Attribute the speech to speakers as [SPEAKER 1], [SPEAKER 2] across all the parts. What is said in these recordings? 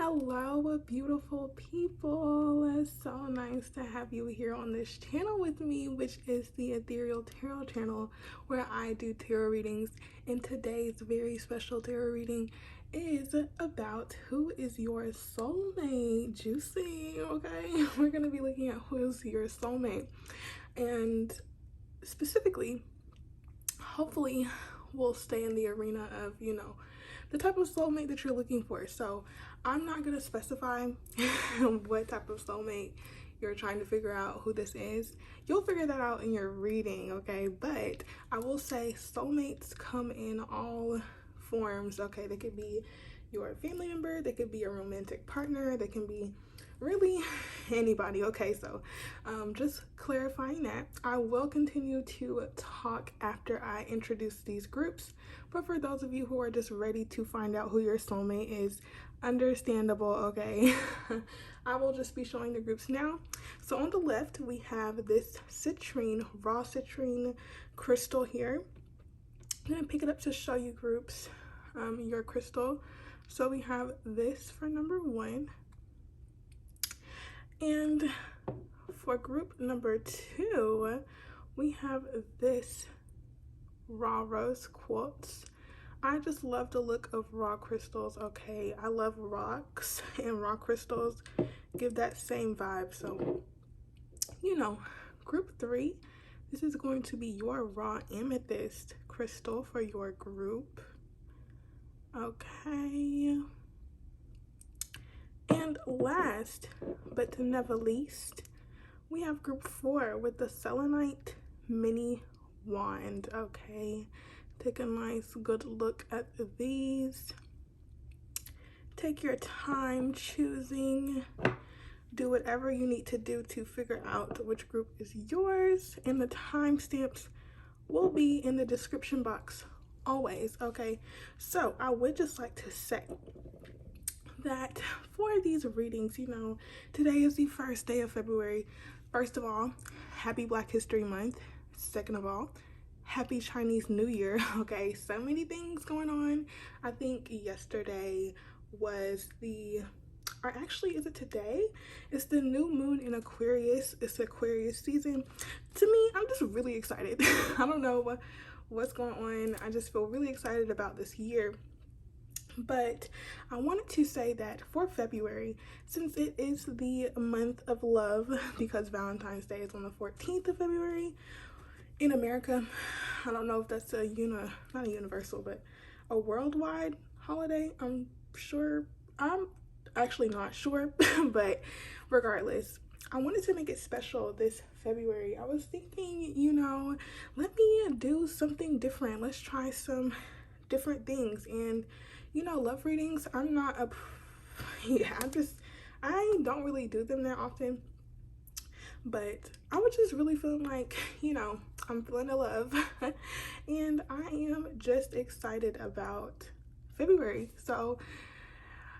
[SPEAKER 1] Hello, beautiful people. It's so nice to have you here on this channel with me, which is the Ethereal Tarot channel, where I do tarot readings. And today's very special tarot reading is about who is your soulmate. Juicy, okay? We're going to be looking at who's your soulmate. And specifically, hopefully, we'll stay in the arena of, the type of soulmate that you're looking for. So I'm not going to specify what type of soulmate you're trying to figure out who this is. You'll figure that out in your reading, okay? But I will say soulmates come in all forms, okay? They could be your family member, they could be a romantic partner, they can be really anybody, okay? So just clarifying that. I will continue to talk after I introduce these groups, but for those of you who are just ready to find out who your soulmate is, understandable, okay? I will just be showing the groups now. So on the left we have this citrine, raw citrine crystal here. I'm gonna pick it up to show you groups, your crystal. So we have this for number 1. And for group number 2, we have this raw rose quartz. I just love the look of raw crystals, okay? I love rocks, and raw crystals give that same vibe. So, group 3, this is going to be your raw amethyst crystal for your group. Okay. And last but never least, we have group 4 with the selenite mini wand, okay? Take a nice good look at these. Take your time choosing. Do whatever you need to do to figure out which group is yours, and the timestamps will be in the description box always, okay? So I would just like to say that for these readings, today is the first day of February. First of all, happy Black History Month. Second of all, happy Chinese New Year. Okay, so many things going on. I think yesterday was or actually, is it today? It's the new moon in Aquarius. It's Aquarius season. To me, I'm just really excited. I don't know what's going on. I just feel really excited about this year. But I wanted to say that for February, since it is the month of love, because Valentine's Day is on the 14th of February in America, I don't know if that's not a universal, but a worldwide holiday. I'm actually not sure, but regardless, I wanted to make it special this February. I was thinking, let me do something different. Let's try some different things. And love readings, I don't really do them that often, but I was just really feeling like, I'm feeling the love and I am just excited about February. So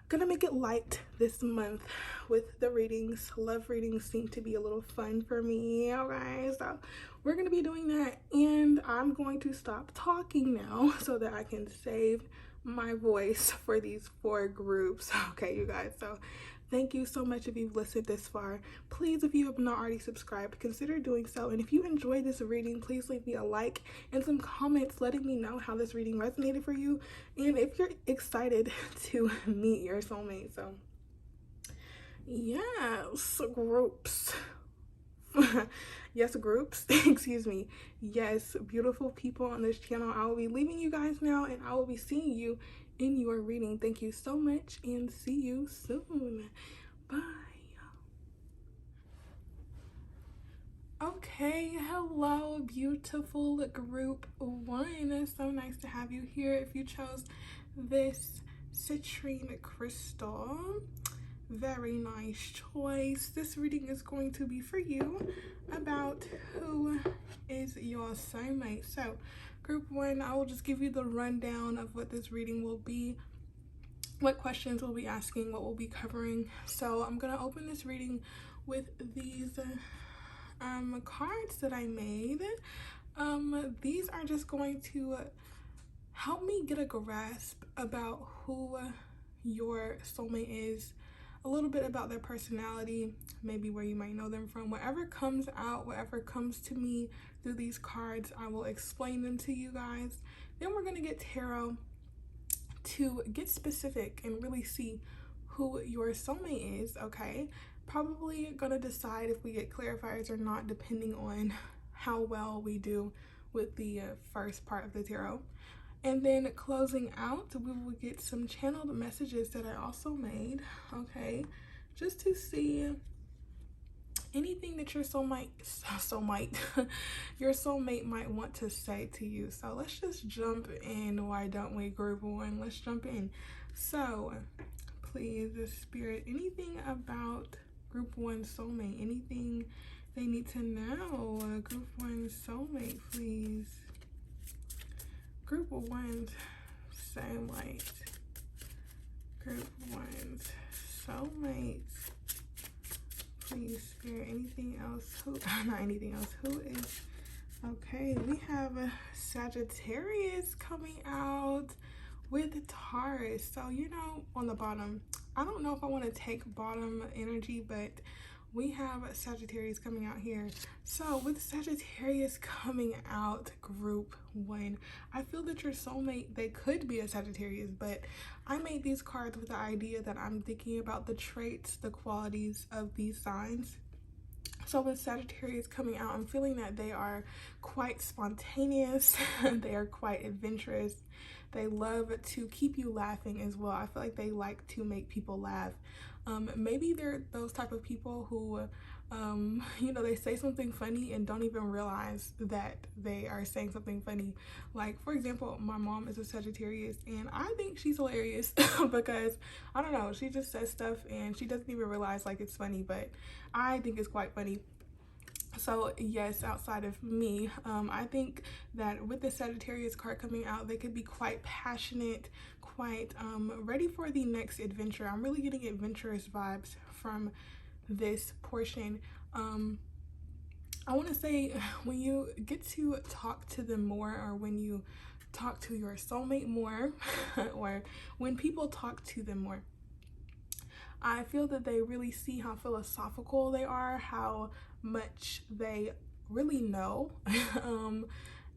[SPEAKER 1] gonna make it light this month with the readings. Love readings seem to be a little fun for me, okay? So we're gonna be doing that, and I'm going to stop talking now so that I can save my voice for these 4 groups, okay, you guys? So thank you so much if you've listened this far. Please, if you have not already subscribed, consider doing so. And if you enjoyed this reading, please leave me a like and some comments letting me know how this reading resonated for you, and if you're excited to meet your soulmate. So yes, groups. Yes, groups. Excuse me. Yes, beautiful people on this channel. I will be leaving you guys now, and I will be seeing you in your reading. Thank you so much, and see you soon. Bye. Okay, hello, beautiful group 1. It's so nice to have you here. If you chose this citrine crystal, very nice choice. This reading is going to be for you about who is your soulmate. So group 1, I will just give you the rundown of what this reading will be, what questions we'll be asking, what we'll be covering. So I'm gonna open this reading with these cards that I made. These are just going to help me get a grasp about who your soulmate is, a little bit about their personality, maybe where you might know them from. Whatever comes out, whatever comes to me through these cards, I will explain them to you guys. Then we're going to get tarot to get specific and really see who your soulmate is, okay? Probably gonna decide if we get clarifiers or not, depending on how well we do with the first part of the tarot. And then closing out, we will get some channeled messages that I also made, okay? Just to see anything that your soulmate your soulmate might want to say to you. So let's just jump in. Why don't we, group one? Let's jump in. So please, the spirit, anything about group one soulmate, anything they need to know. Group one soulmate, please. Group one soulmate. Group one soulmates. Please, spirit, anything else? Who, not anything else. Who is, okay, we have a Sagittarius coming out with Taurus. So, you know, on the bottom, I don't know if I want to take bottom energy, but we have Sagittarius coming out here. So with Sagittarius coming out, group one, I feel that your soulmate, they could be a Sagittarius, but I made these cards with the idea that I'm thinking about the traits, the qualities of these signs. So with Sagittarius coming out, I'm feeling that they are quite spontaneous. They are quite adventurous. They love to keep you laughing as well. I feel like they like to make people laugh. Maybe they're those type of people who, you know, they say something funny and don't even realize that they are saying something funny. Like, for example, my mom is a Sagittarius and I think she's hilarious because, I don't know, she just says stuff and she doesn't even realize like it's funny, but I think it's quite funny. So yes, outside of me, I think that with the Sagittarius card coming out, they could be quite passionate, quite ready for the next adventure. I'm really getting adventurous vibes from this portion. I want to say when you get to talk to them more, or when you talk to your soulmate more, or when people talk to them more, I feel that they really see how philosophical they are, how much they really know,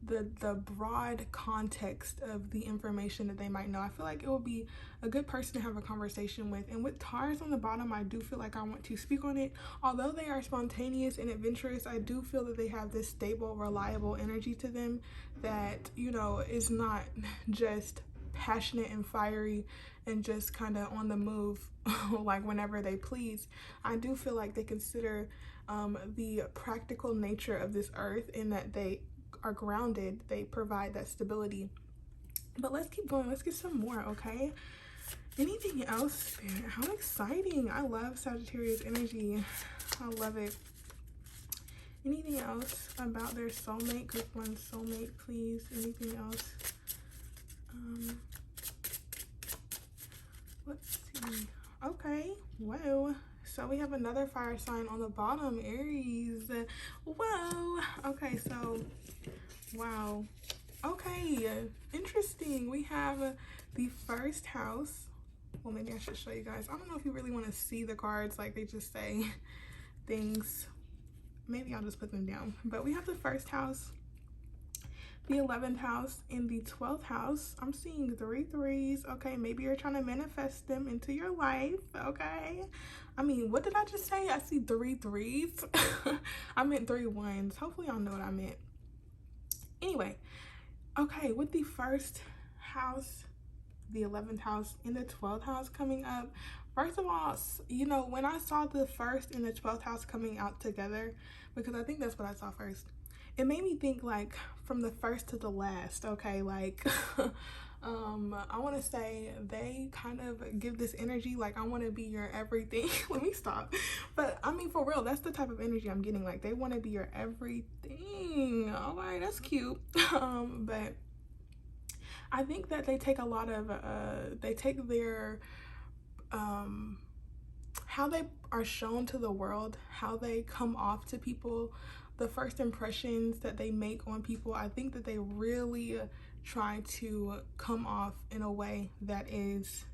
[SPEAKER 1] the broad context of the information that they might know. I feel like it will be a good person to have a conversation with. And with Taurus on the bottom, I do feel like I want to speak on it. Although they are spontaneous and adventurous, I do feel that they have this stable, reliable energy to them that, you know, is not just passionate and fiery and just kind of on the move like whenever they please. I do feel like they consider the practical nature of this earth, in that they are grounded, they provide that stability. But let's keep going, let's get some more, okay? Anything else, Spirit? How exciting. I love Sagittarius energy. I love it. Anything else about their soulmate? Group one soulmate, please. Anything else? Let's see. Okay, whoa. So we have another fire sign on the bottom, Aries. Whoa. Okay, so wow. Okay, interesting. We have the first house. Well, maybe I should show you guys. I don't know if you really want to see the cards, like they just say things. Maybe I'll just put them down. But we have the first house, the 11th house, and the 12th house. I'm seeing 3 threes. Okay, maybe you're trying to manifest them into your life. Okay, I mean, what did I just say? I see 3 threes. I meant 3 ones. Hopefully y'all know what I meant. Anyway, okay, with the first house, the 11th house, and the 12th house coming up, first of all, you know, when I saw the first and the 12th house coming out together, because I think that's what I saw first, it made me think like from the first to the last. Okay, like I want to say they kind of give this energy like, I want to be your everything. Let me stop. But I mean, for real, that's the type of energy I'm getting. Like, they want to be your everything. All right, that's cute. But I think that they take a lot of they take their how they are shown to the world, how they come off to people, the first impressions that they make on people. I think that they really try to come off in a way that is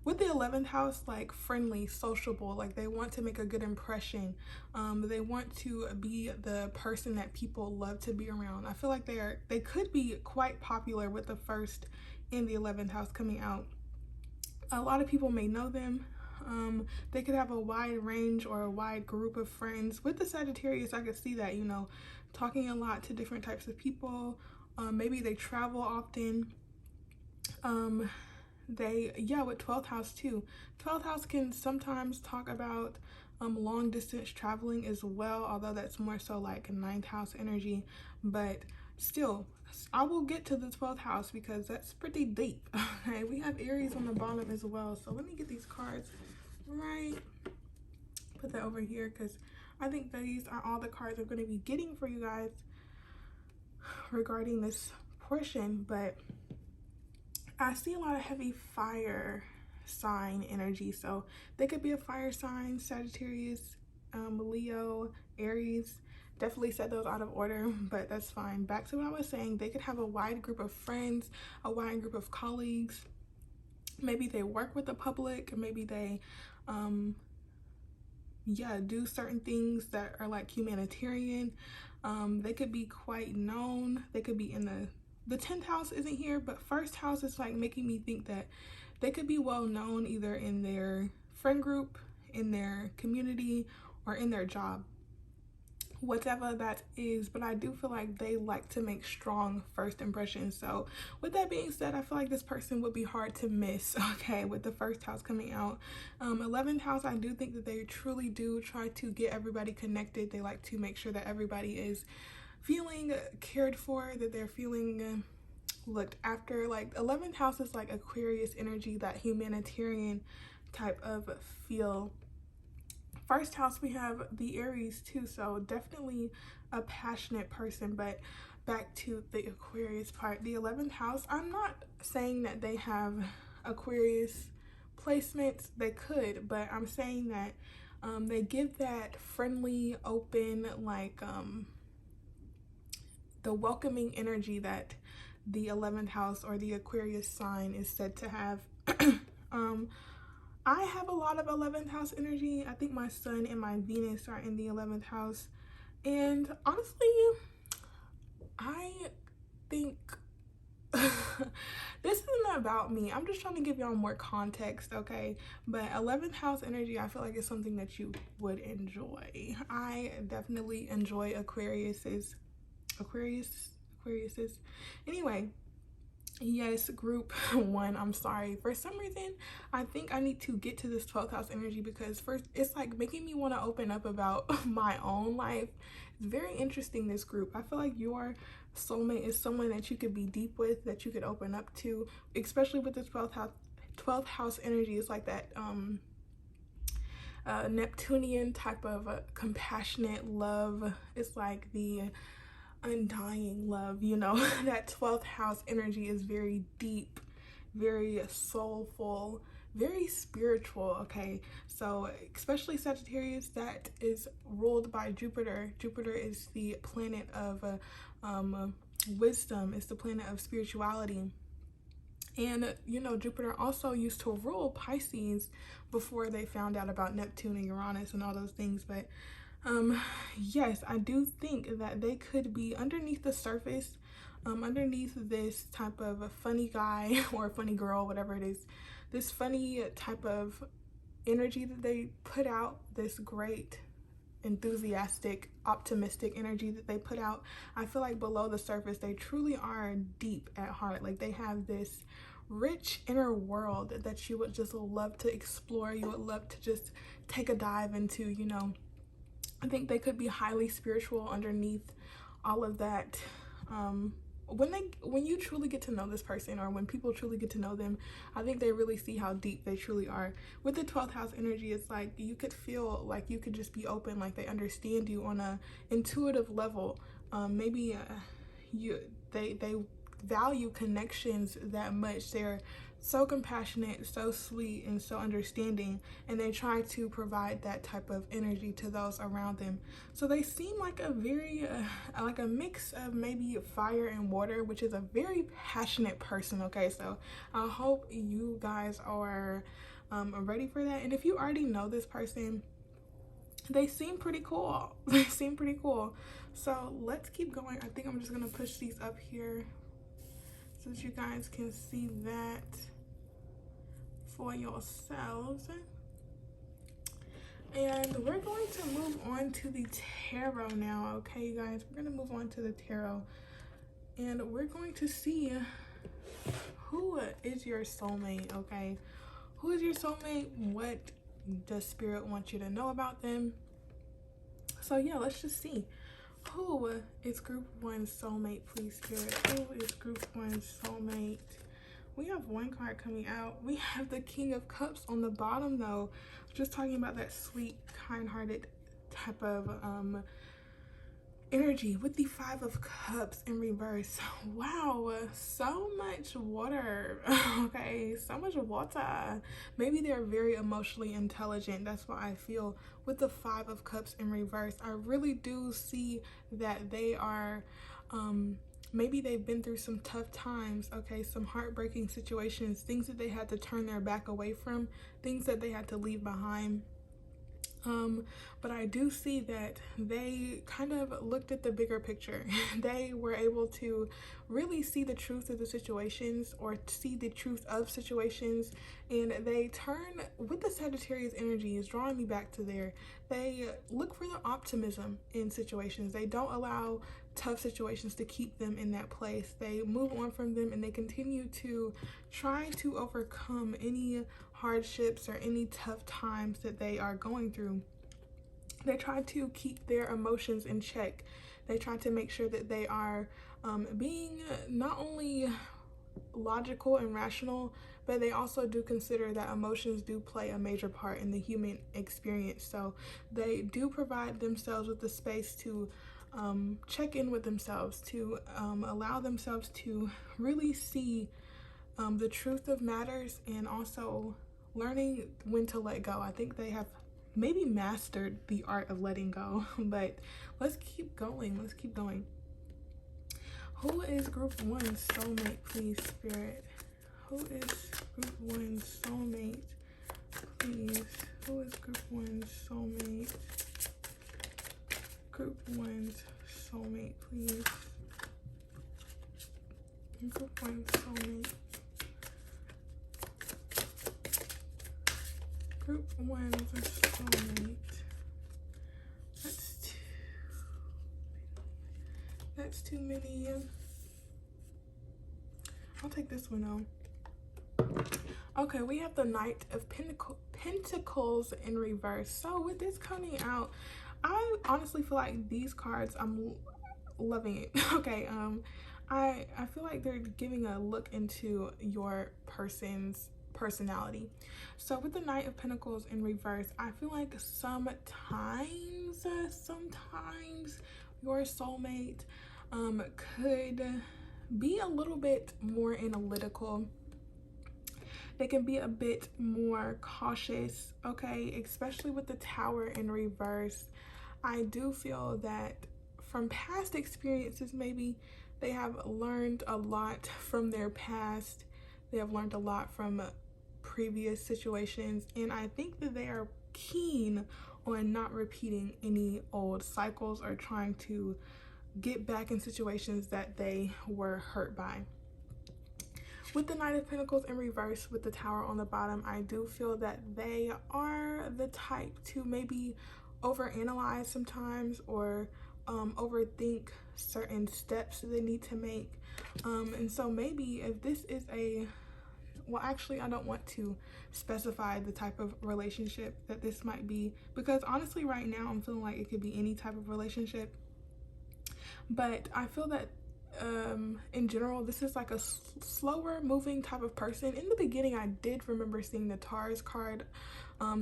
[SPEAKER 1] with the 11th house, like friendly, sociable, like they want to make a good impression. They want to be the person that people love to be around. I feel like they could be quite popular with the first and the 11th house coming out. A lot of people may know them. They could have a wide range or a wide group of friends. With the Sagittarius, I could see that, you know, talking a lot to different types of people. Maybe they travel often. With 12th house too. 12th house can sometimes talk about long distance traveling as well, although that's more so like a 9th house energy. But still, I will get to the 12th house because that's pretty deep. Okay, we have Aries on the bottom as well. So let me get these cards right. Put that over here because I think these are all the cards I'm going to be getting for you guys regarding this portion. But I see a lot of heavy fire sign energy. So they could be a fire sign, Sagittarius, Leo, Aries. Definitely said those out of order, but that's fine. Back to what I was saying, they could have a wide group of friends, a wide group of colleagues. Maybe they work with the public, maybe they do certain things that are like humanitarian. They could be quite known. They could be in the 10th house isn't here, but first house is like making me think that they could be well known either in their friend group, in their community, or in their job, whatever that is. But I do feel like they like to make strong first impressions. So with that being said, I feel like this person would be hard to miss, okay, with the first house coming out. 11th house, I do think that they truly do try to get everybody connected. They like to make sure that everybody is feeling cared for, that they're feeling looked after. Like 11th house is like Aquarius energy, that humanitarian type of feel. First house, we have the Aries too, so definitely a passionate person. But back to the Aquarius part, the 11th house, I'm not saying that they have Aquarius placements. They could, but I'm saying that they give that friendly, open, like the welcoming energy that the 11th house or the Aquarius sign is said to have. I have a lot of 11th house energy. I think my sun and my Venus are in the 11th house. And honestly, I think this isn't about me. I'm just trying to give y'all more context, okay? But 11th house energy, I feel like it's something that you would enjoy. I definitely enjoy Aquariuses. Anyway, yes, group 1, I'm sorry. For some reason, I think I need to get to this 12th house energy because first, it's like making me want to open up about my own life. It's very interesting, this group. I feel like your soulmate is someone that you could be deep with, that you could open up to, especially with the 12th house energy. It's like that Neptunian type of compassionate love. It's like the undying love, you know. That 12th house energy is very deep, very soulful, very spiritual, okay? So especially Sagittarius, that is ruled by Jupiter. Jupiter is the planet of wisdom. It's the planet of spirituality. And you know, Jupiter also used to rule Pisces before they found out about Neptune and Uranus and all those things. But yes, I do think that they could be underneath the surface, underneath this type of funny guy or funny girl, whatever it is, this funny type of energy that they put out, this great, enthusiastic, optimistic energy that they put out. I feel like below the surface, they truly are deep at heart. Like they have this rich inner world that you would just love to explore. You would love to just take a dive into, you know. I think they could be highly spiritual underneath all of that. When you truly get to know this person, or when people truly get to know them, I think they really see how deep they truly are. With the 12th house energy, it's like you could feel like you could just be open, like they understand you on a intuitive level. Maybe they value connections that much. They're so compassionate, so sweet, and so understanding, and they try to provide that type of energy to those around them. So they seem like a very like a mix of maybe fire and water, which is a very passionate person. Okay, so I hope you guys are ready for that. And if you already know this person, they seem pretty cool. They seem pretty cool. So let's keep going. I think I'm just gonna push these up here so that you guys can see that for yourselves. And we're going to move on to the tarot now. Okay, you guys, we're gonna move on to the tarot, and we're going to see who is your soulmate. Okay, who is your soulmate? What does spirit want you to know about them? So yeah, let's just see. Who is group 1 soulmate, please, spirit? Who is group 1 soulmate? We have one card coming out. We have the King of Cups on the bottom, though. Just talking about that sweet, kind-hearted type of energy with the 5 of Cups in reverse. Wow, so much water. Okay, so much water. Maybe they're very emotionally intelligent. That's what I feel with the 5 of Cups in reverse. I really do see that they are maybe they've been through some tough times, okay, some heartbreaking situations, things that they had to turn their back away from, things that they had to leave behind. But I do see that they kind of looked at the bigger picture. They were able to really see the truth of the situations, or see the truth of situations, and they turn with the Sagittarius energy is drawing me back to there. They look for the optimism in situations. They don't allow tough situations to keep them in that place. They move on from them, and they continue to try to overcome any hardships or any tough times that they are going through. They try to keep their emotions in check. They try to make sure that they are being not only logical and rational, but they also do consider that emotions do play a major part in the human experience. So they do provide themselves with the space to check in with themselves, to allow themselves to really see the truth of matters, and also learning when to let go. I think they have maybe mastered the art of letting go. But let's keep going. Let's keep going. Who is group 1 soulmate, please, spirit? Who is group 1 soulmate, please? Who is group 1 soulmate? Group 1 soulmate, please. Group 1 soulmate. Group 1 soulmate. That's too many. I'll take this one out. Okay, we have the Knight of Pentacles in reverse. So with this coming out, I honestly feel like these cards, I'm loving it. Okay, I feel like they're giving a look into your person's personality. So with the Knight of Pentacles in reverse, I feel like sometimes your soulmate could be a little bit more analytical. They can be a bit more cautious, okay, especially with the Tower in reverse. I do feel that from past experiences, maybe they have learned a lot from their past. They have learned a lot from previous situations, and I think that they are keen on not repeating any old cycles or trying to get back in situations that they were hurt by. With the Knight of Pentacles in reverse with the Tower on the bottom, I do feel that they are the type to maybe overanalyze sometimes, or overthink certain steps that they need to make. And so maybe if this is a, well, actually, I don't want to specify the type of relationship that this might be, because honestly right now I'm feeling like it could be any type of relationship. But I feel that in general, this is like a slower moving type of person. In the beginning, I did remember seeing the Taurus card.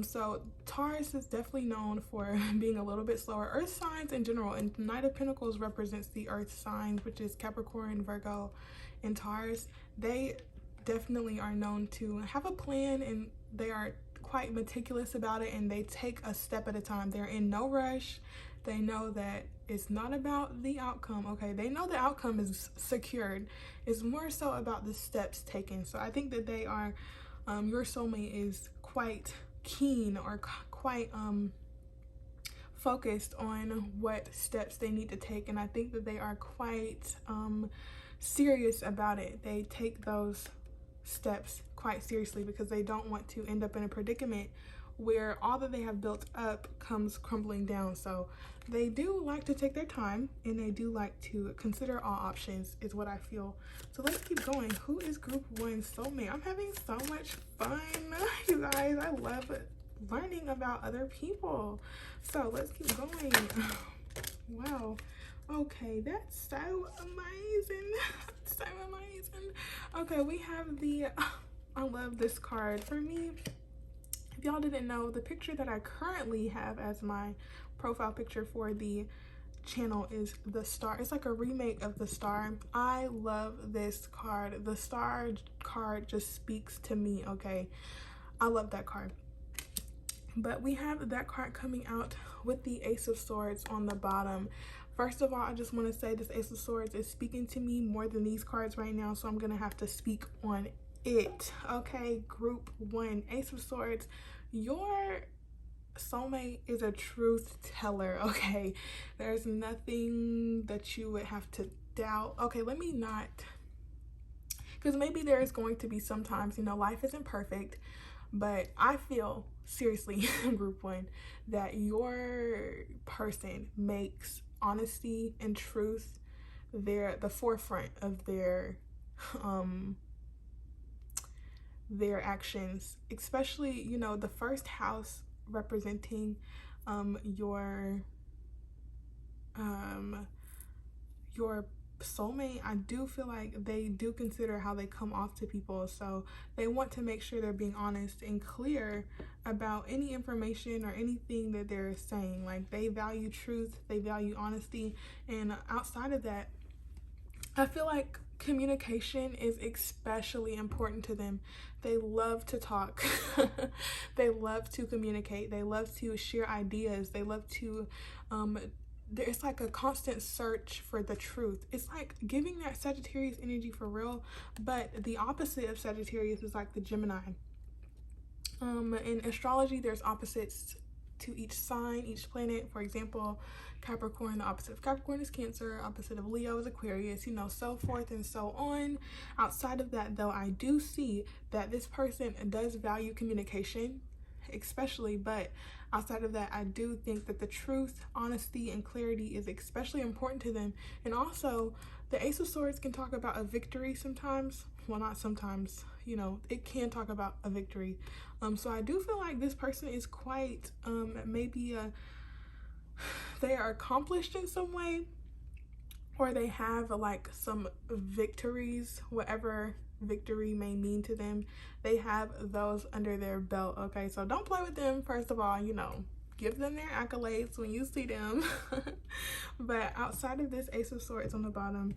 [SPEAKER 1] So Taurus is definitely known for being a little bit slower. Earth signs in general, and Knight of Pentacles represents the earth signs, which is Capricorn, Virgo, and Taurus. They definitely are known to have a plan, and they are quite meticulous about it, and they take a step at a time. They're in no rush. They know that it's not about the outcome, okay? They know the outcome is secured. It's more so about the steps taken. So I think that they are, your soulmate is quite keen or quite focused on what steps they need to take, and I think that they are quite serious about it. They take those steps quite seriously because they don't want to end up in a predicament where all that they have built up comes crumbling down. So they do like to take their time, and they do like to consider all options, is what I feel. So let's keep going. Who is group 1 soulmate? I'm having so much fun, you guys. I love learning about other people. So let's keep going. Wow. Okay, that's so amazing. So amazing. Okay, we have the, I love this card. For me, if y'all didn't know, the picture that I currently have as my profile picture for the channel is the star. It's like a remake of the star. I love this card. The star card just speaks to me, okay? I love that card. But we have that card coming out with the Ace of Swords on the bottom. First of all, I just want to say this Ace of Swords is speaking to me more than these cards right now, so I'm going to have to speak on it. Okay, group 1, Ace of Swords. Your soulmate is a truth teller, okay? There's nothing that you would have to doubt. Okay, let me not, because maybe there is going to be sometimes, you know, life isn't perfect, but I feel seriously, group 1, that your person makes honesty and truth the forefront of their actions, especially, you know, the first house representing your soulmate. I do feel like they do consider how they come off to people, so they want to make sure they're being honest and clear about any information or anything that they're saying. Like, they value truth, they value honesty, and outside of that, I feel like communication is especially important to them. They love to talk. They love to communicate. They love to share ideas. They love to it's like a constant search for the truth. It's like giving that Sagittarius energy for real, but the opposite of Sagittarius is like the Gemini. In astrology, there's opposites to each sign, each planet. For example, Capricorn, the opposite of Capricorn is Cancer, opposite of Leo is Aquarius, you know, so forth and so on. Outside of that, though, I do see that this person does value communication, especially, but outside of that, I do think that the truth, honesty, and clarity is especially important to them. And also, the Ace of Swords can talk about a victory sometimes. Well, not sometimes, you know, it can talk about a victory. So I do feel like this person is quite maybe they are accomplished in some way, or they have like some victories, whatever victory may mean to them. They have those under their belt, okay? So don't play with them. First of all, you know, give them their accolades when you see them. But outside of this Ace of Swords on the bottom,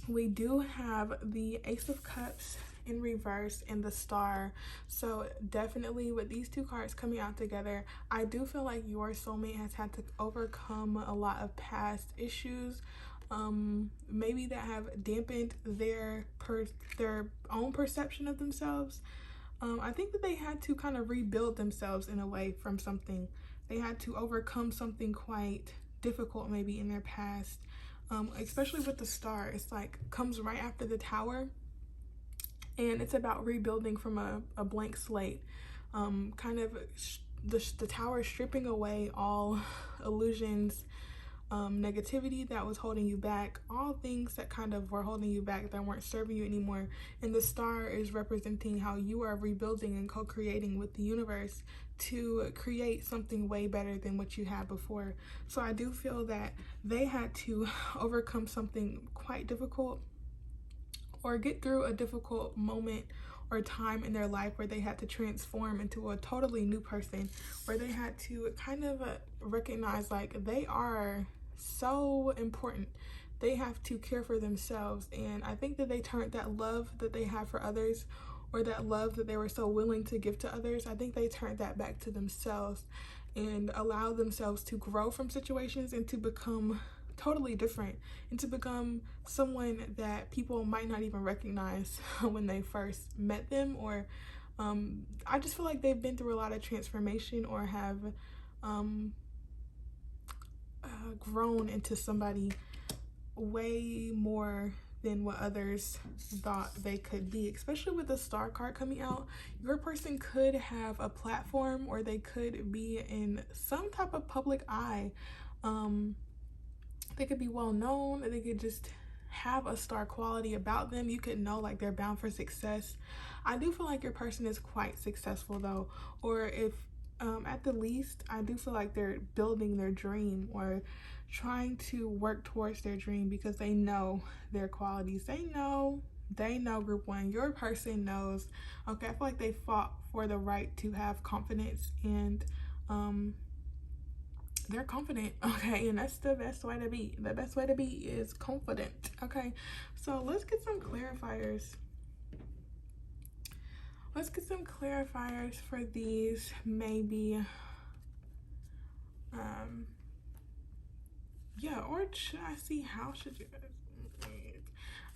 [SPEAKER 1] we do have the Ace of Cups in reverse and the Star. So definitely with these two cards coming out together, I do feel like your soulmate has had to overcome a lot of past issues, maybe that have dampened their own perception of themselves. I think that they had to kind of rebuild themselves in a way from something. They had to overcome something quite difficult maybe in their past. Especially with the Star, it's like comes right after the Tower, and it's about rebuilding from a blank slate. Kind of the Tower stripping away all illusions, negativity that was holding you back, all things that kind of were holding you back that weren't serving you anymore. And the Star is representing how you are rebuilding and co-creating with the universe to create something way better than what you had before. So I do feel that they had to overcome something quite difficult, or get through a difficult moment or time in their life where they had to transform into a totally new person, where they had to kind of recognize like they are so important. they have to care for themselves. And I think that they turned that love that they have for others, or that love that they were so willing to give to others, I think they turned that back to themselves and allow themselves to grow from situations and to become totally different, and to become someone that people might not even recognize when they first met them. Or I just feel like they've been through a lot of transformation, or have grown into somebody way more than what others thought they could be. Especially with the star card coming out, your person could have a platform, or they could be in some type of public eye. They could be well known, they could just have a star quality about them. You could know like they're bound for success. I do feel like your person is quite successful though, or if at the least, I do feel like they're building their dream, or trying to work towards their dream, because they know their qualities. They know, group one. Your person knows. Okay, I feel like they fought for the right to have confidence, and they're confident. Okay, and that's the best way to be. The best way to be is confident. Okay, so let's get some clarifiers. Let's get some clarifiers for these, maybe. Yeah, or should I see how should you guys meet?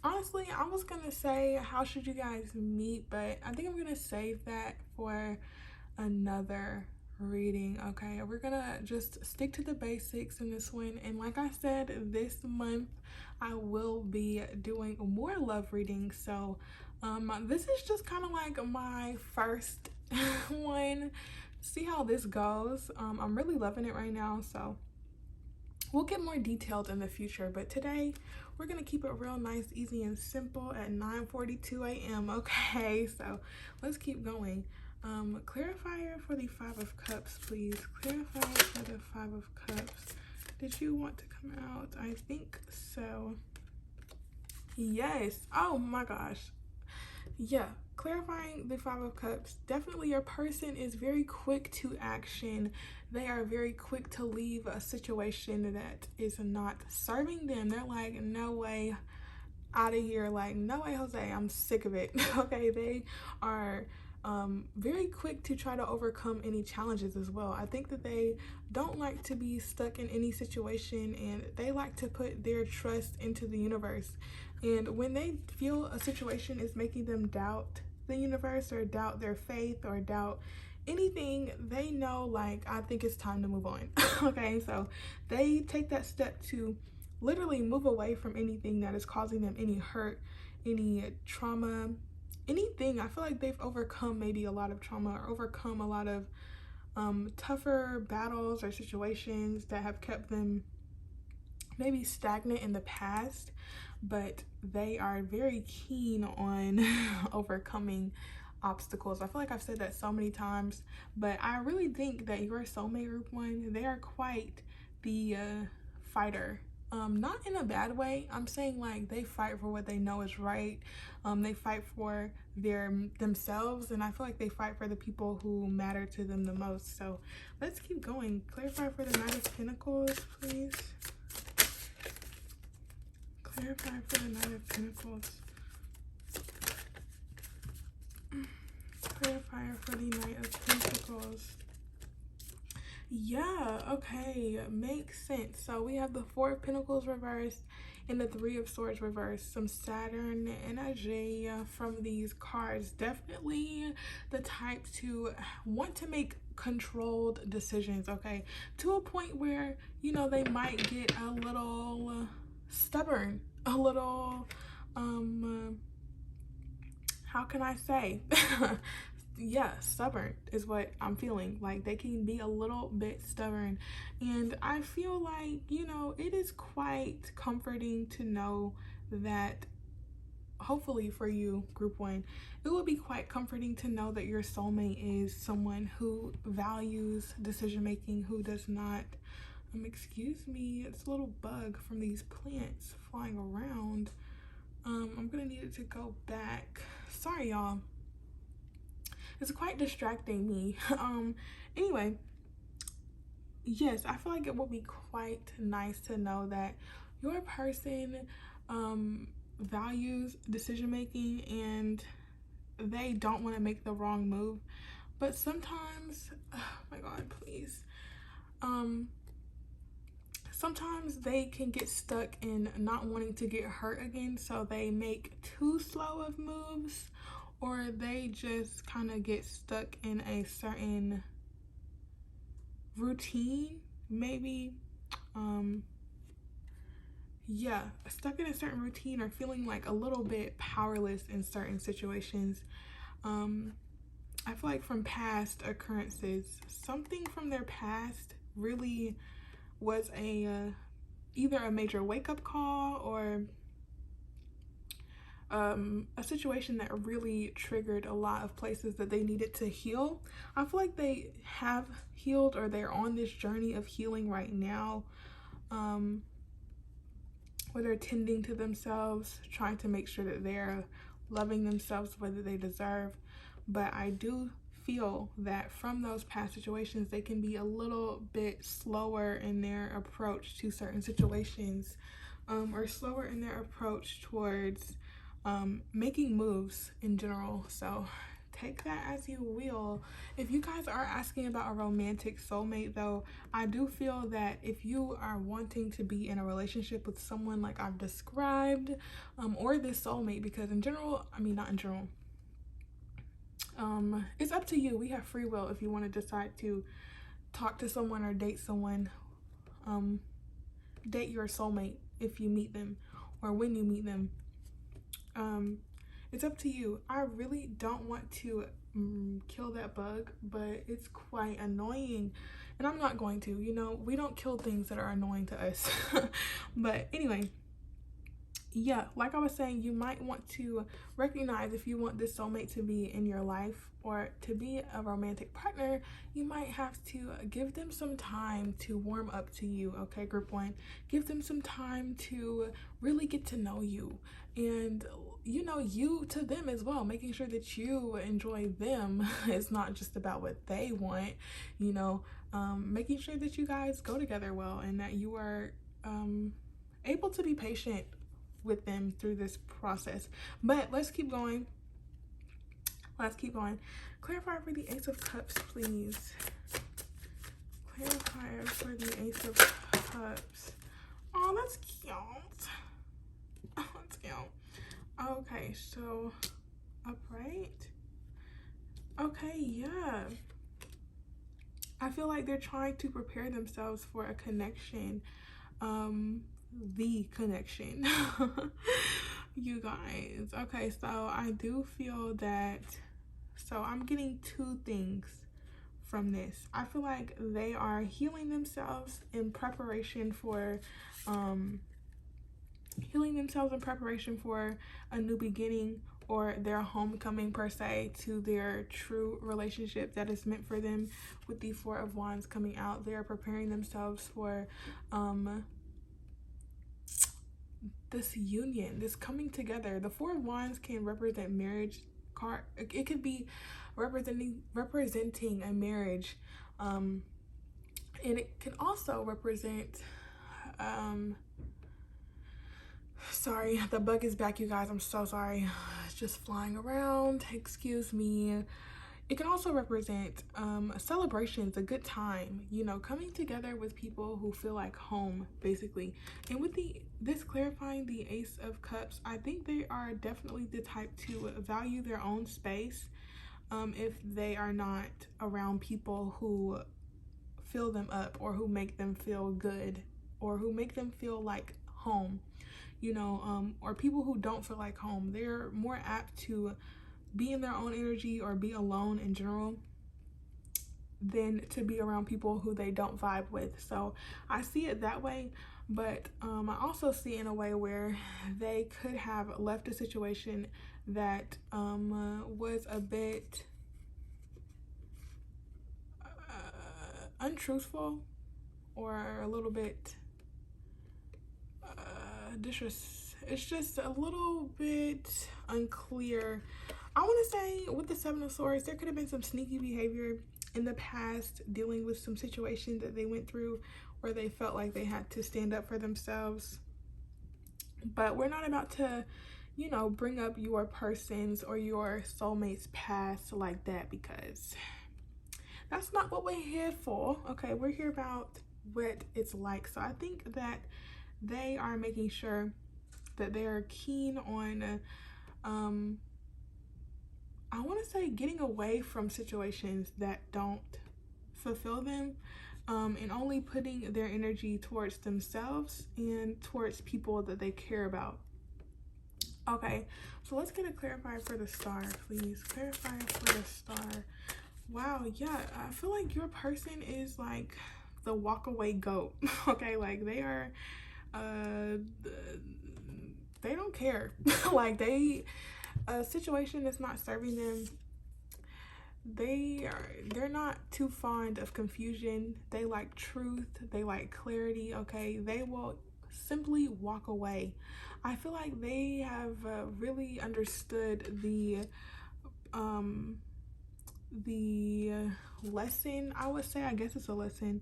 [SPEAKER 1] Honestly, I was gonna say how should you guys meet, but I think I'm gonna save that for another reading. Okay, we're gonna just stick to the basics in this one. And like I said, this month I will be doing more love readings. So this is just kind of like my first one. See how this goes. I'm really loving it right now, so we'll get more detailed in the future, but today we're gonna keep it real nice, easy, and simple at 9:42 a.m. Okay, so let's keep going. Clarifier for the Five of Cups, please. Clarifier for the Five of Cups. Did you want to come out? I think so. Yes. Oh my gosh. Yeah. Clarifying the Five of Cups. Definitely your person is very quick to action. They are very quick to leave a situation that is not serving them. They're like, no way, out of here. Like, no way, Jose, I'm sick of it. Okay, they are very quick to try to overcome any challenges as well. I think that they don't like to be stuck in any situation, and they like to put their trust into the universe. And when they feel a situation is making them doubt the universe, or doubt their faith, or doubt anything, they know, like, I think it's time to move on. Okay, so they take that step to literally move away from anything that is causing them any hurt, any trauma, anything. I feel like they've overcome maybe a lot of trauma, or overcome a lot of tougher battles or situations that have kept them maybe stagnant in the past, but they are very keen on overcoming obstacles. I feel like I've said that so many times, but I really think that your soulmate group one, they are quite the fighter. Not in a bad way. I'm saying like they fight for what they know is right. They fight for themselves, and I feel like they fight for the people who matter to them the most. So let's keep going. Clarify for the Knight of Pentacles, please. Clarify for the Knight of Pentacles. Clarifier for the Knight of Pentacles. Yeah, okay, makes sense. So we have the Four of Pentacles reversed and the Three of Swords reversed. Some Saturn energy from these cards. Definitely the type to want to make controlled decisions, okay? To a point where, you know, they might get a little stubborn, a little, how can I say? Yeah, stubborn is what I'm feeling. Like they can be a little bit stubborn, and I feel like, you know, it is quite comforting to know that, hopefully for you, group one, it will be quite comforting to know that your soulmate is someone who values decision making, who does not excuse me, it's a little bug from these plants flying around. I'm gonna need it to go back. Sorry y'all, it's quite distracting me. Anyway, yes, I feel like it will be quite nice to know that your person values decision making, and they don't want to make the wrong move. But sometimes, oh my God, please. Sometimes they can get stuck in not wanting to get hurt again, so they make too slow of moves, or they just kind of get stuck in a certain routine, maybe. Yeah, stuck in a certain routine, or feeling like a little bit powerless in certain situations. I feel like from past occurrences, something from their past really was either a major wake-up call, or a situation that really triggered a lot of places that they needed to heal. I feel like they have healed, or they're on this journey of healing right now, where they're tending to themselves, trying to make sure that they're loving themselves the way that they deserve. But I do feel that from those past situations, they can be a little bit slower in their approach to certain situations, or slower in their approach towards making moves in general. So take that as you will. If you guys are asking about a romantic soulmate, though, I do feel that if you are wanting to be in a relationship with someone like I've described, or this soulmate, because in general, I mean, not in general, it's up to you. We have free will if you want to decide to talk to someone or date someone. Date your soulmate if you meet them, or when you meet them. It's up to you. I really don't want to kill that bug, but it's quite annoying, and I'm not going to. You know, we don't kill things that are annoying to us. But anyway, yeah, like I was saying, you might want to recognize if you want this soulmate to be in your life, or to be a romantic partner, you might have to give them some time to warm up to you. Okay, group one, give them some time to really get to know you, and you know, you to them as well, making sure that you enjoy them. It's not just about what they want, you know, making sure that you guys go together well, and that you are able to be patient with them through this process. But let's keep going. Clarify for the Ace of Cups, please. Clarify for the Ace of Cups. Oh, that's cute. Oh, that's cute. Okay, so upright. Okay, yeah. I feel like they're trying to prepare themselves for a connection. The connection. You guys. Okay, so I do feel that, so I'm getting two things from this. I feel like they are healing themselves in preparation for a new beginning, or their homecoming per se, to their true relationship that is meant for them. With the Four of Wands coming out, they are preparing themselves for this union, this coming together. The Four of Wands can represent marriage card. It could be representing a marriage, and it can also represent sorry, the bug is back, you guys. I'm so sorry. It's just flying around. Excuse me. It can also represent celebrations, a good time, you know, coming together with people who feel like home, basically. And with this clarifying the Ace of Cups, I think they are definitely the type to value their own space, if they are not around people who fill them up, or who make them feel good, or who make them feel like home, you know, or people who don't feel like home. They're more apt to be in their own energy, or be alone in general, than to be around people who they don't vibe with. So I see it that way. But I also see it in a way where they could have left a situation that was a bit untruthful, or a little bit it's just a little bit unclear. I want to say with the Seven of Swords, there could have been some sneaky behavior in the past, dealing with some situations that they went through, where they felt like they had to stand up for themselves. But we're not about to, you know, bring up your person's or your soulmate's past like that, because that's not what we're here for. Okay, we're here about what it's like. So I think that they are making sure that they're keen on I want to say getting away from situations that don't fulfill them, and only putting their energy towards themselves and towards people that they care about. Okay, so let's get a clarifier for the star, please. Clarifier for the star. Wow, yeah, I feel like your person is like the walk away goat. Okay, like they are, uh, they don't care. Like they, a situation is not serving them. They're not too fond of confusion. They like truth. They like clarity. Okay, they will simply walk away. I feel like they have really understood the lesson, I would say, I guess it's a lesson,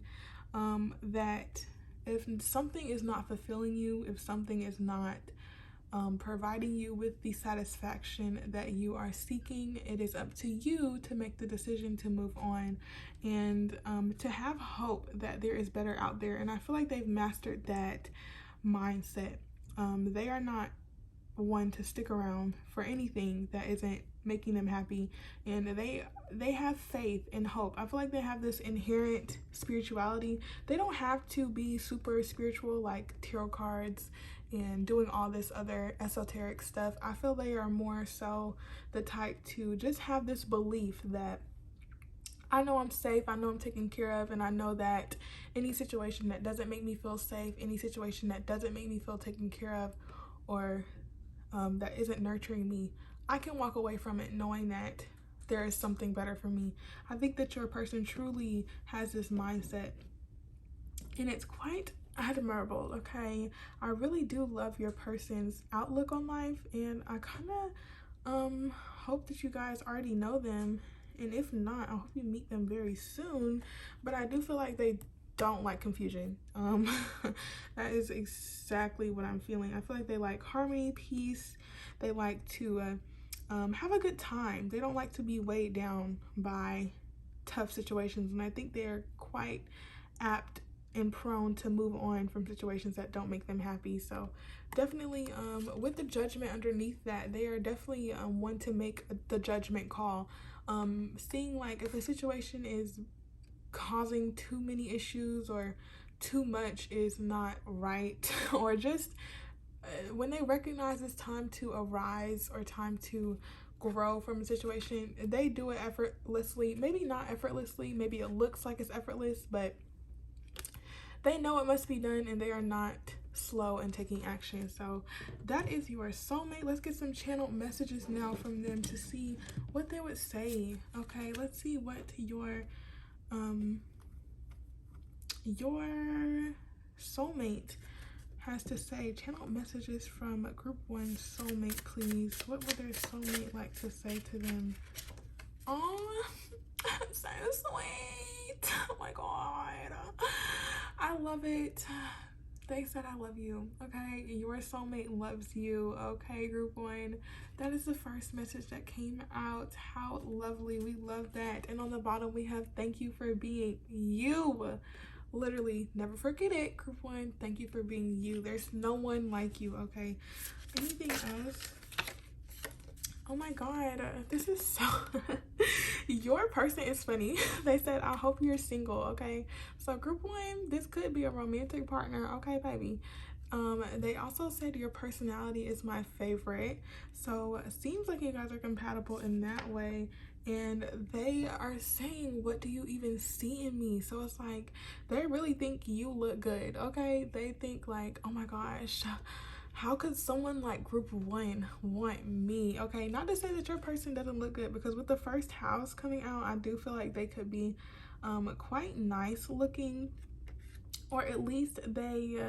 [SPEAKER 1] that if something is not fulfilling you, if something is not providing you with the satisfaction that you are seeking, it is up to you to make the decision to move on, and to have hope that there is better out there. And I feel like they've mastered that mindset. They are not one to stick around for anything that isn't making them happy, and they have faith and hope. I feel like they have this inherent spirituality. They don't have to be super spiritual like tarot cards and doing all this other esoteric stuff. I feel they are more so the type to just have this belief that I know I'm safe, I know I'm taken care of, and I know that any situation that doesn't make me feel safe, any situation that doesn't make me feel taken care of, or that isn't nurturing me, I can walk away from it knowing that there is something better for me. I think that your person truly has this mindset, and it's quite admirable. Okay, I really do love your person's outlook on life, and I kind of hope that you guys already know them, and if not, I hope you meet them very soon. But I do feel like they don't like confusion. That is exactly what I'm feeling. I feel like they like harmony, peace. They like to have a good time. They don't like to be weighed down by tough situations, and I think they're quite apt and prone to move on from situations that don't make them happy. So definitely with the judgment underneath that, they are definitely one to make the judgment call. Seeing like if a situation is causing too many issues, or too much is not right, or just when they recognize it's time to arise or time to grow from a situation, they do it effortlessly. Maybe not effortlessly, maybe it looks like it's effortless, but they know it must be done, and they are not slow in taking action. So that is your soulmate. Let's get some channeled messages now from them to see what they would say. Okay, let's see what your soulmate has to say. Channel messages from group 1 soulmate, please. What would their soulmate like to say to them? Oh, so sweet. Oh my god, I love it. They said I love you. Okay, your soulmate loves you. Okay, group 1, that is the first message that came out. How lovely. We love that. And on the bottom we have, thank you for being you. Literally, never forget it, group 1. Thank you for being you. There's no one like you. Okay, anything else? Oh my god, this is so your person is funny. They said, I hope you're single. Okay, so group 1, this could be a romantic partner. Okay, baby. They also said your personality is my favorite, so it seems like you guys are compatible in that way. And they are saying, what do you even see in me? So it's like they really think you look good. Okay, they think like, oh my gosh, how could someone like group 1 want me? Okay, not to say that your person doesn't look good, because with the first house coming out, I do feel like they could be quite nice looking, or at least they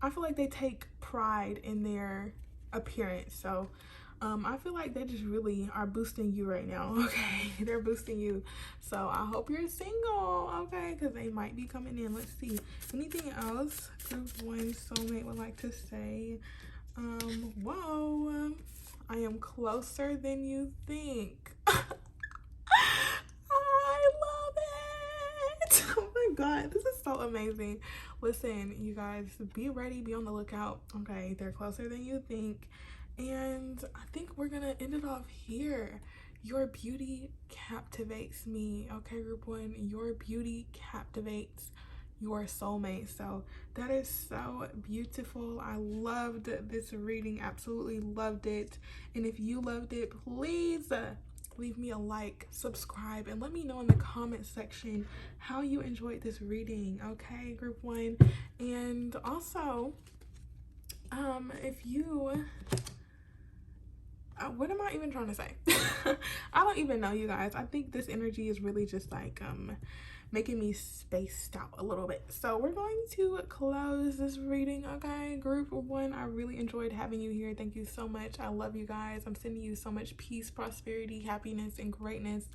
[SPEAKER 1] I feel like they take pride in their appearance. So I feel like they just really are boosting you right now. Okay, they're boosting you. So I hope you're single. Okay, because they might be coming in. Let's see. Anything else group 1 soulmate would like to say? Whoa, I am closer than you think. I love it. Oh my god, this is so amazing. Listen, you guys, be ready, be on the lookout. Okay, they're closer than you think. And I think we're gonna end it off here. Your beauty captivates me. Okay, group 1, your beauty captivates your soulmate. So that is so beautiful. I loved this reading, absolutely loved it. And if you loved it, please leave me a like, subscribe, and let me know in the comment section how you enjoyed this reading. Okay, group 1. And also, if you what am I even trying to say? I don't even know, you guys. I think this energy is really just like making me spaced out a little bit. So we're going to close this reading. Okay, group 1, I really enjoyed having you here. Thank you so much. I love you guys. I'm sending you so much peace, prosperity, happiness, and greatness.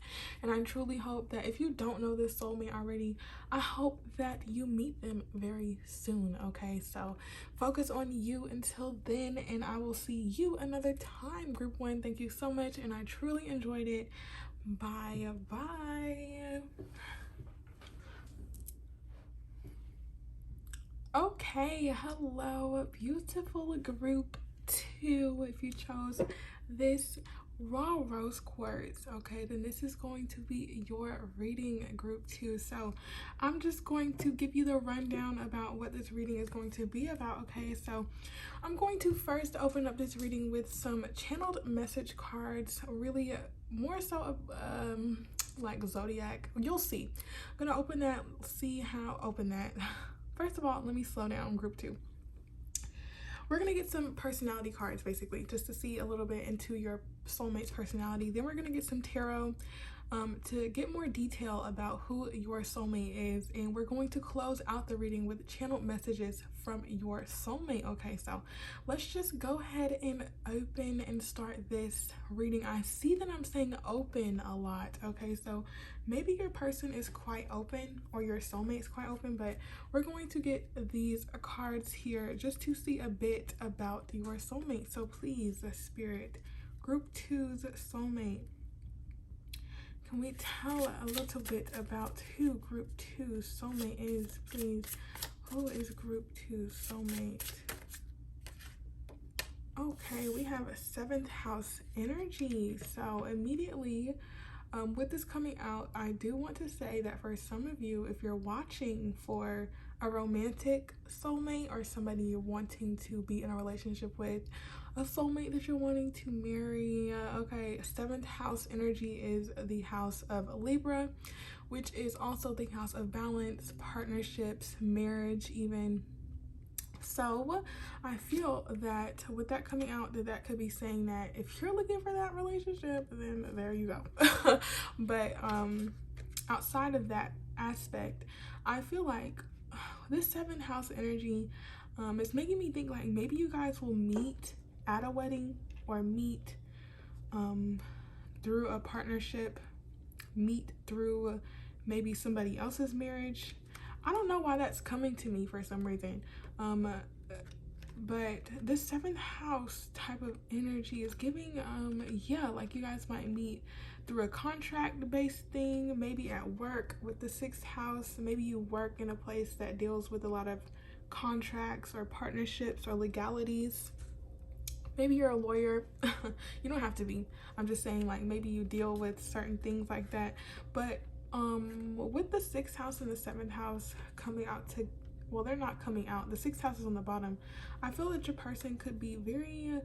[SPEAKER 1] And I truly hope that if you don't know this soulmate already, I hope that you meet them very soon. Okay, so focus on you until then, and I will see you another time, group 1. Thank you so much, and I truly enjoyed it. Bye bye. Okay, hello, beautiful group 2. If you chose this raw rose quartz, okay, then this is going to be your reading, group 2. So I'm just going to give you the rundown about what this reading is going to be about. Okay, so I'm going to first open up this reading with some channeled message cards, really more so like zodiac. You'll see. I'm gonna open that, see how open that. First of all, let me slow down, group 2. We're gonna get some personality cards, basically, just to see a little bit into your soulmate's personality. Then we're gonna get some tarot to get more detail about who your soulmate is, and we're going to close out the reading with channeled messages from your soulmate. Okay, so let's just go ahead and open and start this reading. I see that I'm saying open a lot. Okay, so maybe your person is quite open or your soulmate is quite open, but we're going to get these cards here just to see a bit about your soulmate. So please, Spirit, group 2's soulmate, can we tell a little bit about who group 2's soulmate is, please? Who is group 2's soulmate? Okay, we have a 7th house energy. So immediately with this coming out, I do want to say that for some of you, if you're watching for a romantic soulmate or somebody you're wanting to be in a relationship with, a soulmate that you're wanting to marry, okay, 7th house energy is the house of Libra, which is also the house of balance, partnerships, marriage even. So I feel that with that coming out, that could be saying that if you're looking for that relationship, then there you go. But outside of that aspect, I feel like this 7th house energy is making me think like maybe you guys will meet at a wedding or meet through a partnership, meet through maybe somebody else's marriage. I don't know why that's coming to me for some reason. But this 7th house type of energy is giving, yeah, like you guys might meet through a contract-based thing, maybe at work with the 6th house. Maybe you work in a place that deals with a lot of contracts or partnerships or legalities. Maybe you're a lawyer. You don't have to be. I'm just saying, like, maybe you deal with certain things like that. But with the 6th house and the 7th house coming out to, well, they're not coming out, the 6th house is on the bottom. I feel that your person could be very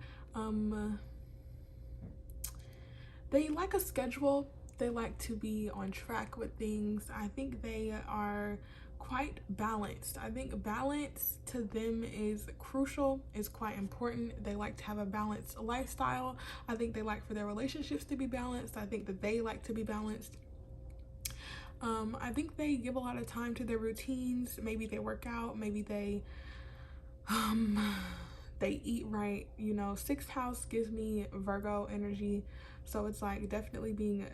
[SPEAKER 1] they like a schedule. They like to be on track with things. I think they are quite balanced. I think balance to them is crucial, is quite important. They like to have a balanced lifestyle. I think they like for their relationships to be balanced. I think that they like to be balanced. I think they give a lot of time to their routines. Maybe they work out, maybe they they eat right. You know, 6th house gives me Virgo energy, so it's like definitely being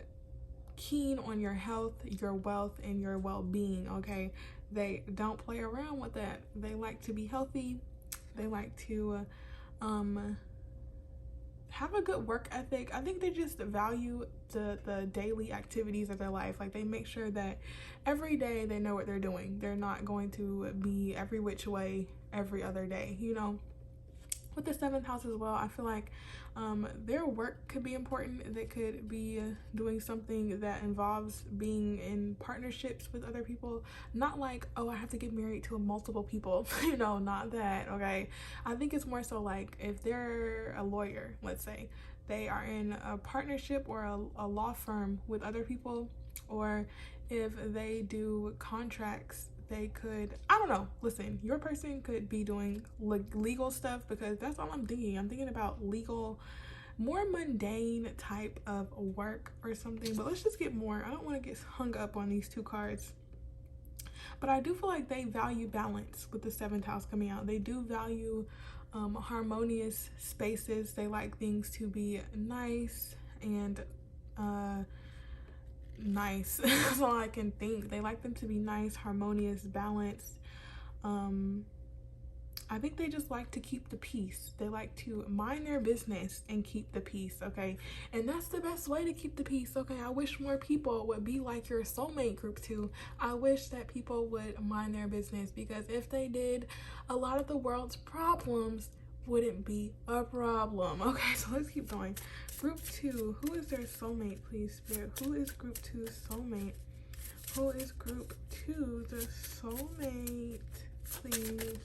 [SPEAKER 1] keen on your health, your wealth, and your well-being. Okay, they don't play around with that. They like to be healthy. They like to have a good work ethic. I think they just value the daily activities of their life. Like, they make sure that every day they know what they're doing. They're not going to be every which way every other day, you know. With the 7th house as well, I feel like their work could be important. They could be doing something that involves being in partnerships with other people. Not like, oh, I have to get married to multiple people, you know, not that, okay? I think it's more so like, if they're a lawyer, let's say, they are in a partnership or a law firm with other people, or if they do contracts, they could, I don't know, listen, your person could be doing legal stuff, because that's all I'm thinking. I'm thinking about legal, more mundane type of work or something. But let's just get more. I don't want to get hung up on these 2 cards, but I do feel like they value balance with the 7th house coming out. They do value harmonious spaces. They like things to be nice and nice. That's all I can think. They like them to be nice, harmonious, balanced. I think they just like to keep the peace. They like to mind their business and keep the peace, okay? And that's the best way to keep the peace, okay? I wish more people would be like your soulmate group 2. I wish that people would mind their business, because if they did, a lot of the world's problems wouldn't be a problem. Okay, so let's keep going. Group 2, who is their soulmate, please, Spirit? Who is group 2's soulmate? Who is group 2 the soulmate, please?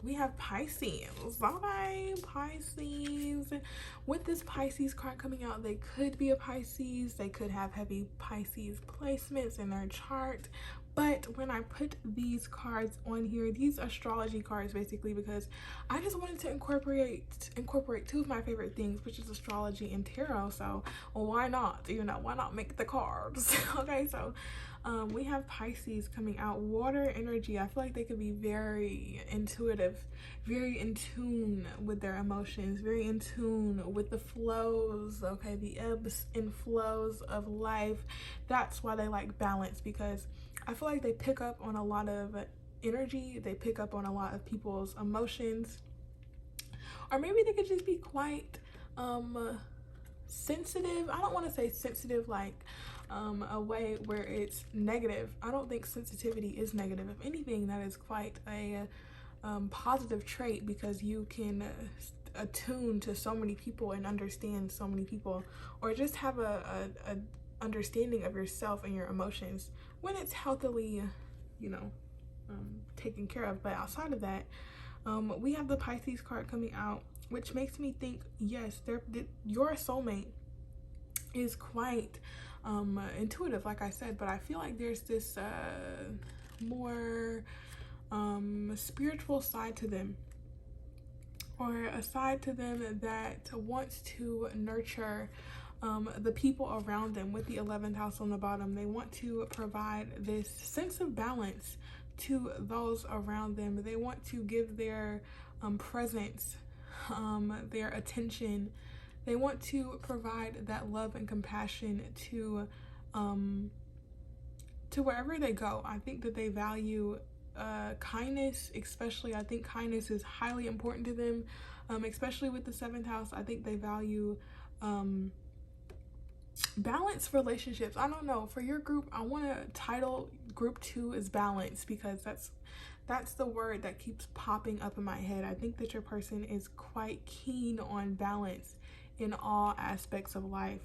[SPEAKER 1] We have Pisces. Okay, Pisces. With this Pisces card coming out, they could be a Pisces. They could have heavy Pisces placements in their chart. But when I put these cards on here, these astrology cards basically, because I just wanted to incorporate 2 of my favorite things, which is astrology and tarot. So why not? You know, why not make the cards? Okay, so we have Pisces coming out. Water energy. I feel like they could be very intuitive, very in tune with their emotions, very in tune with the flows, okay, the ebbs and flows of life. That's why they like balance, because I feel like they pick up on a lot of energy. They pick up on a lot of people's emotions. Or maybe they could just be quite sensitive. I don't want to say sensitive like a way where it's negative. I don't think sensitivity is negative. If anything, that is quite a positive trait, because you can attune to so many people and understand so many people, or just have a understanding of yourself and your emotions when it's healthily, you know, taken care of. But outside of that, we have the Pisces card coming out, which makes me think, yes, your soulmate is quite intuitive, like I said, but I feel like there's this more spiritual side to them, or a side to them that wants to nurture the people around them. With the 11th house on the bottom, they want to provide this sense of balance to those around them. They want to give their presence, their attention. They want to provide that love and compassion to wherever they go. I think that they value kindness, especially. I think kindness is highly important to them, especially with the 7th house. I think they value balanced relationships. I don't know, for your group, I want to title group 2 as balance, because that's the word that keeps popping up in my head. I think that your person is quite keen on balance in all aspects of life.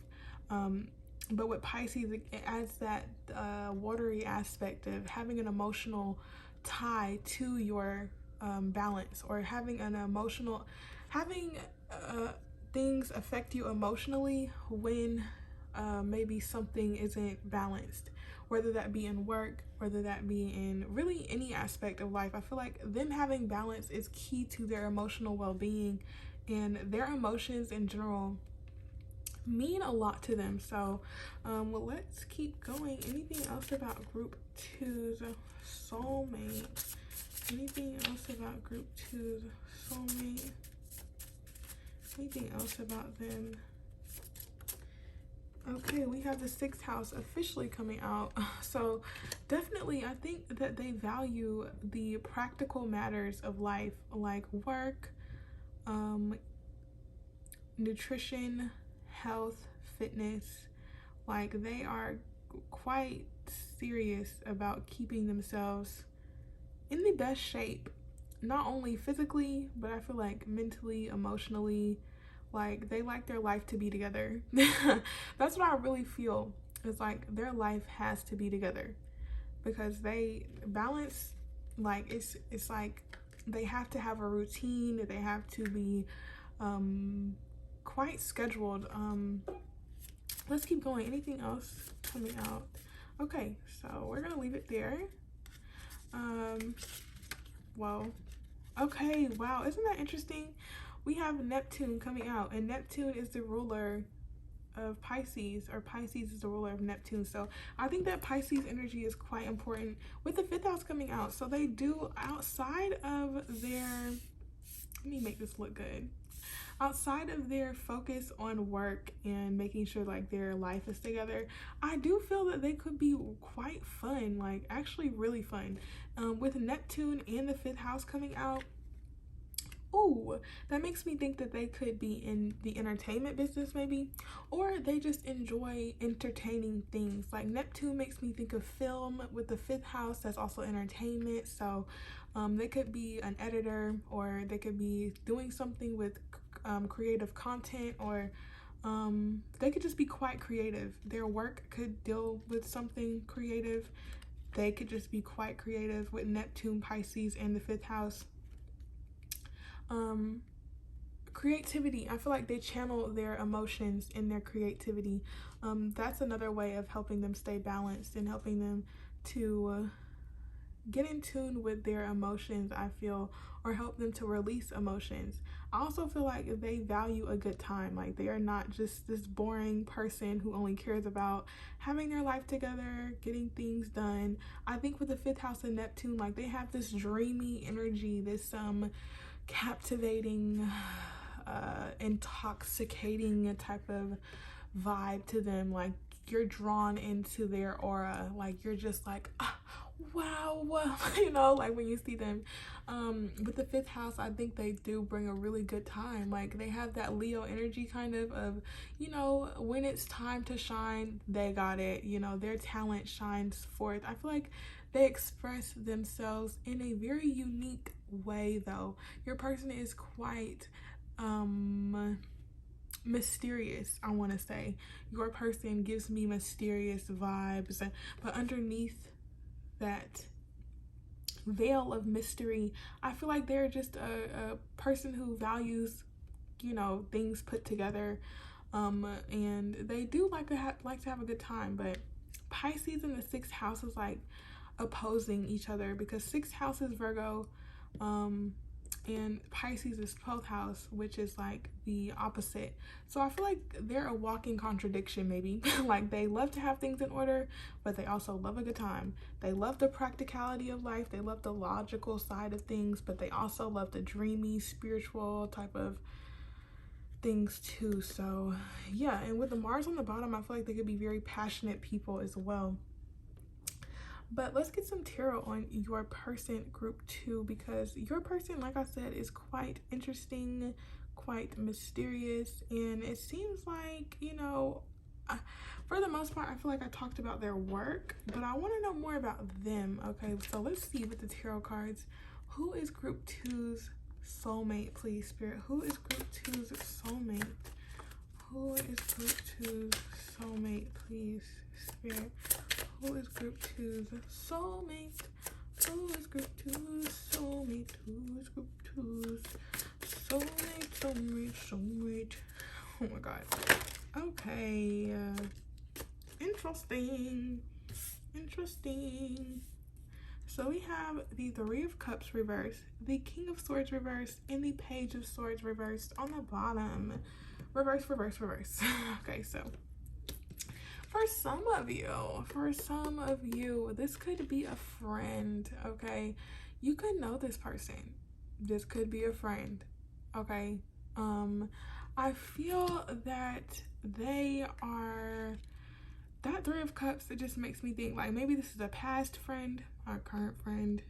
[SPEAKER 1] But with Pisces, it adds that watery aspect of having an emotional tie to your balance, or having things affect you emotionally when maybe something isn't balanced, whether that be in work, whether that be in really any aspect of life. I feel like them having balance is key to their emotional well-being, and their emotions in general mean a lot to them. So well, let's keep going. Anything else about group 2's soulmate? Anything else about group 2's soulmate. Anything else about them? Okay, we have the 6th house officially coming out. So definitely, I think that they value the practical matters of life, like work, nutrition, health, fitness. Like, they are quite serious about keeping themselves in the best shape, not only physically, but I feel like mentally, emotionally. Like, they like their life to be together. That's what I really feel. It's like their life has to be together because they balance. Like, it's like they have to have a routine. They have to be quite scheduled. Let's keep going. Anything else coming out? Okay, so we're gonna leave it there. Well, okay, wow, isn't that interesting? We have Neptune coming out, and Neptune is the ruler of Pisces, or Pisces is the ruler of Neptune. So I think that Pisces energy is quite important with the 5th house coming out. So they do, outside of their, let me make this look good, outside of their focus on work and making sure like their life is together, I do feel that they could be quite fun, like actually really fun. With Neptune and the 5th house coming out, oh, that makes me think that they could be in the entertainment business maybe, or they just enjoy entertaining things. Like, Neptune makes me think of film. With the 5th house, that's also entertainment. So they could be an editor, or they could be doing something with creative content, or they could just be quite creative. Their work could deal with something creative. They could just be quite creative with Neptune, Pisces, and the 5th house. Creativity, I feel like they channel their emotions in their creativity. That's another way of helping them stay balanced and helping them to get in tune with their emotions, I feel, or help them to release emotions. I also feel like they value a good time. Like, they are not just this boring person who only cares about having their life together, getting things done. I think with the 5th house of Neptune, like, they have this dreamy energy, this captivating, intoxicating type of vibe to them. Like, you're drawn into their aura. Like, you're just like, wow, you know, like when you see them. With the 5th house, I think they do bring a really good time. Like, they have that Leo energy kind of, you know, when it's time to shine, they got it. You know, their talent shines forth. I feel like they express themselves in a very unique way, though. Your person is quite mysterious, I want to say. Your person gives me mysterious vibes, but underneath that veil of mystery, I feel like they're just a person who values, you know, things put together, and they do like to have a good time. But Pisces in the 6th house is like opposing each other, because 6th house is Virgo, and Pisces is 12th house, which is like the opposite. So I feel like they're a walking contradiction, maybe. Like, they love to have things in order, but they also love a good time. They love the practicality of life. They love the logical side of things, but they also love the dreamy, spiritual type of things too. So yeah, and with the Mars on the bottom, I feel like they could be very passionate people as well. But let's get some tarot on your person, group 2, because your person, like I said, is quite interesting, quite mysterious, and it seems like, you know, for the most part, I feel like I talked about their work, but I want to know more about them. Okay, so let's see with the tarot cards. Who is group 2's soulmate, please, Spirit? Who is group 2's soulmate? Who is group 2's soulmate, please, Spirit? Who is group 2's soulmate? Who is group 2's soulmate? Who is group 2's soulmate? Oh my god. Okay. Interesting. So we have the 3 of Cups reversed, the King of Swords reversed, and the Page of Swords reversed on the bottom. Reverse. Okay, so for some of you, this could be a friend, okay? You could know this person. this could be a friend, okay? I feel that they are, that Three of Cups, it just makes me think like maybe this is a past friend or current friend.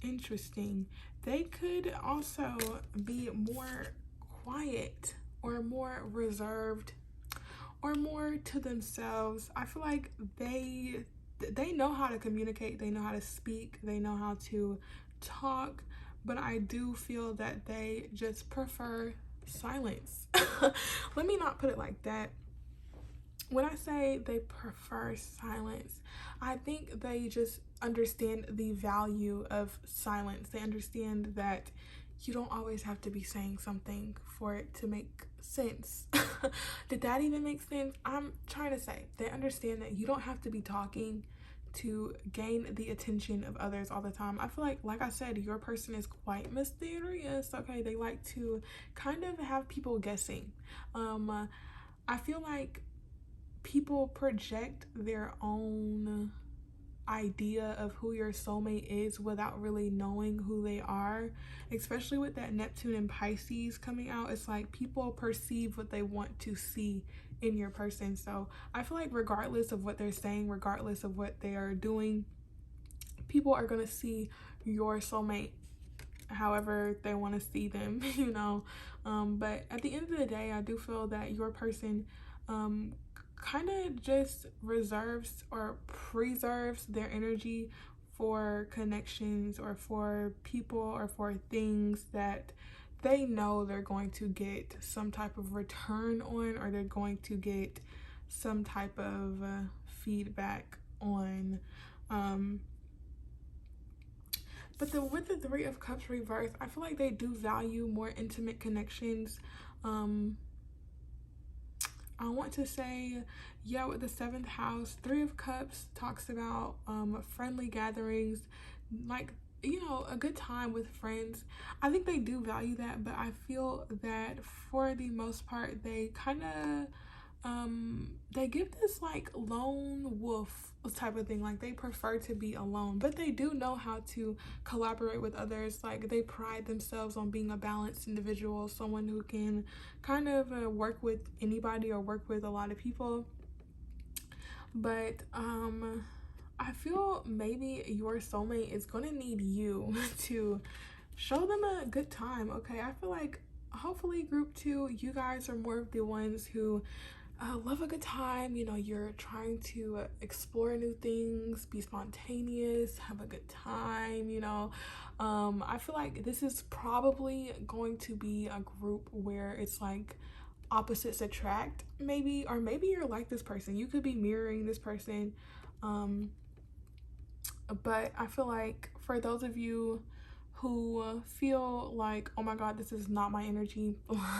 [SPEAKER 1] Interesting. They could also be more quiet or more reserved or more to themselves. I feel like they know how to communicate, they know how to speak, they know how to talk, but I do feel that they just prefer silence. Let me not put it like that. When I say they prefer silence, I think they just understand the value of silence. They understand that you don't always have to be saying something for it to make sense. Did that even make sense? I'm trying to say they understand that you don't have to be talking to gain the attention of others all the time. I feel like I said, your person is quite mysterious. Okay, they like to kind of have people guessing. I feel like people project their own idea of who your soulmate is without really knowing who they are, especially with that Neptune and Pisces coming out. It's like people perceive what they want to see in your person. So I feel like regardless of what they're saying, regardless of what they are doing, people are going to see your soulmate however they want to see them, you know. But at the end of the day, I do feel that your person kind of just reserves or preserves their energy for connections or for people or for things that they know they're going to get some type of return on, or they're going to get some type of feedback on. But with the Three of Cups reversed, I feel like they do value more intimate connections. I want to say, yeah, with the 7th house, Three of Cups talks about friendly gatherings, like, you know, a good time with friends. I think they do value that, but I feel that for the most part, they kind of they give this like lone wolf type of thing. Like they prefer to be alone, but they do know how to collaborate with others. Like they pride themselves on being a balanced individual, someone who can kind of work with anybody or work with a lot of people. But I feel maybe your soulmate is gonna need you to show them a good time. Okay, I feel like hopefully group 2, you guys are more of the ones who love a good time. You know, you're trying to explore new things, be spontaneous, have a good time, you know. I feel like this is probably going to be a group where it's like opposites attract, maybe, or maybe you're like this person, you could be mirroring this person. But I feel like for those of you who feel like, oh my god, this is not my energy,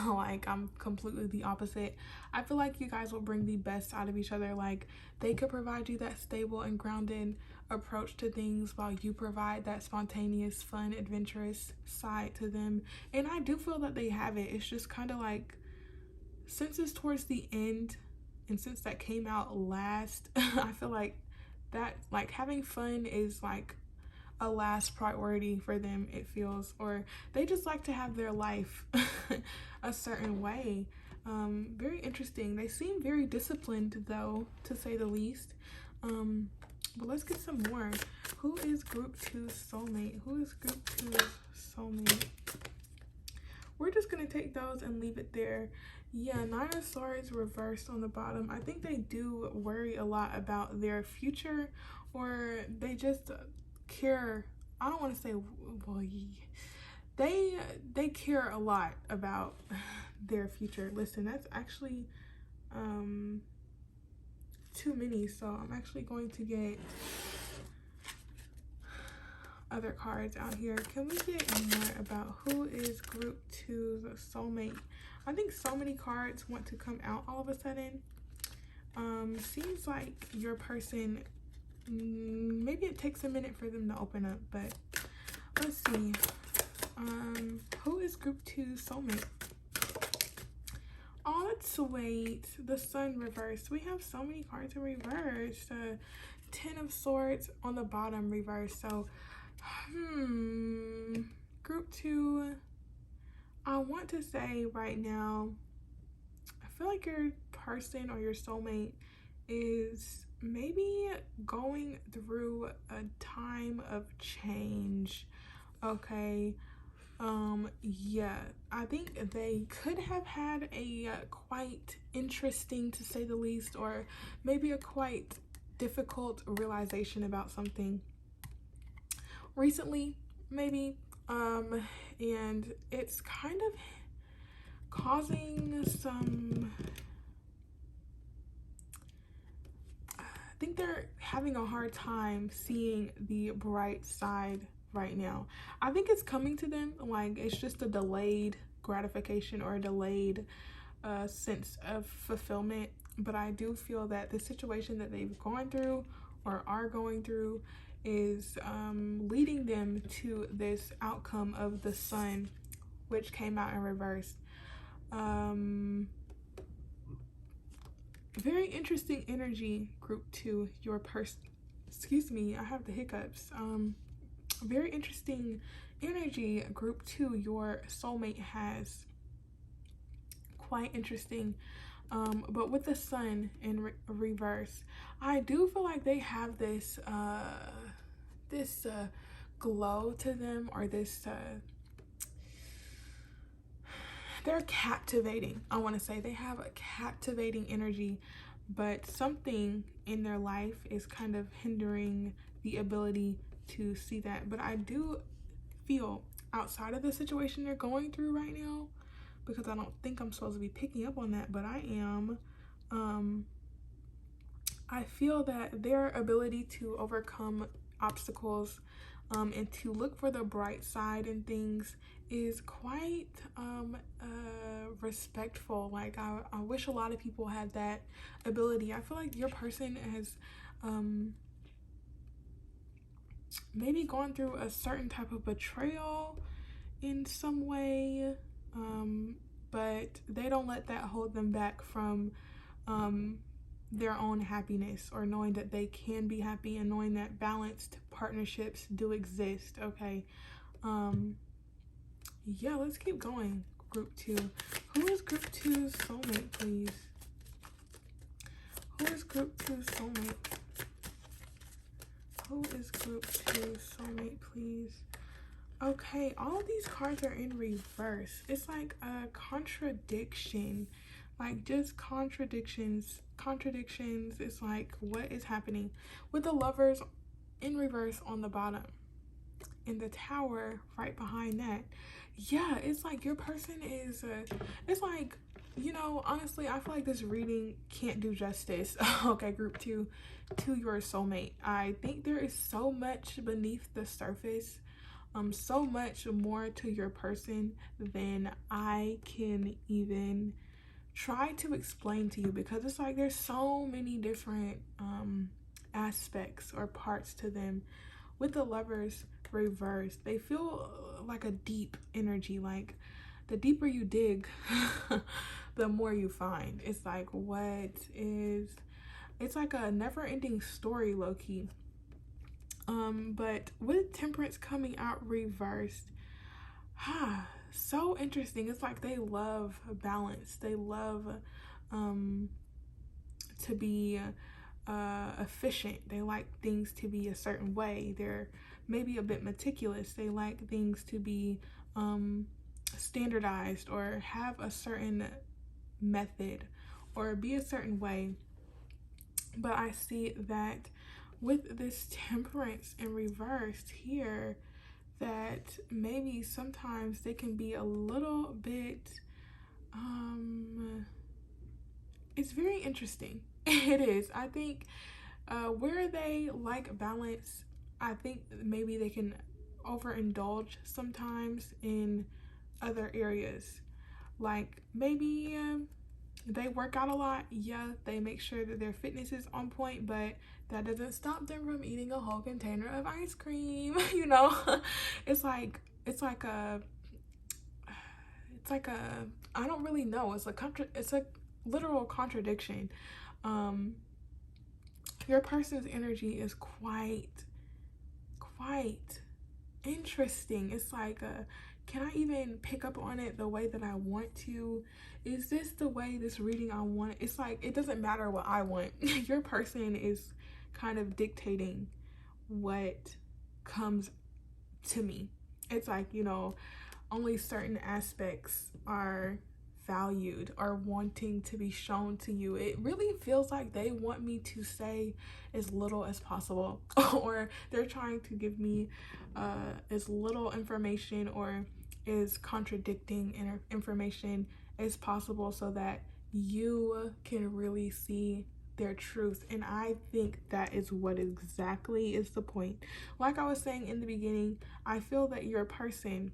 [SPEAKER 1] like I'm completely the opposite, I feel like you guys will bring the best out of each other. Like they could provide you that stable and grounded approach to things while you provide that spontaneous, fun, adventurous side to them. And I do feel that they have it. It's just kind of like, since it's towards the end and since that came out last, I feel like that, like, having fun is like a last priority for them, it feels, or they just like to have their life a certain way. Very interesting. They seem very disciplined though, to say the least. But let's get some more. Who is group 2 soulmate? Who is group 2 soulmate? We're just gonna take those and leave it there. Yeah, 9 of Swords reversed on the bottom. I think they do worry a lot about their future, or they just care. I don't want to say, well, they care a lot about their future. Listen, that's actually too many, so I'm actually going to get other cards out here. Can we get more about who is group 2's soulmate? I think so many cards want to come out all of a sudden. Seems like your person, maybe it takes a minute for them to open up, but let's see. Who is group 2 soulmate? Oh, let's wait. The Sun reversed. We have so many cards in reverse. Ten of Swords on the bottom reverse. So, group 2, I want to say right now, I feel like your person or your soulmate is maybe going through a time of change. Okay. Yeah, I think they could have had a quite interesting, to say the least, or maybe a quite difficult realization about something recently, maybe. And it's kind of causing some, I think they're having a hard time seeing the bright side right now. I think it's coming to them, like it's just a delayed gratification or a delayed sense of fulfillment. But I do feel that the situation that they've gone through or are going through is leading them to this outcome of the Sun, which came out in reverse. Very interesting energy, group 2, your person. Excuse me, I have the hiccups. Very interesting energy, group 2, your soulmate has. Quite interesting. But with the Sun in reverse, I do feel like they have this glow to them, or this they're captivating. I want to say they have a captivating energy, but something in their life is kind of hindering the ability to see that. But I do feel, outside of the situation they're going through right now, because I don't think I'm supposed to be picking up on that, but I am, I feel that their ability to overcome obstacles and to look for the bright side in things is quite respectful. Like I wish a lot of people had that ability. I feel like your person has maybe gone through a certain type of betrayal in some way, but they don't let that hold them back from their own happiness, or knowing that they can be happy, and knowing that balanced partnerships do exist. Okay. Yeah, let's keep going. Group 2. Who is group 2's soulmate, please? Who is group 2's soulmate? Who is group 2's soulmate, please? Okay, all of these cards are in reverse. It's like a contradiction, like just contradictions. It's like, what is happening with the Lovers in reverse on the bottom, and the Tower right behind that? Yeah, it's like your person is it's like, you know, honestly, I feel like this reading can't do justice, okay, group 2, to your soulmate. I think there is so much beneath the surface, so much more to your person than I can even try to explain to you, because it's like there's so many different aspects or parts to them. With the Lovers reverse, they feel like a deep energy. Like the deeper you dig, the more you find. It's like, it's like a never-ending story, low-key. But with Temperance coming out reversed, so interesting. It's like they love balance. They love to be efficient. They like things to be a certain way. They're maybe a bit meticulous. They like things to be standardized, or have a certain method, or be a certain way. But I see that with this Temperance in reverse here, that maybe sometimes they can be a little bit it's very interesting. It is. I think where they like balance, I think maybe they can overindulge sometimes in other areas. Like maybe they work out a lot. Yeah, they make sure that their fitness is on point, but that doesn't stop them from eating a whole container of ice cream. You know, it's like a I don't really know. It's a literal contradiction. your person's energy is quite interesting. It's like, can I even pick up on it the way that I want to? Is this the way this reading I want? It's like, it doesn't matter what I want. Your person is kind of dictating what comes to me. It's like, you know, only certain aspects are valued or wanting to be shown to you. It really feels like they want me to say as little as possible, or they're trying to give me as little information or as contradicting information as possible so that you can really see their truth. And I think that is what exactly is the point. Like I was saying in the beginning, I feel that your person,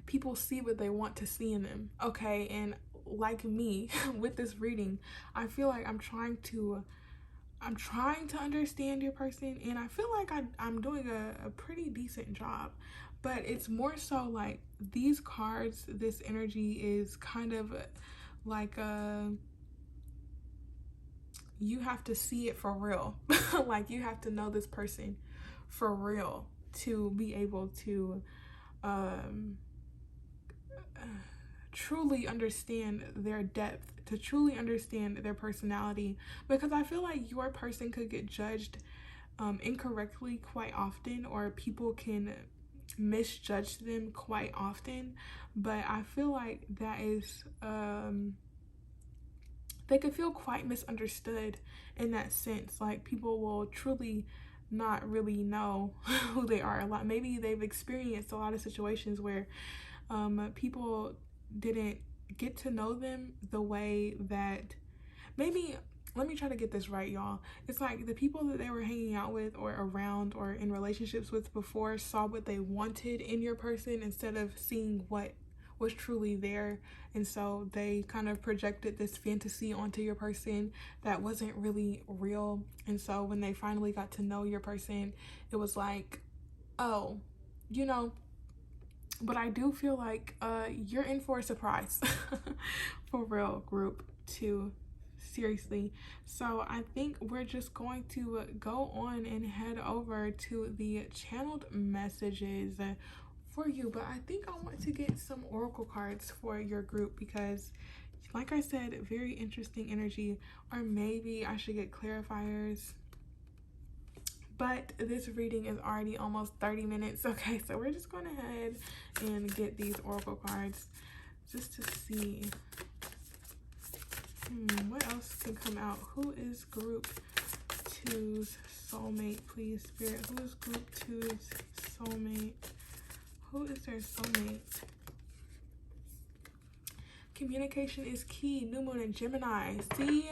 [SPEAKER 1] people see what they want to see in them, okay? And like me with this reading, I feel like I'm trying to understand your person, and I feel like I'm doing a pretty decent job. But it's more so like these cards, this energy is kind of like you have to see it for real. Like you have to know this person for real to be able to truly understand their depth, to truly understand their personality, because I feel like your person could get judged incorrectly quite often, or people can misjudge them quite often. But I feel like that is they could feel quite misunderstood in that sense. Like people will truly not really know who they are a lot. Maybe they've experienced a lot of situations where people didn't get to know them the way that maybe, let me try to get this right, y'all. It's like the people that they were hanging out with or around or in relationships with before saw what they wanted in your person instead of seeing what was truly there. And so they kind of projected this fantasy onto your person that wasn't really real. And so when they finally got to know your person, it was like, oh, you know. But I do feel like you're in for a surprise. For real, group 2. Seriously. So I think we're just going to go on and head over to the channeled messages for you. But I think I want to get some oracle cards for your group because, like I said, very interesting energy. Or maybe I should get clarifiers. But this reading is already almost 30 minutes. Okay, so we're just going to head and get these oracle cards just to see what else can come out. Who is group 2's soulmate, please, Spirit? Who is group 2's soulmate? Who is their soulmate? Communication is key. New moon in Gemini. See,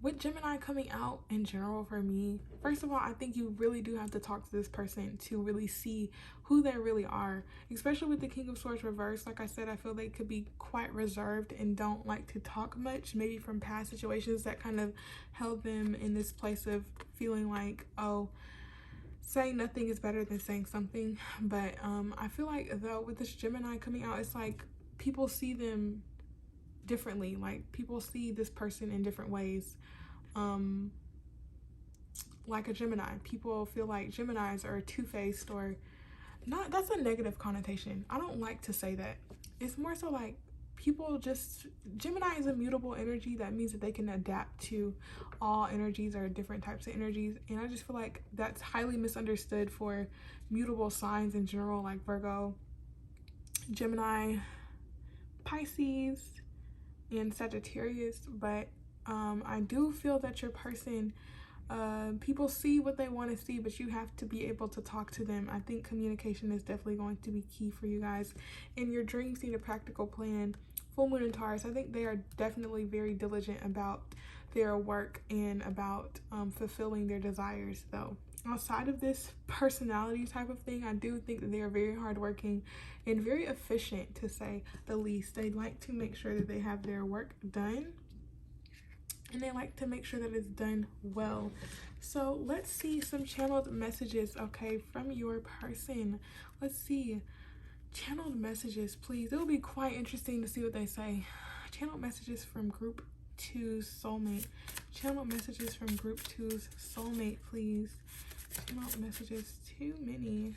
[SPEAKER 1] with Gemini coming out in general for me, first of all, I think you really do have to talk to this person to really see who they really are, especially with the King of Swords reversed. Like I said, I feel they could be quite reserved and don't like to talk much, maybe from past situations that kind of held them in this place of feeling like, oh, saying nothing is better than saying something. But I feel like, though, with this Gemini coming out, it's like people see them differently. Like people see this person in different ways. Like a Gemini, people feel like Geminis are two-faced, or not. That's a negative connotation. I don't like to say that. It's more so like people just, Gemini is a mutable energy. That means that they can adapt to all energies or different types of energies, and I just feel like that's highly misunderstood for mutable signs in general, like Virgo, Gemini, Pisces, and Sagittarius. But I do feel that your person, people see what they want to see, but you have to be able to talk to them. I think communication is definitely going to be key for you guys. And your dreams need a practical plan. Full moon and Taurus, I think they are definitely very diligent about their work and about fulfilling their desires, though. Outside of this personality type of thing, I do think that they are very hardworking and very efficient, to say the least. They like to make sure that they have their work done, and they like to make sure that it's done well. So let's see some channeled messages, okay, from your person. Let's see. Channeled messages, please. It'll be quite interesting to see what they say. Channeled messages from group 2's soulmate. Channel messages from group 2's soulmate, please. Channel messages, too many.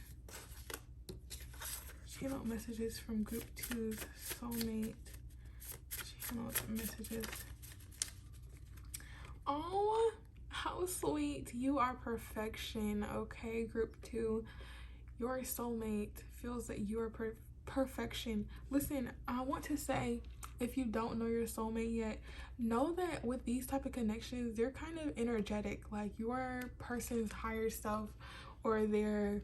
[SPEAKER 1] Channel messages from group 2's soulmate. Channel messages. Oh, how sweet. You are perfection, okay, group 2. Your soulmate feels that you are perfection. Listen, I want to say, if you don't know your soulmate yet, know that with these type of connections, they're kind of energetic. Like your person's higher self or their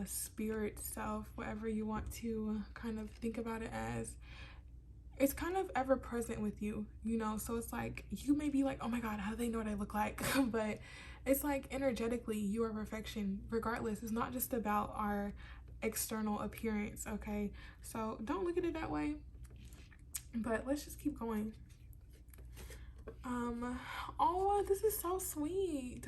[SPEAKER 1] spirit self, whatever you want to kind of think about it as, it's kind of ever present with you, you know? So it's like, you may be like, oh my God, how do they know what I look like? But it's like energetically, you are perfection regardless. It's not just about our external appearance, okay? So don't look at it that way, but let's just keep going. Oh, this is so sweet.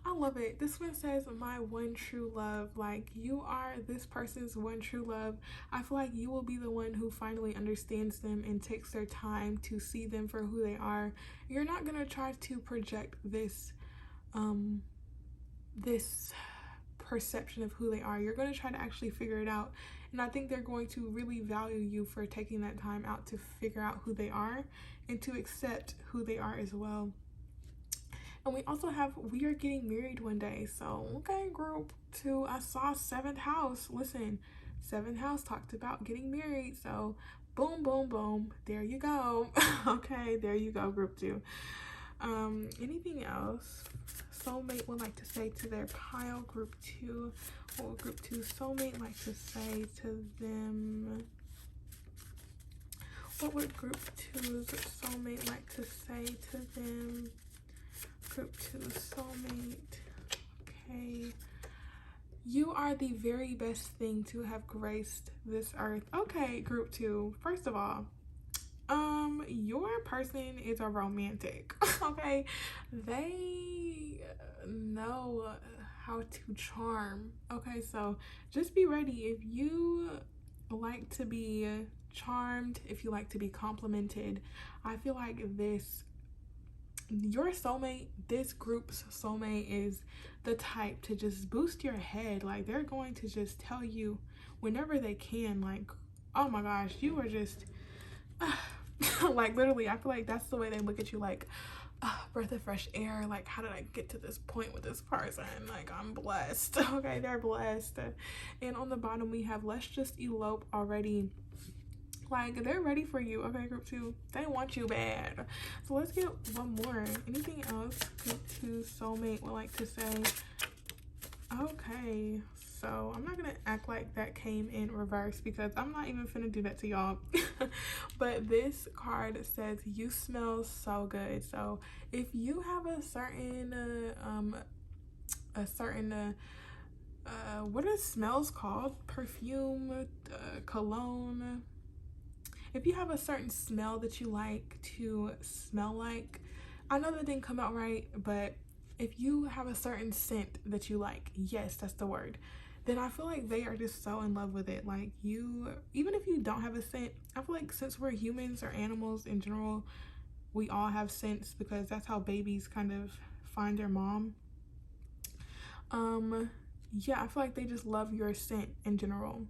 [SPEAKER 1] I love it. This one says, my one true love. Like, you are this person's one true love. I feel like you will be the one who finally understands them and takes their time to see them for who they are. You're not gonna try to project this this perception of who they are. You're going to try to actually figure it out, and I think they're going to really value you for taking that time out to figure out who they are and to accept who they are as well. And we also have, we are getting married one day. So okay, group 2, I saw 7th house. Listen, 7th house talked about getting married, so boom boom boom, there you go. Okay, there you go, group 2. Anything else soulmate would like to say to their pile? Group 2, what would group 2 soulmate like to say to them? What would group 2's soulmate like to say to them? Group 2 soulmate. Okay, you are the very best thing to have graced this earth. Okay, group 2, first of all, your person is a romantic. Okay, they know how to charm. Okay, so just be ready. If you like to be charmed, if you like to be complimented, I feel like your soulmate, this group's soulmate, is the type to just boost your head. Like, they're going to just tell you whenever they can, like, oh my gosh, you are just like, literally, I feel like that's the way they look at you, like, breath of fresh air. Like, how did I get to this point with this person? Like, I'm blessed. Okay, they're blessed. And on the bottom we have, let's just elope already. Like, they're ready for you. Okay, group 2, they want you bad. So let's get one more. Anything else group 2 soulmate would like to say? Okay, so I'm not gonna act like that came in reverse because I'm not even finna do that to y'all. But this card says, you smell so good. So if you have a certain what are smells called? Perfume, cologne. If you have a certain smell that you like to smell like, I know that didn't come out right, but if you have a certain scent that you like, yes, that's the word, then I feel like they are just so in love with it. Like, you, even if you don't have a scent, I feel like since we're humans or animals in general, we all have scents because that's how babies kind of find their mom. Yeah, I feel like they just love your scent in general.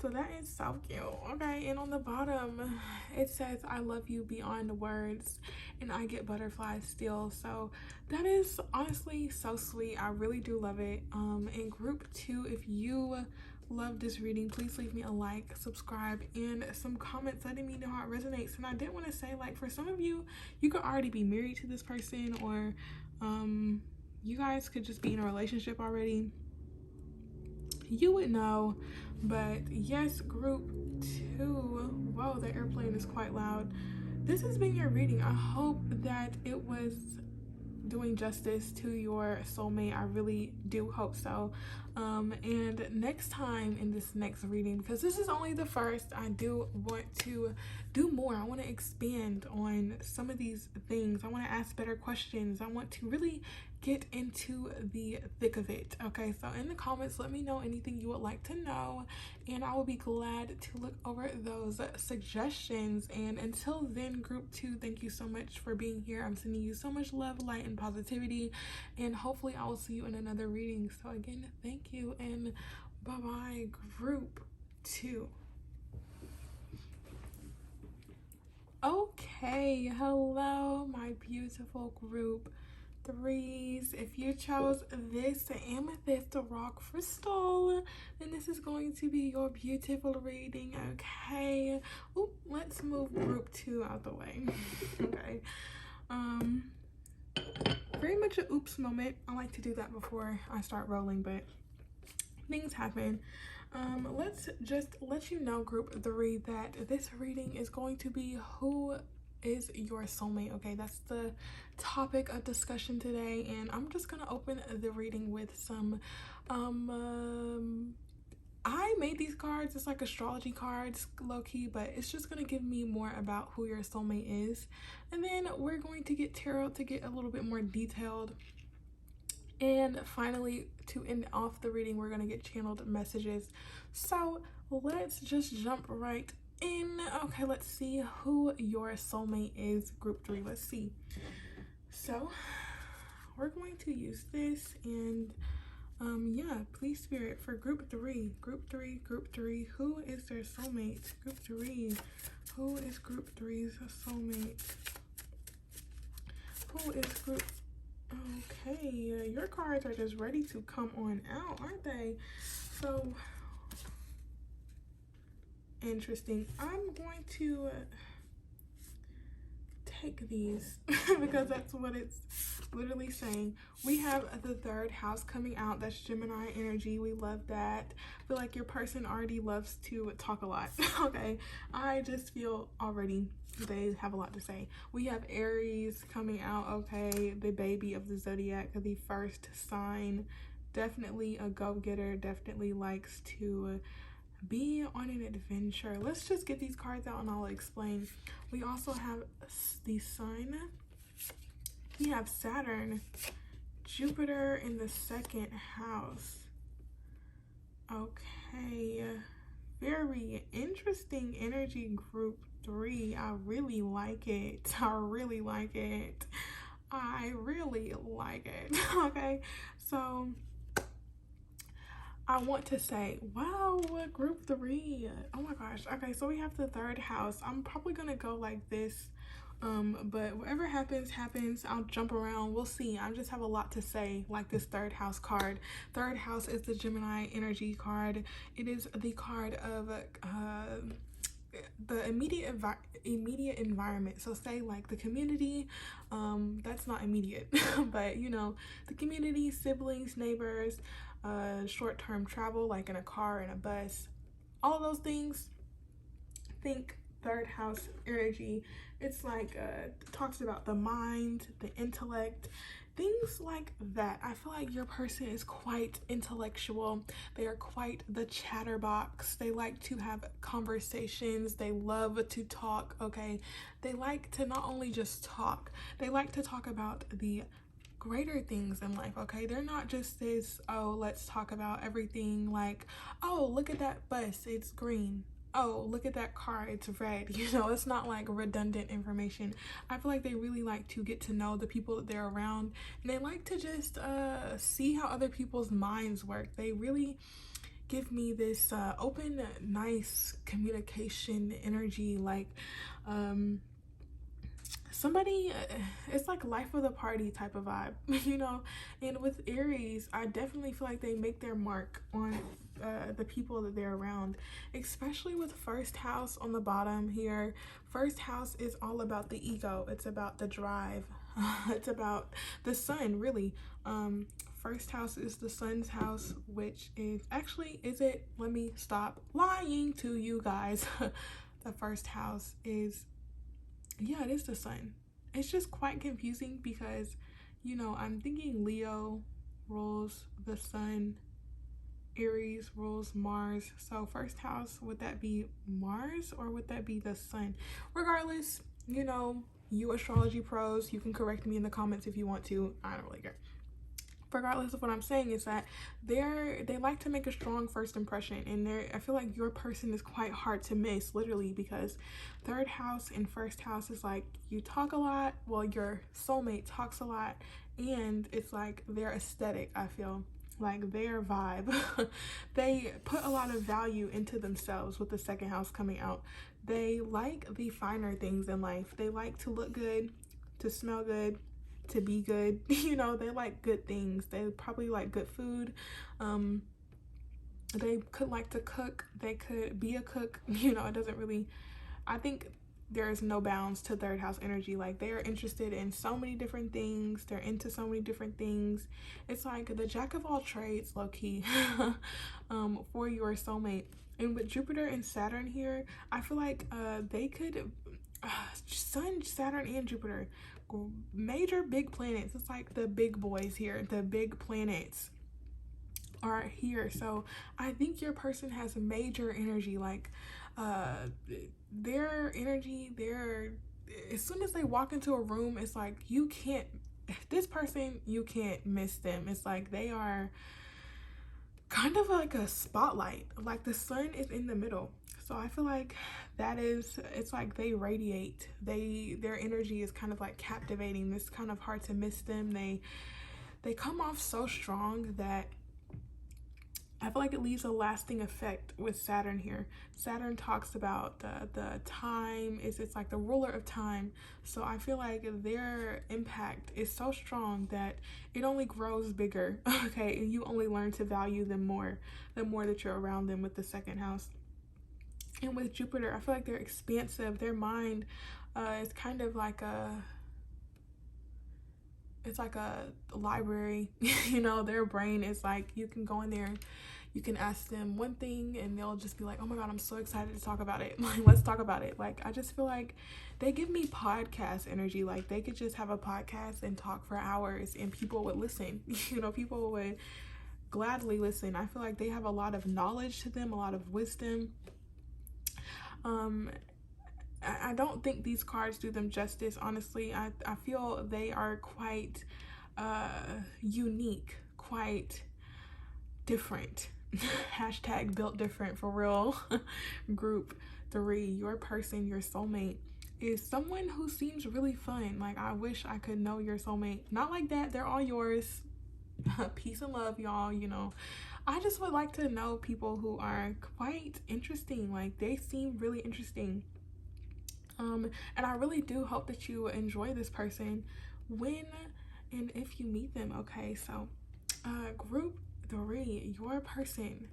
[SPEAKER 1] So that is so cute. Okay, and on the bottom it says, I love you beyond words and I get butterflies still. So that is honestly so sweet. I really do love it. In group 2, if you love this reading, please leave me a like, subscribe, and some comments letting me know how it resonates. And I did want to say, like, for some of you, you could already be married to this person, or you guys could just be in a relationship already. You would know. But yes, group 2, whoa, the airplane is quite loud. This has been your reading. I hope that it was doing justice to your soulmate. I really do hope so. And next time in this next reading, because this is only the first, I do want to do more. I want to expand on some of these things. I want to ask better questions. I want to really get into the thick of it. Okay, so in the comments, let me know anything you would like to know, and I will be glad to look over those suggestions. And until then, group 2, thank you so much for being here. I'm sending you so much love, light, and positivity, and hopefully I will see you in another reading. So again, thank you, and bye bye, group 2. Okay, hello my beautiful group 3s. If you chose this amethyst rock crystal, then this is going to be your beautiful reading. Okay, oop, let's move group 2 out the way. Okay, very much an oops moment. I like to do that before I start rolling, but things happen. Let's just let you know, group 3, that this reading is going to be who is your soulmate. Okay, that's the topic of discussion today, and I'm just gonna open the reading with some I made these cards. It's like astrology cards, low-key, but it's just gonna give me more about who your soulmate is, and then we're going to get tarot to get a little bit more detailed. And finally, to end off the reading, we're going to get channeled messages. So let's just jump right in. Okay, let's see who your soulmate is, group 3. Let's see. So we're going to use this, and yeah, please, spirit, for group 3, who is their soulmate? Group 3, who is group 3's soulmate? Who is group? Okay, your cards are just ready to come on out, aren't they? So interesting. I'm going to take these because that's what it's literally saying. We have the 3rd house coming out. That's Gemini energy. We love that. I feel like your person already loves to talk a lot. Okay, I just feel already they have a lot to say. We have Aries coming out. Okay, the baby of the zodiac, the 1st sign. Definitely a go-getter, definitely likes to be on an adventure. Let's just get these cards out and I'll explain. We also have the sun. We have Saturn, Jupiter in the 2nd house. Okay, very interesting energy, group 3. I really like it. I really like it. I really like it. Okay, so I want to say, wow, group 3. Oh my gosh. Okay, so we have the 3rd house. I'm probably gonna go like this, but whatever happens, I'll jump around. We'll see. I just have a lot to say, like this 3rd house card. 3rd house is the Gemini energy card. It is the card of the immediate environment. So say like the community, that's not immediate, but you know, the community, siblings, neighbors, short-term travel like in a car and a bus, all of those things. Think 3rd house energy. It's like talks about the mind, the intellect, things like that. I feel like your person is quite intellectual. They are quite the chatterbox. They like to have conversations. They love to talk. Okay, they like to not only just talk, they like to talk about the greater things in life. Okay, they're not just this, oh, let's talk about everything, like, oh, look at that bus, it's green, oh, look at that car, it's red. You know, it's not like redundant information. I feel like they really like to get to know the people that they're around, and they like to just see how other people's minds work. They really give me this open, nice communication energy, like somebody, it's like life of the party type of vibe, you know. And with Aries, I definitely feel like they make their mark on the people that they're around, especially with 1st house on the bottom here. 1st house is all about the ego. It's about the drive. It's about the sun, really. 1st house is the sun's house, which is actually, is it, let me stop lying to you guys. The 1st house is, yeah, it is the sun. It's just quite confusing because, you know, I'm thinking Leo rules the sun, Aries rules Mars. So 1st house, would that be Mars or would that be the sun? Regardless, you know, you astrology pros, you can correct me in the comments if you want to. I don't really care. regardless of what I'm saying, is that they like to make a strong first impression, and I feel like your person is quite hard to miss, literally, because third house and first house is like you talk a lot. Well, your soulmate talks a lot, and it's like their aesthetic, I feel like their vibe. They put a lot of value into themselves with the second house coming out. They like the finer things in life. They like to look good, to smell good, to be good. You know, they like good things. They probably like good food. They could like to cook. They could be a cook. You know, it doesn't really, I think there is no bounds to third house energy. Like, they are interested in so many different things. They're into so many different things. It's like the jack of all trades, low key, for your soulmate. And with Jupiter and Saturn here, I feel like they could, Sun, Saturn, and Jupiter, major big planets. It's like the big boys here, the big planets are here. So I think your person has major energy. Like, their energy, as soon as they walk into a room, it's like you can't miss them. It's like they are kind of like a spotlight. Like, the sun is in the middle. So I feel like it's like they radiate. Their energy is kind of like captivating. It's kind of hard to miss them. They come off so strong that I feel like it leaves a lasting effect with Saturn here. Saturn talks about the time, it's like the ruler of time. So I feel like their impact is so strong that it only grows bigger, okay? And you only learn to value them more the more that you're around them with the second house. And with Jupiter, I feel like they're expansive. Their mind is kind of like it's like a library. You know, their brain is like, you can go in there, you can ask them one thing and they'll just be like, oh my god, I'm so excited to talk about it. Like, let's talk about it. Like, I just feel like they give me podcast energy. Like, they could just have a podcast and talk for hours and people would listen. You know, people would gladly listen. I feel like they have a lot of knowledge to them, a lot of wisdom. I don't think these cards do them justice, honestly. I feel they are quite unique, quite different. Hashtag built different for real. Group 3, your person, your soulmate, is someone who seems really fun. Like, I wish I could know your soulmate. Not like that, they're all yours. Peace and love, y'all. You know, I just would like to know people who are quite interesting. Like, they seem really interesting. And I really do hope that you enjoy this person when and if you meet them. Okay, so group 3, your person.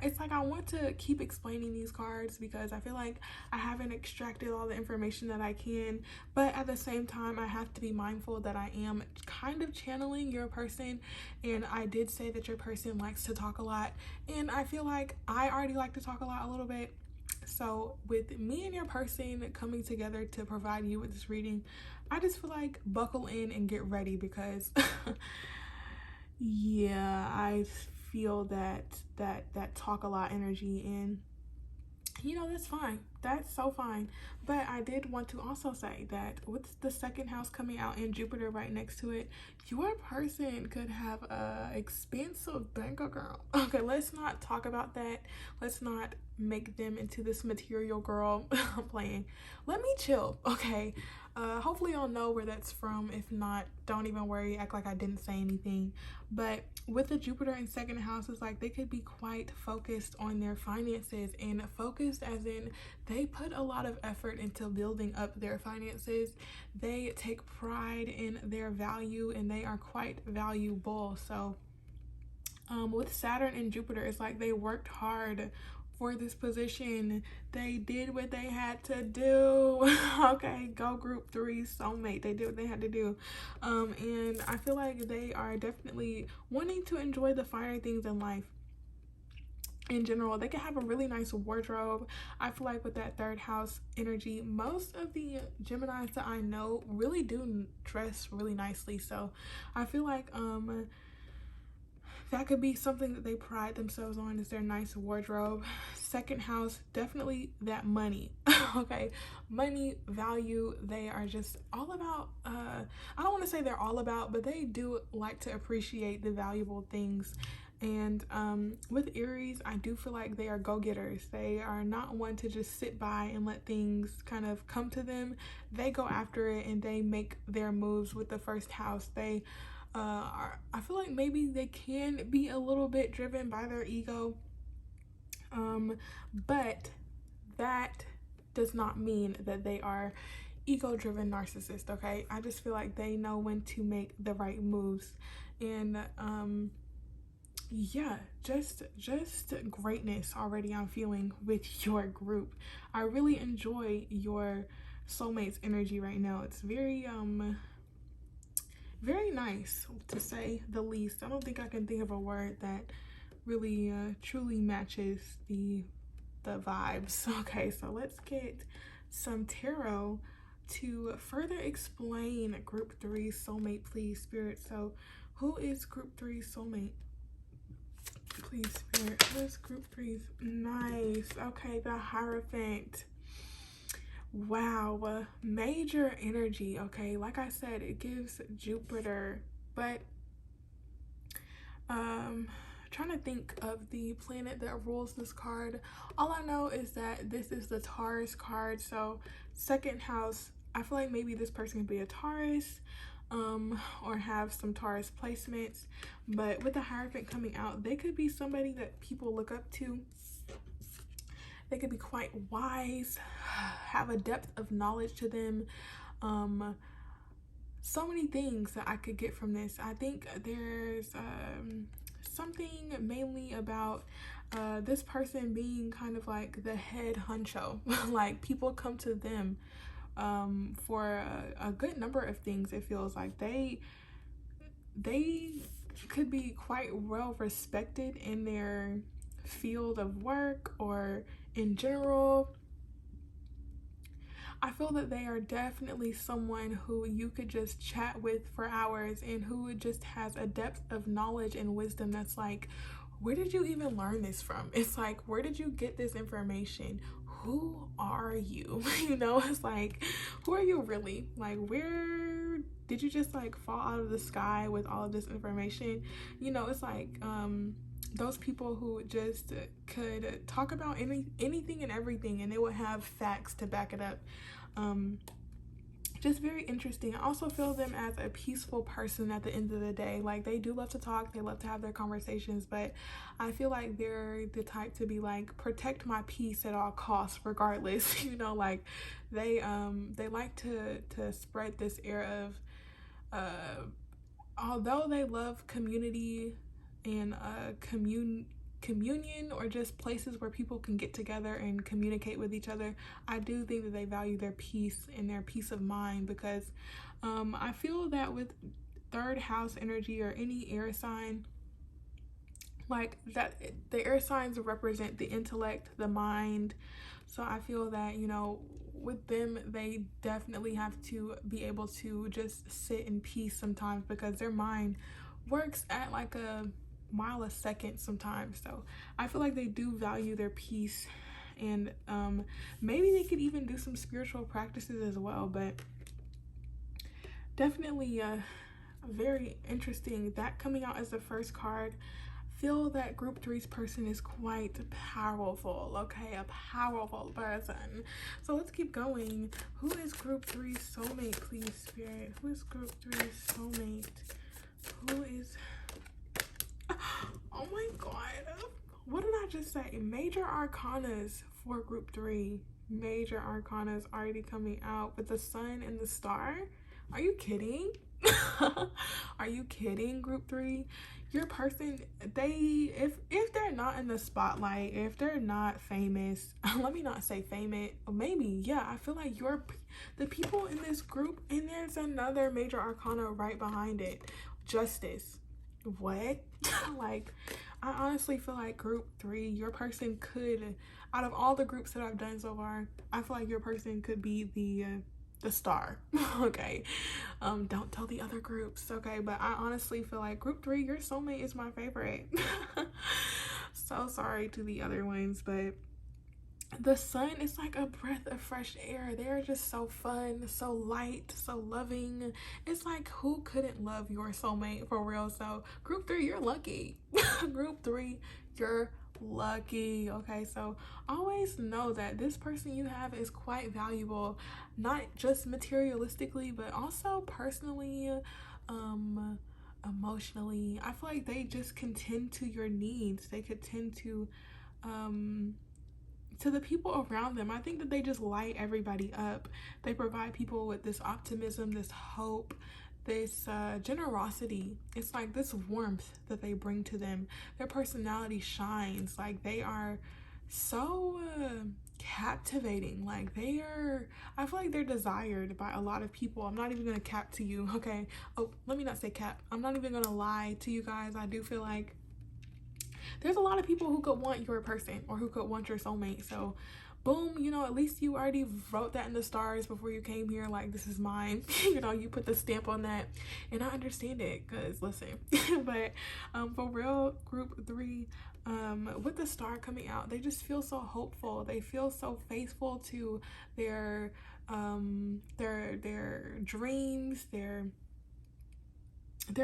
[SPEAKER 1] It's like I want to keep explaining these cards because I feel like I haven't extracted all the information that I can, but at the same time I have to be mindful that I am kind of channeling your person. And I did say that your person likes to talk a lot, and I feel like I already like to talk a lot a little bit. So with me and your person coming together to provide you with this reading, I just feel like buckle in and get ready because yeah, I feel that talk a lot energy, and you know, that's fine. That's so fine. But I did want to also say that with the second house coming out and Jupiter right next to it, your person could have a expensive bank account. Okay, let's not talk about that. Let's not make them into this material girl. I'm playing. Let me chill, okay? Hopefully y'all know where that's from. If not, don't even worry. Act like I didn't say anything. But with the Jupiter in second house, it's like they could be quite focused on their finances, and focused as in they put a lot of effort into building up their finances. They take pride in their value and they are quite valuable. So with Saturn and Jupiter, it's like they worked hard for this position. They did what they had to do. Okay, go group 3 soulmate. They did what they had to do. And I feel like they are definitely wanting to enjoy the finer things in life. In general, they can have a really nice wardrobe. I feel like with that third house energy, most of the Geminis that I know really do dress really nicely. So I feel like That could be something that they pride themselves on, is their nice wardrobe. Second house, definitely that money. Okay, money, value. They are just all about, I don't want to say they're all about, but they do like to appreciate the valuable things. And with Aries, I do feel like they are go-getters. They are not one to just sit by and let things kind of come to them. They go after it and they make their moves with the first house. They I feel like maybe they can be a little bit driven by their ego, but that does not mean that they are ego-driven narcissists. Okay, I just feel like they know when to make the right moves. And yeah, just greatness already I'm feeling with your group. I really enjoy your soulmates energy right now. It's very very nice, to say the least. I don't think I can think of a word that really truly matches the vibes. Okay, so let's get some tarot to further explain group 3 soulmate, please, Spirit. So who is group 3 soulmate? Please, Spirit. Who is group 3's? Nice. Okay, the Hierophant. Wow, major energy. Okay, like I said, it gives Jupiter, but trying to think of the planet that rules this card. All I know is that this is the Taurus card. So second house, I feel like maybe this person could be a Taurus, or have some Taurus placements. But with the Hierophant coming out, they could be somebody that people look up to. They could be quite wise, have a depth of knowledge to them. So many things that I could get from this. I think there's something mainly about this person being kind of like the head honcho. Like people come to them for a good number of things. It feels like they could be quite well respected in their field of work or in general. I feel that they are definitely someone who you could just chat with for hours and who just has a depth of knowledge and wisdom that's like, where did you even learn this from? It's like, where did you get this information? Who are you? You know, it's like, who are you really? Like, where did you just like fall out of the sky with all of this information? You know, it's like those people who just could talk about anything and everything, and they would have facts to back it up. Just very interesting. I also feel them as a peaceful person at the end of the day. Like, they do love to talk, they love to have their conversations, but I feel like they're the type to be like, protect my peace at all costs regardless. You know, like they like to spread this air of although they love community and communion, or just places where people can get together and communicate with each other, I do think that they value their peace and their peace of mind, because I feel that with third house energy or any air sign, like that, the air signs represent the intellect, the mind. So I feel that, you know, with them, they definitely have to be able to just sit in peace sometimes, because their mind works at like a mile a second sometimes. So I feel like they do value their peace, and maybe they could even do some spiritual practices as well. But definitely very interesting, that coming out as the first card. Feel that group 3's person is quite powerful. Okay, a powerful person. So let's keep going. Who is group 3's soulmate, please, Spirit? Who is group 3's soulmate? Who is... Oh my god, what did I just say? Major arcanas for group 3. Major arcanas already coming out with the sun and the star. Are you kidding? Are you kidding, group 3? Your person, they, if they're not in the spotlight, if they're not famous, let me not say famous, maybe, yeah, I feel like the people in this group, and there's another major arcana right behind it, justice. What? Like, I honestly feel like group 3, your person could, out of all the groups that I've done so far, I feel like your person could be the star. Okay, don't tell the other groups. Okay, but I honestly feel like group 3, your soulmate is my favorite. So sorry to the other ones, but the sun is like a breath of fresh air. They're just so fun, so light, so loving. It's like, who couldn't love your soulmate for real? So group 3, you're lucky. Group 3, you're lucky. Okay, so always know that this person you have is quite valuable, not just materialistically, but also personally, emotionally. I feel like they just can tend to your needs. They could tend to the people around them. I think that they just light everybody up. They provide people with this optimism, this hope, this generosity. It's like this warmth that they bring to them. Their personality shines. Like, they are so captivating. Like, they are, I feel like they're desired by a lot of people. I'm not even gonna cap to you, okay? Oh, let me not say cap. I'm not even gonna lie to you guys. I do feel like there's a lot of people who could want your person or who could want your soulmate. So boom, you know, at least you already wrote that in the stars before you came here, like, this is mine. You know, you put the stamp on that, and I understand it, because listen. But for real, group 3, with the star coming out, they just feel so hopeful. They feel so faithful to their dreams, their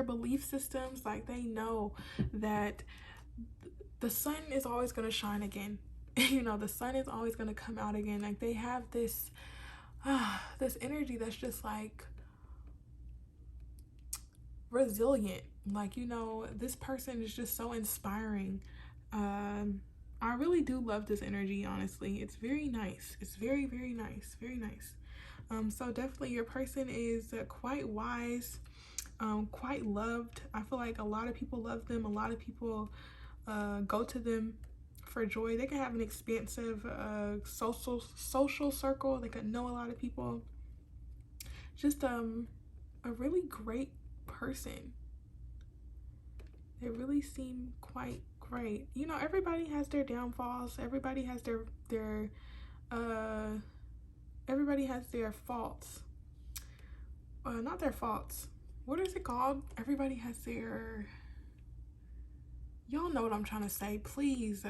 [SPEAKER 1] belief systems. Like, they know that the sun is always going to shine again. You know, the sun is always going to come out again. Like, they have this this energy that's just like resilient. Like, you know, this person is just so inspiring. I really do love this energy, honestly. It's very nice. It's very, very nice. Very nice. So definitely your person is quite wise, quite loved. I feel like a lot of people love them. A lot of people go to them for joy. They can have an expansive social circle. They could know a lot of people. Just a really great person. They really seem quite great. You know, everybody has their downfalls. Everybody has their everybody has their faults. Not their faults. What is it called? Everybody has their, y'all know what I'm trying to say, please.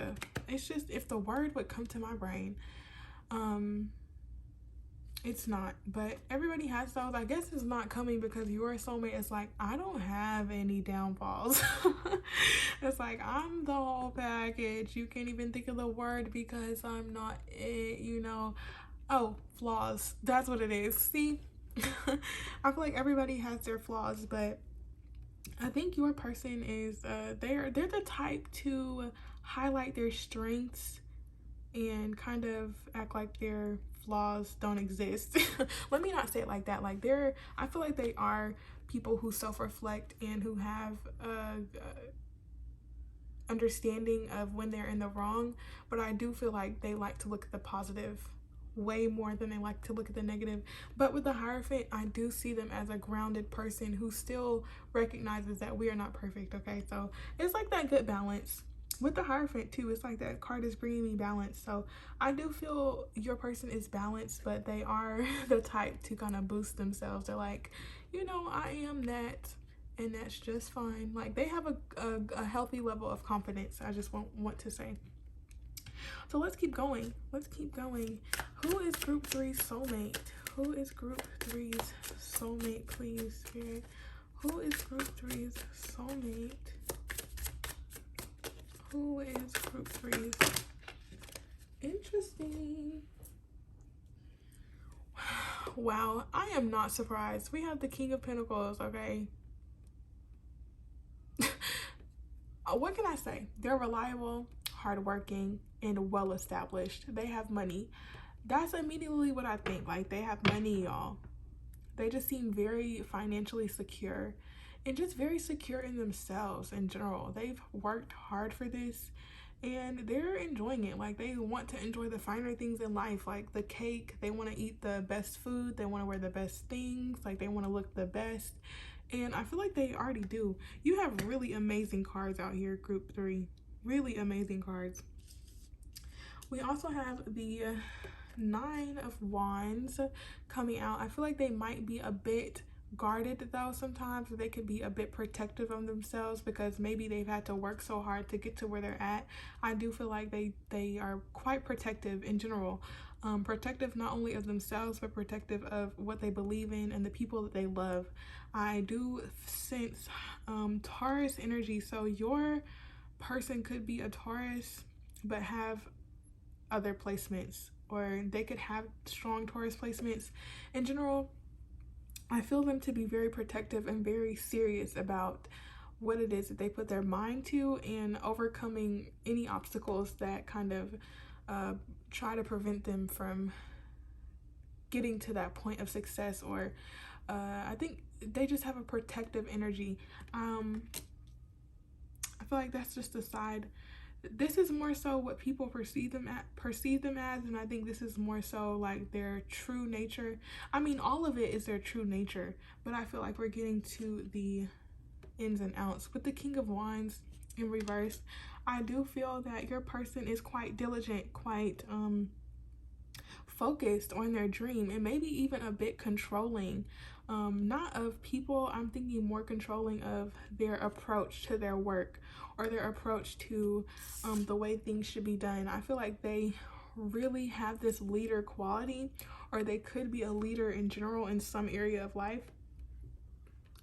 [SPEAKER 1] It's just, if the word would come to my brain, it's not. But everybody has those. I guess it's not coming because your soulmate is like, I don't have any downfalls. It's like, I'm the whole package. You can't even think of the word because I'm not it, you know. Oh, flaws. That's what it is. See? I feel like everybody has their flaws, but I think your person is they're the type to highlight their strengths and kind of act like their flaws don't exist. Let me not say it like that. Like, I feel like they are people who self-reflect and who have understanding of when they're in the wrong, but I do feel like they like to look at the positive way more than they like to look at the negative. But with the Hierophant, I do see them as a grounded person who still recognizes that we are not perfect. Okay, so it's like that good balance. With the Hierophant too, it's like that card is bringing me balance. So I do feel your person is balanced, but they are the type to kind of boost themselves. They're like, you know, I am that, and that's just fine. Like, they have a healthy level of confidence, I just want to say. So let's keep going. Let's keep going. Who is group 3's soulmate? Who is group 3's soulmate, please, Spirit? Who is group 3's soulmate? Who is group 3's? Interesting. Wow, I am not surprised. We have the King of Pentacles, okay? What can I say? They're reliable, hardworking, and well established. They have money. That's immediately what I think. Like, they have money, y'all. They just seem very financially secure and just very secure in themselves in general. They've worked hard for this and they're enjoying it. Like, they want to enjoy the finer things in life, like the cake. They want to eat the best food. They want to wear the best things. Like, they want to look the best. And I feel like they already do. You have really amazing cards out here, group 3. Really amazing cards. We also have the Nine of Wands coming out. I feel like they might be a bit guarded though sometimes. They could be a bit protective of themselves because maybe they've had to work so hard to get to where they're at. I do feel like they are quite protective in general. Protective not only of themselves but protective of what they believe in and the people that they love. I do sense Taurus energy, so your person could be a Taurus but have other placements, or they could have strong Taurus placements. In general, I feel them to be very protective and very serious about what it is that they put their mind to and overcoming any obstacles that kind of try to prevent them from getting to that point of success. Or I think they just have a protective energy. I feel like that's just a side. This is more so what people perceive them as, and I think this is more so like their true nature. I mean, all of it is their true nature, but I feel like we're getting to the ins and outs. With the King of Wands in reverse, I do feel that your person is quite diligent, quite focused on their dream, and maybe even a bit controlling. Not of people, I'm thinking more controlling of their approach to their work or their approach to the way things should be done. I feel like they really have this leader quality, or they could be a leader in general in some area of life.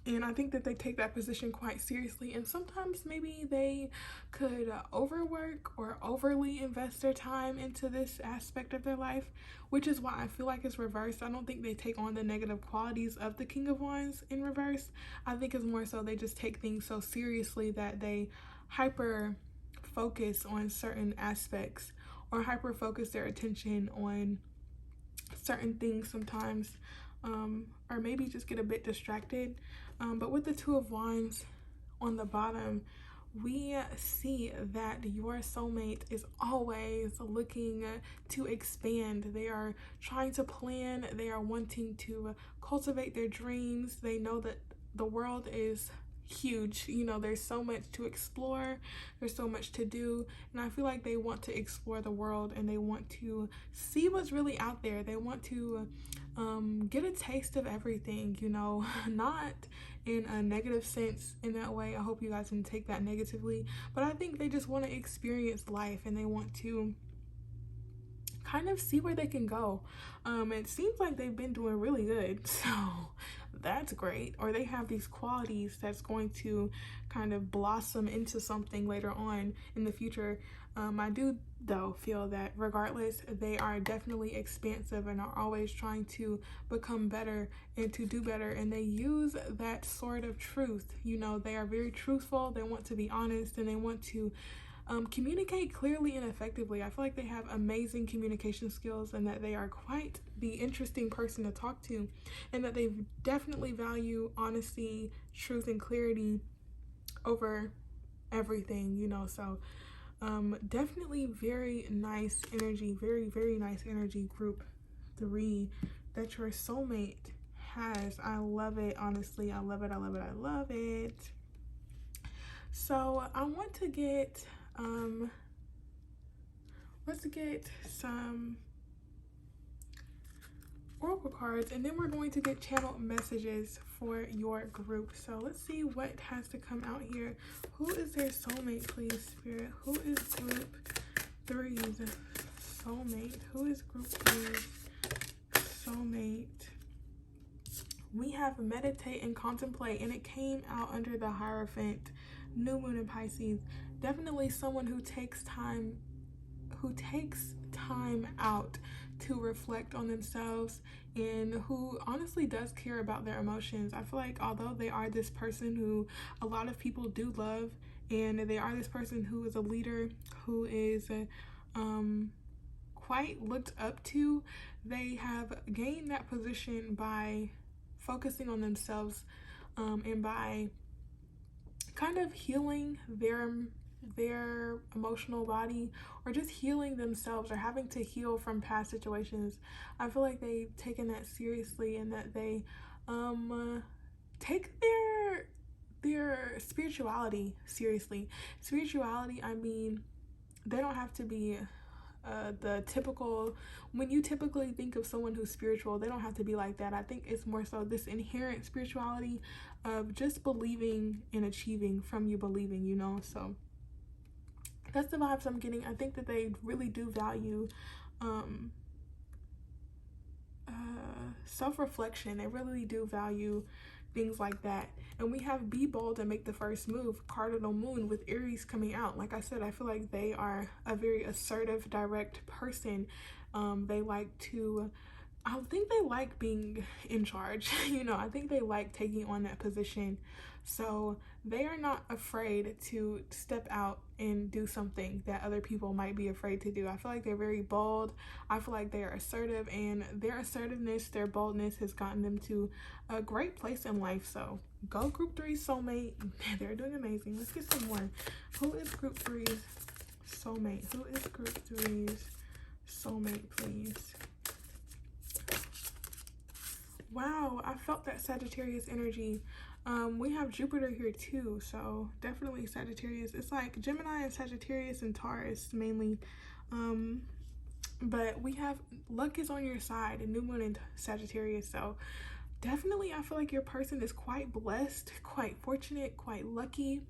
[SPEAKER 1] And I think that they take that position quite seriously, and sometimes maybe they could overwork or overly invest their time into this aspect of their life, which is why I feel like it's reversed. I don't think they take on the negative qualities of the King of Wands in reverse. I think it's more so they just take things so seriously that they hyper focus on certain aspects, or hyper focus their attention on certain things sometimes, or maybe just get a bit distracted. But with the Two of Wands on the bottom, we see that your soulmate is always looking to expand. They are trying to plan, they are wanting to cultivate their dreams. They know that the world is huge, you know, there's so much to explore, there's so much to do, and I feel like they want to explore the world and they want to see what's really out there. They want to get a taste of everything, you know, not in a negative sense in that way. I hope you guys didn't take that negatively, but I think they just want to experience life and they want to kind of see where they can go. It seems like they've been doing really good, so that's great. Or they have these qualities that's going to kind of blossom into something later on in the future. I do though feel that regardless, they are definitely expansive and are always trying to become better and to do better, and they use that sort of truth. You know, they are very truthful, they want to be honest, and they want to communicate clearly and effectively. I feel like they have amazing communication skills and that they are quite the interesting person to talk to, and that they definitely value honesty, truth, and clarity over everything, you know. So definitely very nice energy, very nice energy, group 3, that your soulmate has. I love it, honestly. I love it. So I want to get let's get some oracle cards, and then we're going to get channel messages for your group. So let's see what has to come out here. Who is their soulmate, please, Spirit? Who is group 3's soulmate? Who is group 3's soulmate? We have meditate and contemplate, and it came out under the Hierophant, new moon in Pisces. Definitely someone who takes time out to reflect on themselves, and who honestly does care about their emotions. I feel like although they are this person who a lot of people do love, and they are this person who is a leader, who is quite looked up to, they have gained that position by focusing on themselves, and by kind of healing their emotional body, or just healing themselves, or having to heal from past situations. I feel like they've taken that seriously, and that they take their spirituality seriously. Spirituality, I mean, they don't have to be the typical, when you typically think of someone who's spiritual, they don't have to be like that. I think it's more so this inherent spirituality of just believing and achieving from you believing, you know. So that's the vibes I'm getting. I think that they really do value self-reflection. They really do value things like that. And we have be bold and make the first move, cardinal moon with Aries coming out. Like I said, I feel like they are a very assertive, direct person. They like to, I think they like being in charge. You know, I think they like taking on that position. So they are not afraid to step out and do something that other people might be afraid to do. I feel like they're very bold. I feel like they are assertive, and their assertiveness, their boldness has gotten them to a great place in life. So go group 3 soulmate. They're doing amazing. Let's get some more. Who is group 3's soulmate? Who is group 3's soulmate, please? Wow, I felt that Sagittarius energy. We have Jupiter here too, so definitely Sagittarius. It's like Gemini and Sagittarius and Taurus mainly. But we have luck is on your side, and new moon in Sagittarius. So definitely I feel like your person is quite blessed, quite fortunate, quite lucky.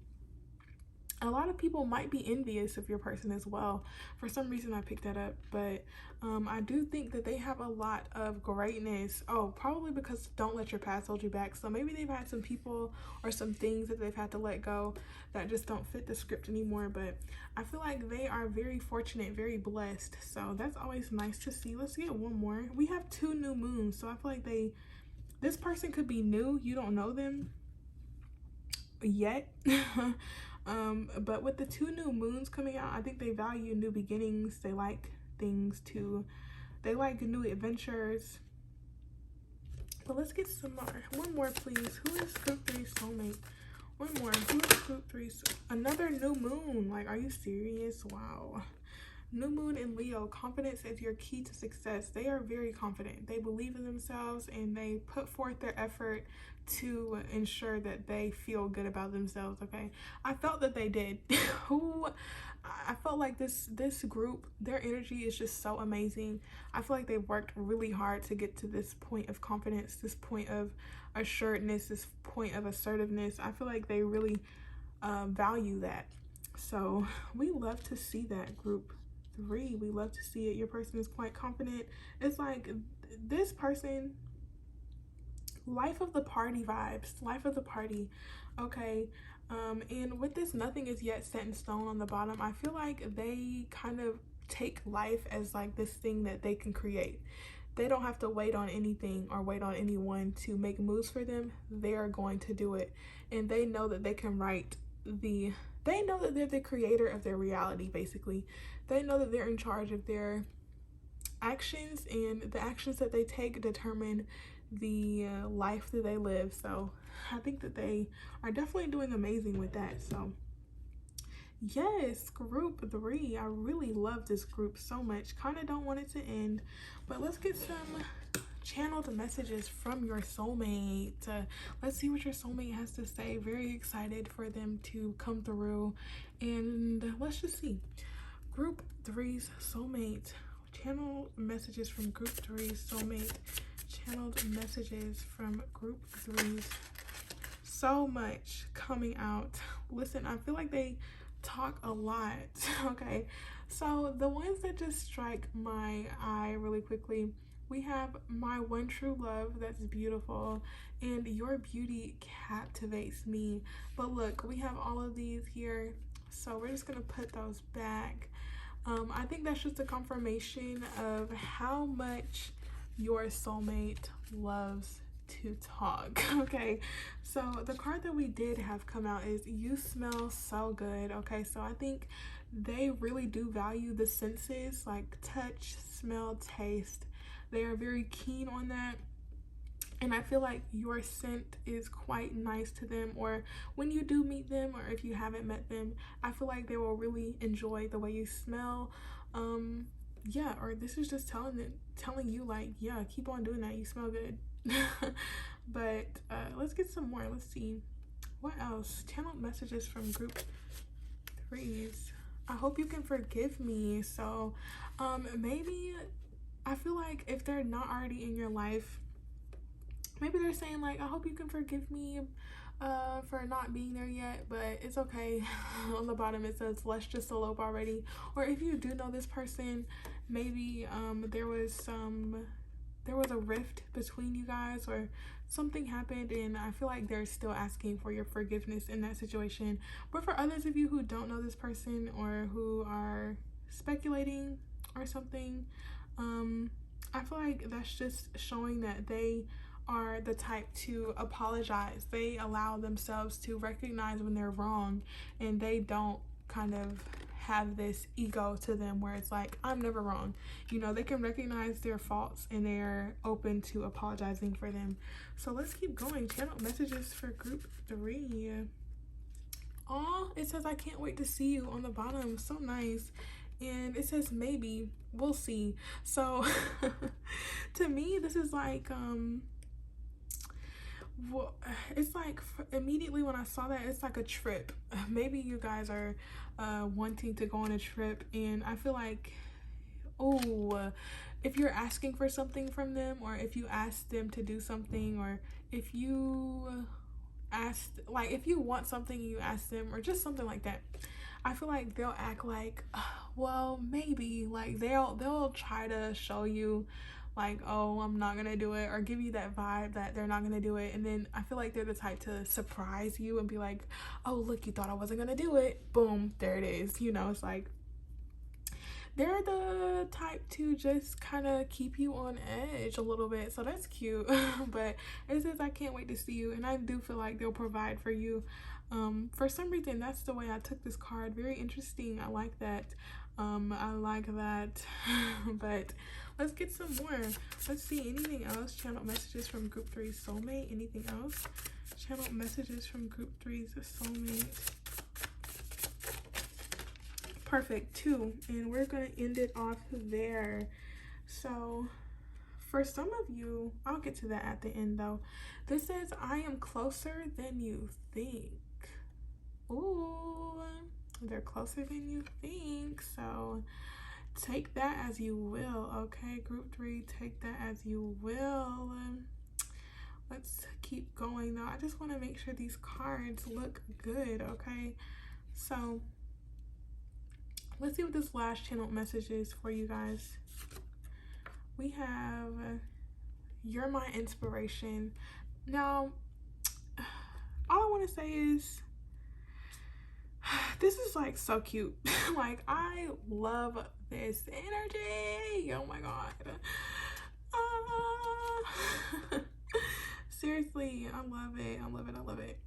[SPEAKER 1] A lot of people might be envious of your person as well. For some reason I picked that up, but I do think that they have a lot of greatness. Oh, probably because don't let your past hold you back. So maybe they've had some people or some things that they've had to let go that just don't fit the script anymore. But I feel like they are very fortunate, very blessed. So that's always nice to see. Let's get one more. We have 2 new moons. So I feel like this person could be new. You don't know them yet. But with the 2 new moons coming out, I think they value new beginnings. They like they like new adventures. But let's get some more. One more, please. Who is group 3 soulmate? One more. Who is group 3? Another new moon. Like, are you serious? Wow. New moon in Leo. Confidence is your key to success. They are very confident. They believe in themselves, and they put forth their effort to ensure that they feel good about themselves. Okay, I felt that they did. I felt like this group, their energy is just so amazing. I feel like they've worked really hard to get to this point of confidence, this point of assuredness, this point of assertiveness. I feel like they really value that. So we love to see that, group 3. We love to see it. Your person is quite confident. It's like this person, life of the party vibes, life of the party. Okay, and with this nothing is yet set in stone on the bottom, I feel like they kind of take life as like this thing that they can create. They don't have to wait on anything or wait on anyone to make moves for them. They are going to do it, and they know that they can write they know that they're the creator of their reality. Basically, they know that they're in charge of their actions, and the actions that they take determine the life that they live. So I think that they are definitely doing amazing with that. So yes, group 3, I really love this group so much. Kind of don't want it to end, but let's get some channeled messages from your soulmate. Let's see what your soulmate has to say. Very excited for them to come through, and let's just see. Group 3's soulmate. Channel messages from group 3's soulmate. Channeled messages from group 3's. So much coming out. Listen, I feel like they talk a lot. Okay, so the ones that just strike my eye really quickly, we have my one true love, that's beautiful, and your beauty captivates me. But look, we have all of these here, so we're just gonna put those back. I think that's just a confirmation of how much your soulmate loves to talk. Okay, so the card that we did have come out is you smell so good. Okay, so I think they really do value the senses, like touch, smell, taste. They are very keen on that, and I feel like your scent is quite nice to them, or when you do meet them, or if you haven't met them, I feel like they will really enjoy the way you smell. Yeah, or this is just telling you like, yeah, keep on doing that, you smell good. But let's get some more. Let's see what else. Channel messages from group 3's I hope you can forgive me. So maybe I feel like if they're not already in your life, maybe they're saying like, I hope you can forgive me for not being there yet, but it's okay. On the bottom it says let's just elope already. Or if you do know this person, maybe there was a rift between you guys, or something happened, and I feel like they're still asking for your forgiveness in that situation. But for others of you who don't know this person or who are speculating or something, I feel like that's just showing that they are the type to apologize. They allow themselves to recognize when they're wrong, and they don't kind of have this ego to them where it's like, I'm never wrong. You know, they can recognize their faults and they're open to apologizing for them. So let's keep going. Channel messages for group 3. Oh, it says I can't wait to see you on the bottom. So nice. And it says maybe we'll see. So to me this is like well, it's like immediately when I saw that, it's like a trip. Maybe you guys are wanting to go on a trip, and I feel like, oh, if you're asking for something from them, or if you ask them to do something, or if you like if you want something and you ask them, or just something like that, I feel like they'll act like, well, maybe, like they'll try to show you like, oh, I'm not gonna do it, or give you that vibe that they're not gonna do it. And then I feel like they're the type to surprise you and be like, oh, look, you thought I wasn't gonna do it, boom, there it is. You know, it's like they're the type to just kind of keep you on edge a little bit. So that's cute. But it says I can't wait to see you, and I do feel like they'll provide for you. For some reason that's the way I took this card. Very interesting. I like that. I like that. But let's get some more. Let's see, anything else? Channel messages from group 3's soulmate. Anything else? Channel messages from group 3's soulmate. Perfect, 2, and we're gonna end it off there. So for some of you, I'll get to that at the end though. This says I am closer than you think. Ooh, they're closer than you think. So take that as you will. Okay, group 3, take that as you will. Let's keep going though. I just want to make sure these cards look good. Okay, so let's see what this last channel message is for you guys. We have you're my inspiration. Now, all I want to say is this is like so cute. Like, I love this energy. Oh my god. Seriously, I love it. I love it. I love it.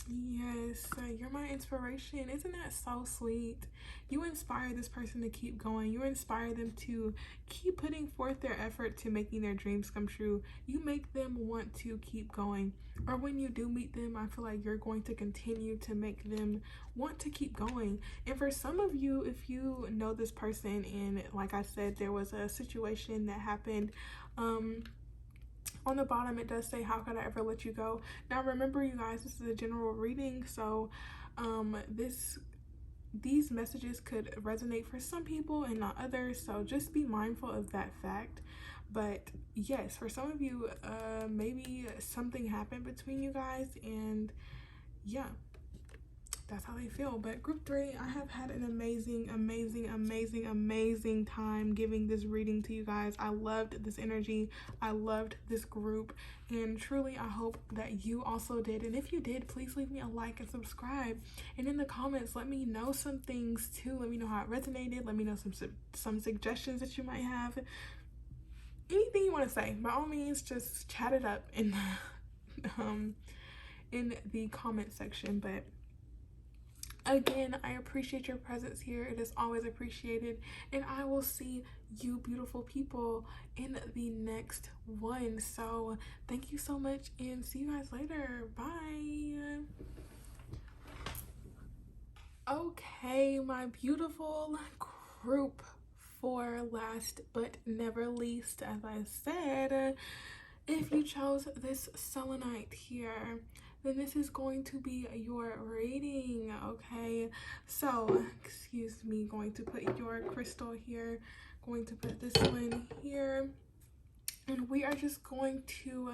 [SPEAKER 1] Yes, you're my inspiration. Isn't that so sweet? You inspire this person to keep going. You inspire them to keep putting forth their effort to making their dreams come true. You make them want to keep going. Or when you do meet them, I feel like you're going to continue to make them want to keep going. And for some of you, if you know this person, and like I said, there was a situation that happened, on the bottom it does say, how could I ever let you go? Now remember, you guys, this is a general reading, so these messages could resonate for some people and not others, so just be mindful of that fact. But yes, for some of you, maybe something happened between you guys, and yeah, that's how they feel. But group 3, I have had an amazing time giving this reading to you guys. I loved this energy. I loved this group, and truly I hope that you also did. And if you did, please leave me a like and subscribe, and in the comments let me know some things too. Let me know how it resonated. Let me know some suggestions that you might have. Anything you want to say, by all means, just chat it up in the comment section. But again, I appreciate your presence here. It is always appreciated. And I will see you beautiful people in the next one. So thank you so much, and see you guys later. Bye. Okay, my beautiful group, for last but never least, as I said, if you chose this selenite here, then this is going to be your reading. Okay, so excuse me, going to put your crystal here, going to put this one here, and we are just going to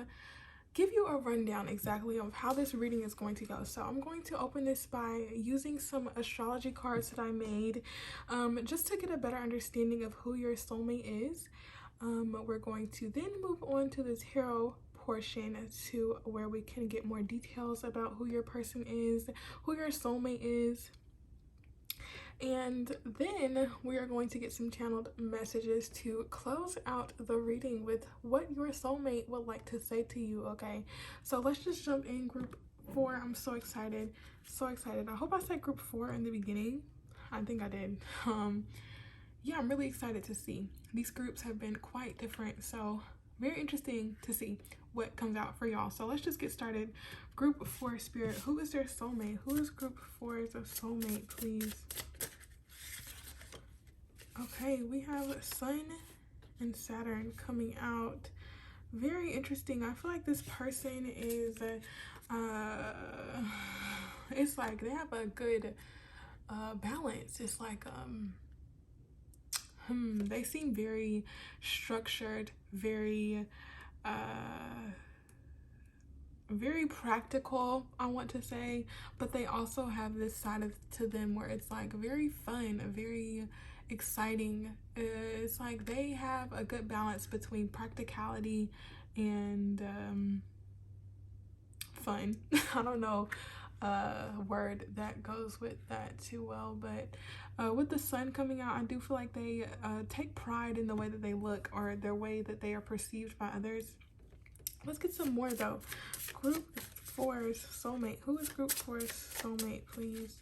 [SPEAKER 1] give you a rundown exactly of how this reading is going to go. So I'm going to open this by using some astrology cards that I made, just to get a better understanding of who your soulmate is. We're going to then move on to the tarot portion to where we can get more details about who your person is, who your soulmate is. And then we are going to get some channeled messages to close out the reading with what your soulmate would like to say to you. Okay, so let's just jump in. Group 4, I'm so excited, so excited. I hope I said group 4 in the beginning. I think I did. Yeah, I'm really excited to see. These groups have been quite different, so very interesting to see what comes out for y'all. So let's just get started. Group 4 spirit, who is their soulmate? Who is group 4's a soulmate, please? Okay, we have Sun and Saturn coming out. Very interesting. I feel like this person is it's like they have a good balance. It's like they seem very structured, very very practical, I want to say, but they also have this side to them where it's like very fun, very exciting. It's like they have a good balance between practicality and fun. I don't know a word that goes with that too well, but with the sun coming out, I do feel like they take pride in the way that they look or their way that they are perceived by others. Let's get some more though. Group 4's soulmate. Who is group 4's soulmate, please?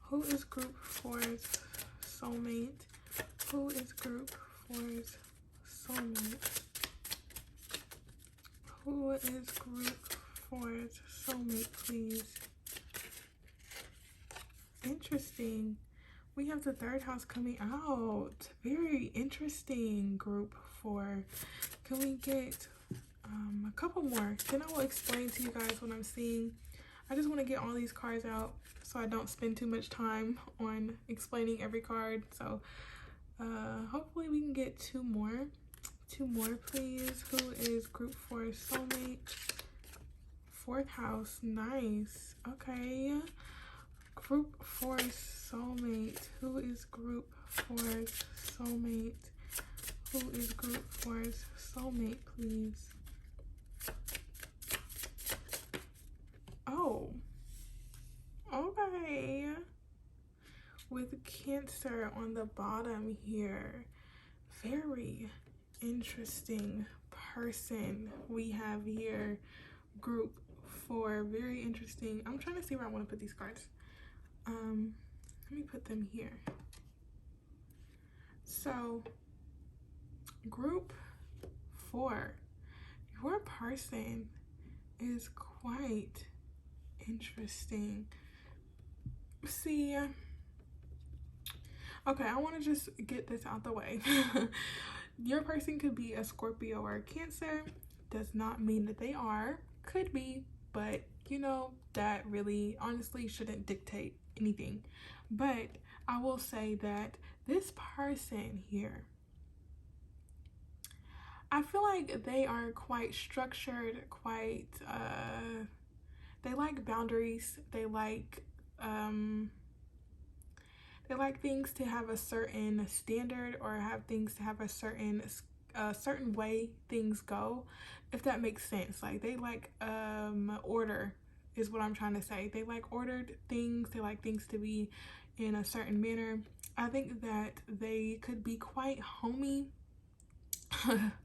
[SPEAKER 1] Who is group 4's soulmate? Who is group 4's soulmate? Who is group 4's soulmate, please? Interesting. We have the 3rd house coming out. Very interesting, group 4. Can we get a couple more? Then I will explain to you guys what I'm seeing. I just want to get all these cards out so I don't spend too much time on explaining every card. So hopefully we can get two more, please. Who is group 4's soulmate? 4th house. Nice. Okay, group 4's soulmate. Who is group 4's soulmate? Who is group 4's soulmate, please? Oh, okay. With Cancer on the bottom here. Very interesting person we have here. Group 4. Very interesting. I'm trying to see where I want to put these cards. Let me put them here. So, group 4. Your person is quite interesting. See, okay, I want to just get this out the way. Your person could be a Scorpio or a Cancer. Does not mean that they are. Could be, but you know, that really honestly shouldn't dictate anything. But I will say that this person here, I feel like they are quite structured, quite they like boundaries. They like things to have a certain standard, or have things to have a certain way things go, if that makes sense. Like they like order is what I'm trying to say. They like ordered things. They like things to be in a certain manner. I think that they could be quite homey,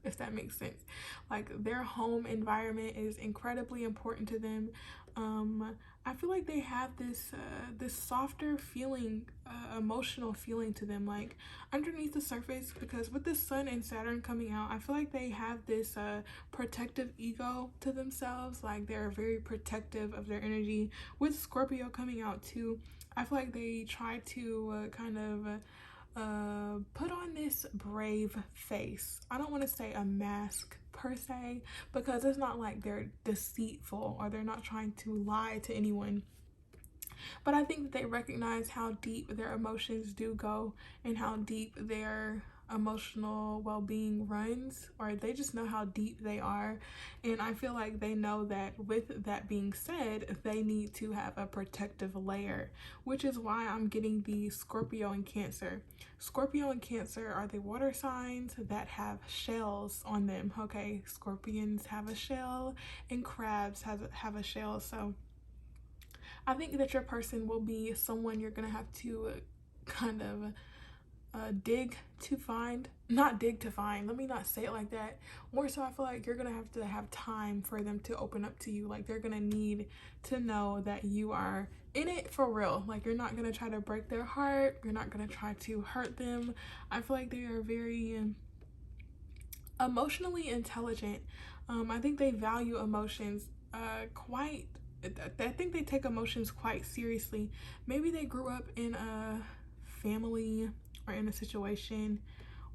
[SPEAKER 1] if that makes sense. Like their home environment is incredibly important to them. I feel like they have this softer feeling, emotional feeling to them, like underneath the surface, because with the Sun and Saturn coming out, I feel like they have this protective ego to themselves. Like they're very protective of their energy. With Scorpio coming out too, I feel like they try to kind of put on this brave face. I don't want to say a mask per se, because it's not like they're deceitful or they're not trying to lie to anyone. But I think that they recognize how deep their emotions do go and how deep their emotional well-being runs, or they just know how deep they are. And I feel like they know that with that being said, they need to have a protective layer, which is why I'm getting the Scorpio and Cancer. Scorpio and Cancer are the water signs that have shells on them. Okay, scorpions have a shell and crabs have a shell. So I think that your person will be someone you're gonna have to kind of dig to find. Not dig to find, let me not say it like that. More so, I feel like you're gonna have to have time for them to open up to you. Like, they're gonna need to know that you are in it for real. Like, you're not gonna try to break their heart, you're not gonna try to hurt them. I feel like they are very emotionally intelligent. I think they value emotions quite. I think they take emotions quite seriously. Maybe they grew up in a family or in a situation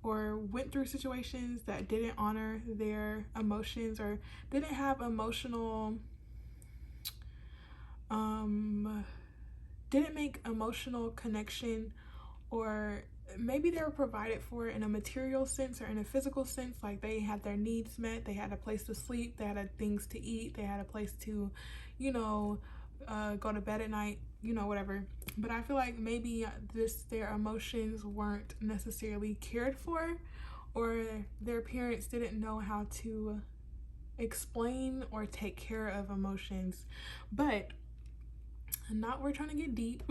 [SPEAKER 1] or went through situations that didn't honor their emotions or didn't have emotional didn't make emotional connection, or maybe they were provided for in a material sense or in a physical sense. Like, they had their needs met, they had a place to sleep, they had things to eat, they had a place to, you know, go to bed at night, you know, whatever. But I feel like maybe their emotions weren't necessarily cared for, or their parents didn't know how to explain or take care of emotions. But not, we're trying to get deep.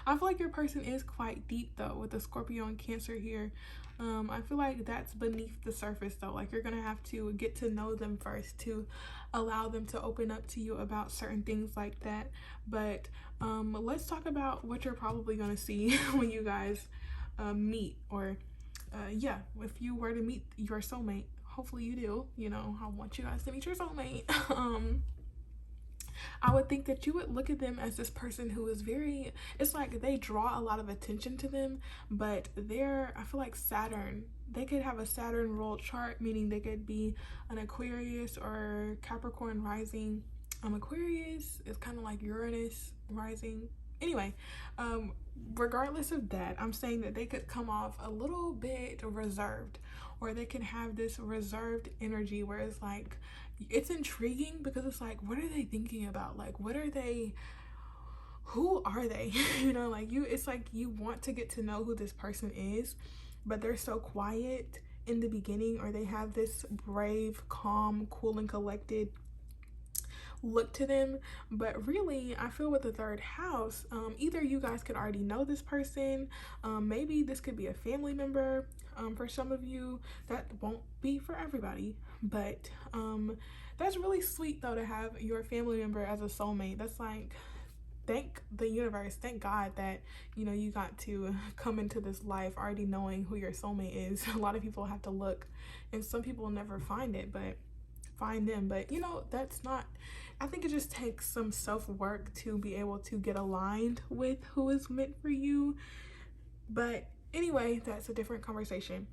[SPEAKER 1] I feel like your person is quite deep though with the Scorpio and Cancer here. I feel like that's beneath the surface though. Like, you're gonna have to get to know them first to allow them to open up to you about certain things like that. But let's talk about what you're probably gonna see when you guys meet, or yeah, if you were to meet your soulmate. Hopefully you do. You know, I want you guys to meet your soulmate. I would think that you would look at them as this person who is very, it's like they draw a lot of attention to them, but I feel like Saturn, they could have a Saturn ruled chart, meaning they could be an Aquarius or Capricorn rising. Aquarius is kind of like Uranus rising. Anyway, regardless of that, I'm saying that they could come off a little bit reserved, or they can have this reserved energy where it's like, it's intriguing because it's like, what are they thinking about? Like, who are they? You know, like, it's like you want to get to know who this person is, but they're so quiet in the beginning, or they have this brave, calm, cool, and collected look to them. But really, I feel with the third house, either you guys could already know this person, maybe this could be a family member. For some of you, that won't be for everybody, but that's really sweet though, to have your family member as a soulmate. That's like, thank the universe, thank God that, you know, you got to come into this life already knowing who your soulmate is. A lot of people have to look, and some people never find them, but you know, that's not, I think it just takes some self-work to be able to get aligned with who is meant for you. But anyway, that's a different conversation.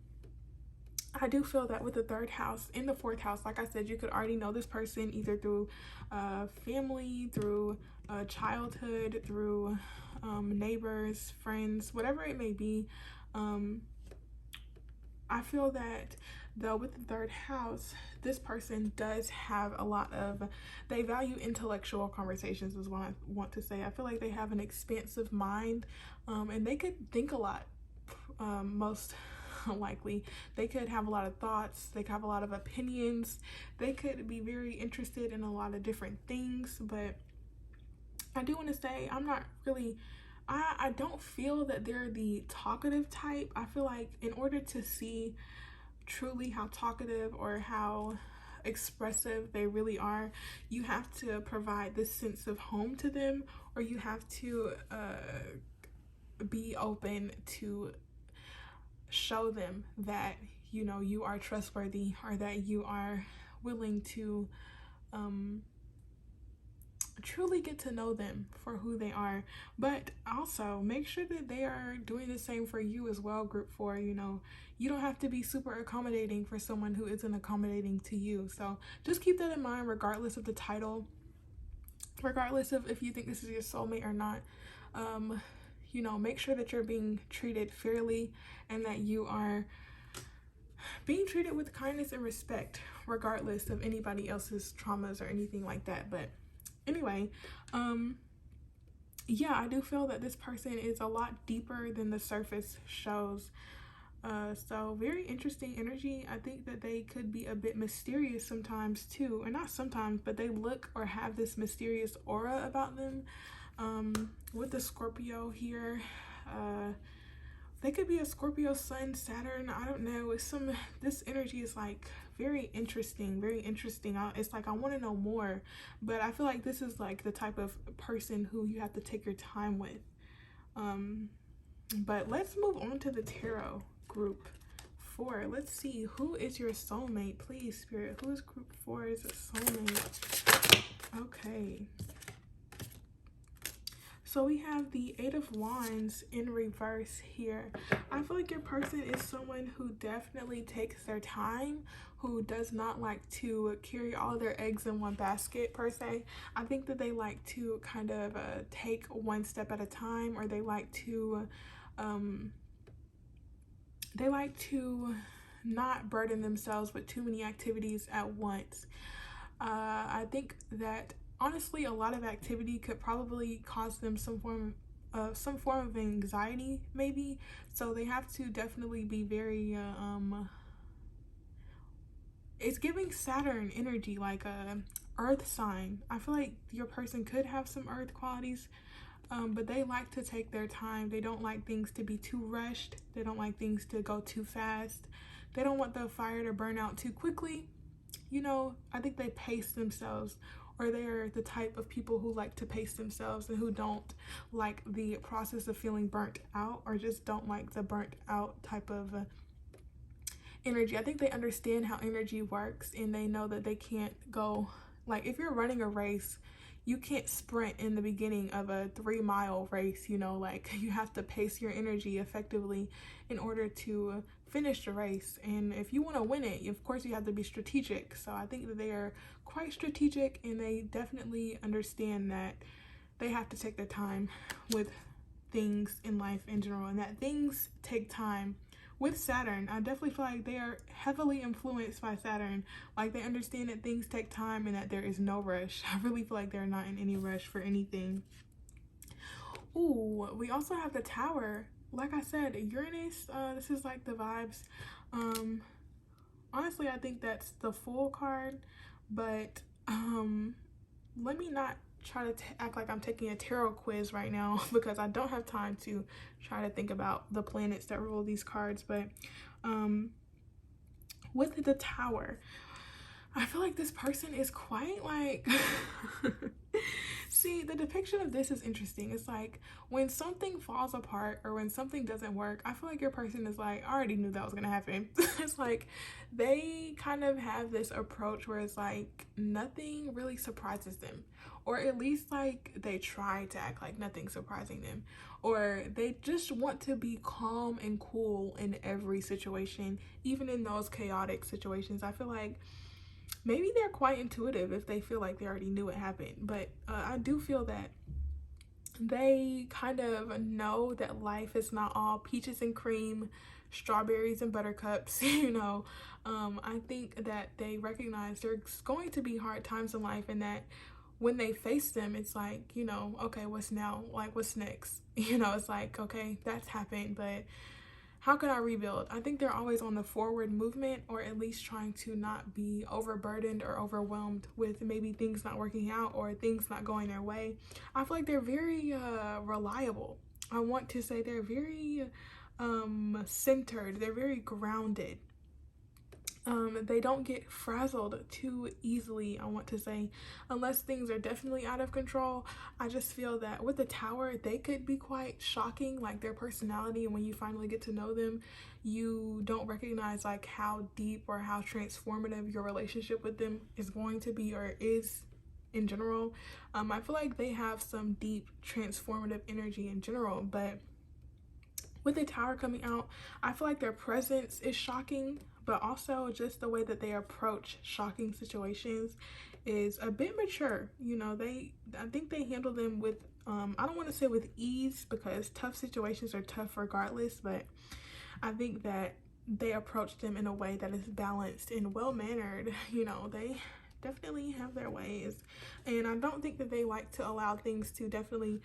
[SPEAKER 1] I do feel that with the third house and the fourth house, like I said, you could already know this person either through family, through childhood, through neighbors, friends, whatever it may be. I feel that though with the third house, this person does have a lot of, they value intellectual conversations is what I want to say. I feel like they have an expansive mind, and they could think a lot, most likely. They could have a lot of thoughts, they could have a lot of opinions, they could be very interested in a lot of different things. But I do want to say, I'm not really, I don't feel that they're the talkative type. I feel like in order to see truly how talkative or how expressive they really are, you have to provide this sense of home to them, or you have to be open to show them that, you know, you are trustworthy, or that you are willing to truly get to know them for who they are, but also make sure that they are doing the same for you as well. Group 4, you know, you don't have to be super accommodating for someone who isn't accommodating to you. So just keep that in mind, regardless of the title, regardless of if you think this is your soulmate or not. You know, make sure that you're being treated fairly and that you are being treated with kindness and respect, regardless of anybody else's traumas or anything like that. But anyway, yeah, I do feel that this person is a lot deeper than the surface shows. So very interesting energy. I think that they could be a bit mysterious sometimes too, or not sometimes, but they look or have this mysterious aura about them. With the Scorpio here, they could be a Scorpio Sun, Saturn, I don't know. It's this energy is like very interesting, very interesting. It's like I want to know more, but I feel like this is like the type of person who you have to take your time with. But let's move on to the tarot group 4. Let's see, who is your soulmate? Please, Spirit, who is group 4 is a soulmate? Okay. So we have the 8 of Wands in reverse here. I feel like your person is someone who definitely takes their time, who does not like to carry all their eggs in one basket per se. I think that they like to kind of take one step at a time, or they like to not burden themselves with too many activities at once. I think that honestly, a lot of activity could probably cause them some form of anxiety, maybe. So they have to definitely be very it's giving Saturn energy, like a earth sign. I feel like your person could have some earth qualities, but they like to take their time. They don't like things to be too rushed. They don't like things to go too fast. They don't want the fire to burn out too quickly. You know, I think they pace themselves, or they're the type of people who like to pace themselves and who don't like the process of feeling burnt out, or just don't like the burnt out type of energy. I think they understand how energy works, and they know that they can't go, like if you're running a race, you can't sprint in the beginning of a 3-mile race, you know, like you have to pace your energy effectively in order to finish the race. And if you want to win it, of course you have to be strategic. So I think that they are quite strategic, and they definitely understand that they have to take their time with things in life in general, and that things take time. With Saturn, I definitely feel like they are heavily influenced by Saturn. Like they understand that things take time and that there is no rush. I really feel like they're not in any rush for anything. Ooh, we also have the Tower. Like I said, Uranus, this is like the vibes. Honestly, I think that's the Fool card, but let me not try to act like I'm taking a tarot quiz right now, because I don't have time to try to think about the planets that rule these cards. But with the Tower, I feel like this person is quite like see, the depiction of this is interesting. It's like when something falls apart or when something doesn't work, I feel like your person is like, I already knew that was gonna happen. It's like they kind of have this approach where it's like nothing really surprises them, or at least like they try to act like nothing's surprising them, or they just want to be calm and cool in every situation, even in those chaotic situations. I feel like maybe they're quite intuitive if they feel like they already knew it happened, but I do feel that they kind of know that life is not all peaches and cream, strawberries and buttercups, you know. I think that they recognize there's going to be hard times in life, and that when they face them, it's like, you know, okay, what's now? Like, what's next? You know, it's like, okay, that's happened, but how can I rebuild? I think they're always on the forward movement, or at least trying to not be overburdened or overwhelmed with maybe things not working out or things not going their way. I feel like they're very reliable. I want to say they're very centered. They're very grounded. They don't get frazzled too easily, I want to say, unless things are definitely out of control. I just feel that with the Tower, they could be quite shocking, like their personality, and when you finally get to know them, you don't recognize like how deep or how transformative your relationship with them is going to be, or is in general. I feel like they have some deep transformative energy in general, but with the Tower coming out, I feel like their presence is shocking, but also just the way that they approach shocking situations is a bit mature. You know, I think they handle them with, I don't want to say with ease, because tough situations are tough regardless, but I think that they approach them in a way that is balanced and well-mannered. You know, they definitely have their ways, and I don't think that they like to allow things to definitely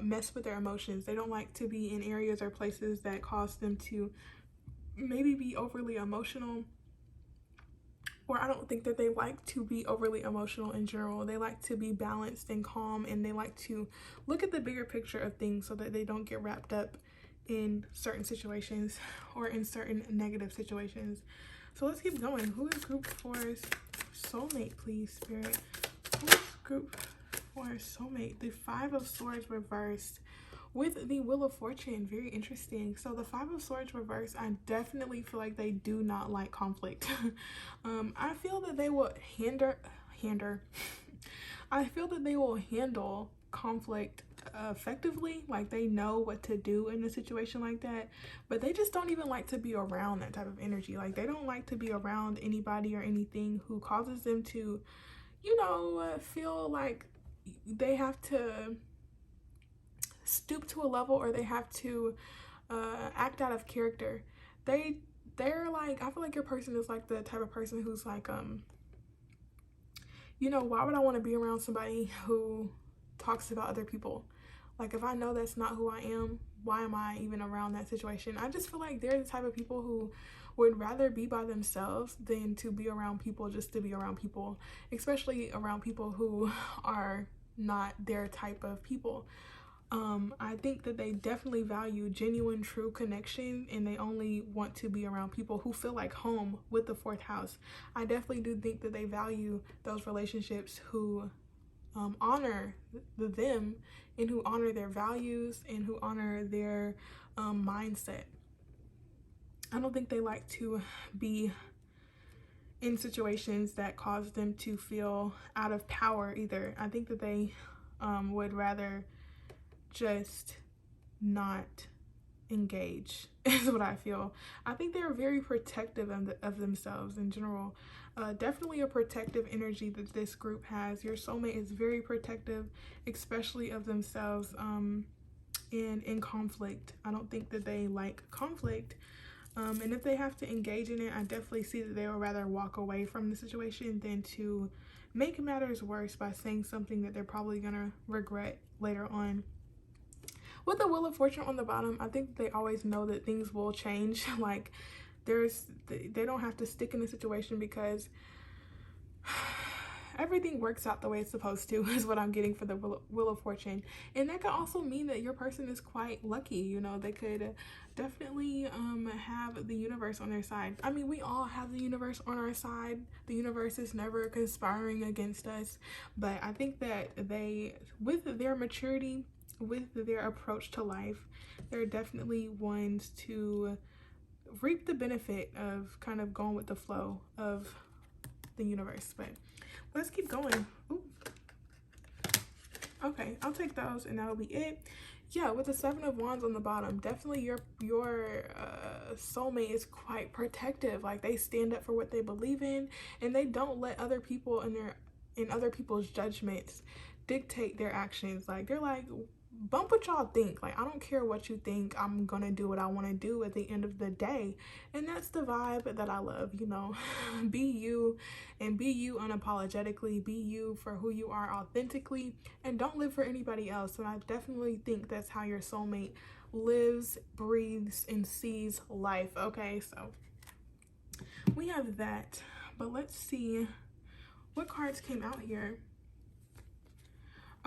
[SPEAKER 1] mess with their emotions. They don't like to be in areas or places that cause them to maybe be overly emotional, or I don't think that they like to be overly emotional in general. They like to be balanced and calm, and they like to look at the bigger picture of things so that they don't get wrapped up in certain situations or in certain negative situations. So let's keep going. Who is group 4's soulmate, please, Spirit? Who is group 4's soulmate? The 5 of Swords reversed with the Wheel of Fortune. Very interesting. So the 5 of Swords reversed, I definitely feel like they do not like conflict. I feel that they will I feel that they will handle conflict effectively. Like, they know what to do in a situation like that, but they just don't even like to be around that type of energy. Like, they don't like to be around anybody or anything who causes them to, you know, feel like they have to stoop to a level, or they have to act out of character. They're like, I feel like your person is like the type of person who's like, you know, why would I want to be around somebody who talks about other people? Like, if I know that's not who I am, why am I even around that situation? I just feel like they're the type of people who would rather be by themselves than to be around people just to be around people, especially around people who are not their type of people. I think that they definitely value genuine, true connection, and they only want to be around people who feel like home with the 4th house. I definitely do think that they value those relationships who honor them, and who honor their values, and who honor their mindset. I don't think they like to be in situations that cause them to feel out of power either. I think that they would rather just not engage is what I feel. I think they're very protective of themselves in general. Definitely a protective energy that this group has. Your soulmate is very protective, especially of themselves, and in conflict. I don't think that they like conflict. And if they have to engage in it, I definitely see that they would rather walk away from the situation than to make matters worse by saying something that they're probably gonna regret later on. With the Wheel of Fortune on the bottom, I think they always know that things will change. Like, they don't have to stick in a situation because everything works out the way it's supposed to, is what I'm getting for the Wheel of Fortune. And that could also mean that your person is quite lucky. You know, they could definitely have the universe on their side. I mean, we all have the universe on our side. The universe is never conspiring against us. But I think that they, with their maturity, with their approach to life, they're definitely ones to reap the benefit of kind of going with the flow of the universe. But let's keep going. Ooh. Okay, I'll take those and that'll be it. Yeah, with the 7 of Wands on the bottom, definitely your soulmate is quite protective. Like, they stand up for what they believe in, and they don't let other people in other people's judgments dictate their actions. Like, they're like, bump what y'all think. Like, I don't care what you think. I'm gonna do what I want to do at the end of the day. And that's the vibe that I love, you know. Be you, and be you unapologetically. Be you for who you are authentically, and don't live for anybody else. And I definitely think that's how your soulmate lives, breathes, and sees life. Okay, so we have that, but let's see what cards came out here.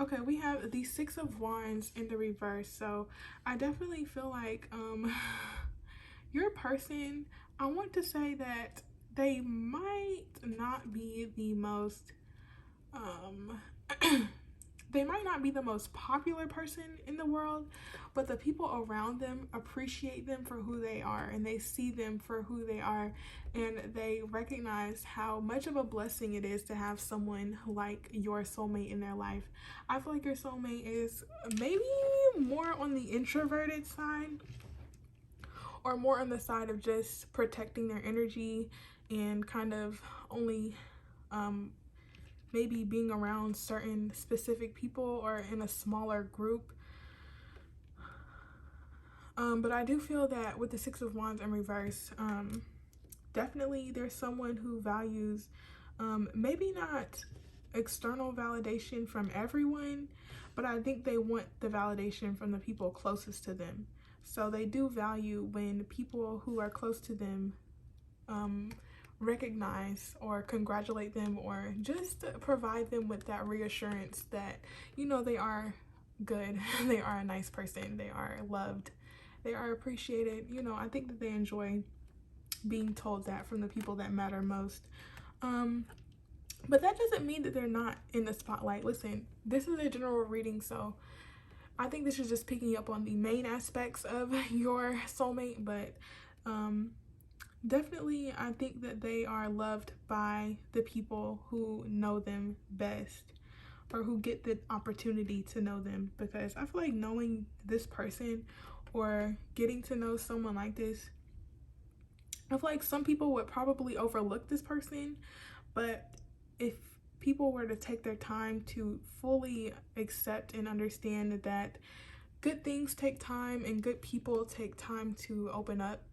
[SPEAKER 1] Okay, we have the 6 of Wands in the reverse. So I definitely feel like your person, I want to say that they might not be the most they might not be the most popular person in the world, but the people around them appreciate them for who they are, and they see them for who they are, and they recognize how much of a blessing it is to have someone like your soulmate in their life. I feel like your soulmate is maybe more on the introverted side, or more on the side of just protecting their energy and kind of only maybe being around certain specific people or in a smaller group. But I do feel that with the Six of Wands in reverse, definitely there's someone who values maybe not external validation from everyone, but I think they want the validation from the people closest to them. So they do value when people who are close to them recognize or congratulate them, or just provide them with that reassurance that, you know, they are good, they are a nice person, they are loved, they are appreciated. You know, I think that they enjoy being told that from the people that matter most. But that doesn't mean that they're not in the spotlight. Listen, this is a general reading, so I think this is just picking up on the main aspects of your soulmate, but definitely I think that they are loved by the people who know them best, or who get the opportunity to know them, because I feel like knowing this person or getting to know someone like this, I feel like some people would probably overlook this person, but if people were to take their time to fully accept and understand that good things take time and good people take time to open up,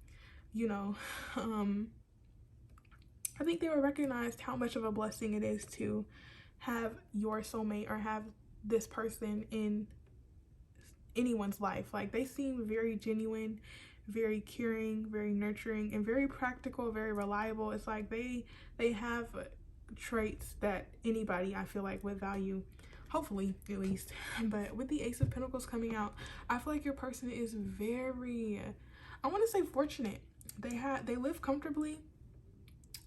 [SPEAKER 1] you know, I think they would recognize how much of a blessing it is to have your soulmate or have this person in anyone's life. Like, they seem very genuine, very caring, very nurturing, and very practical, very reliable. It's like they have traits that anybody, I feel like, would value, hopefully at least. But with the Ace of Pentacles coming out, I feel like your person is very, I want to say, fortunate. They live comfortably,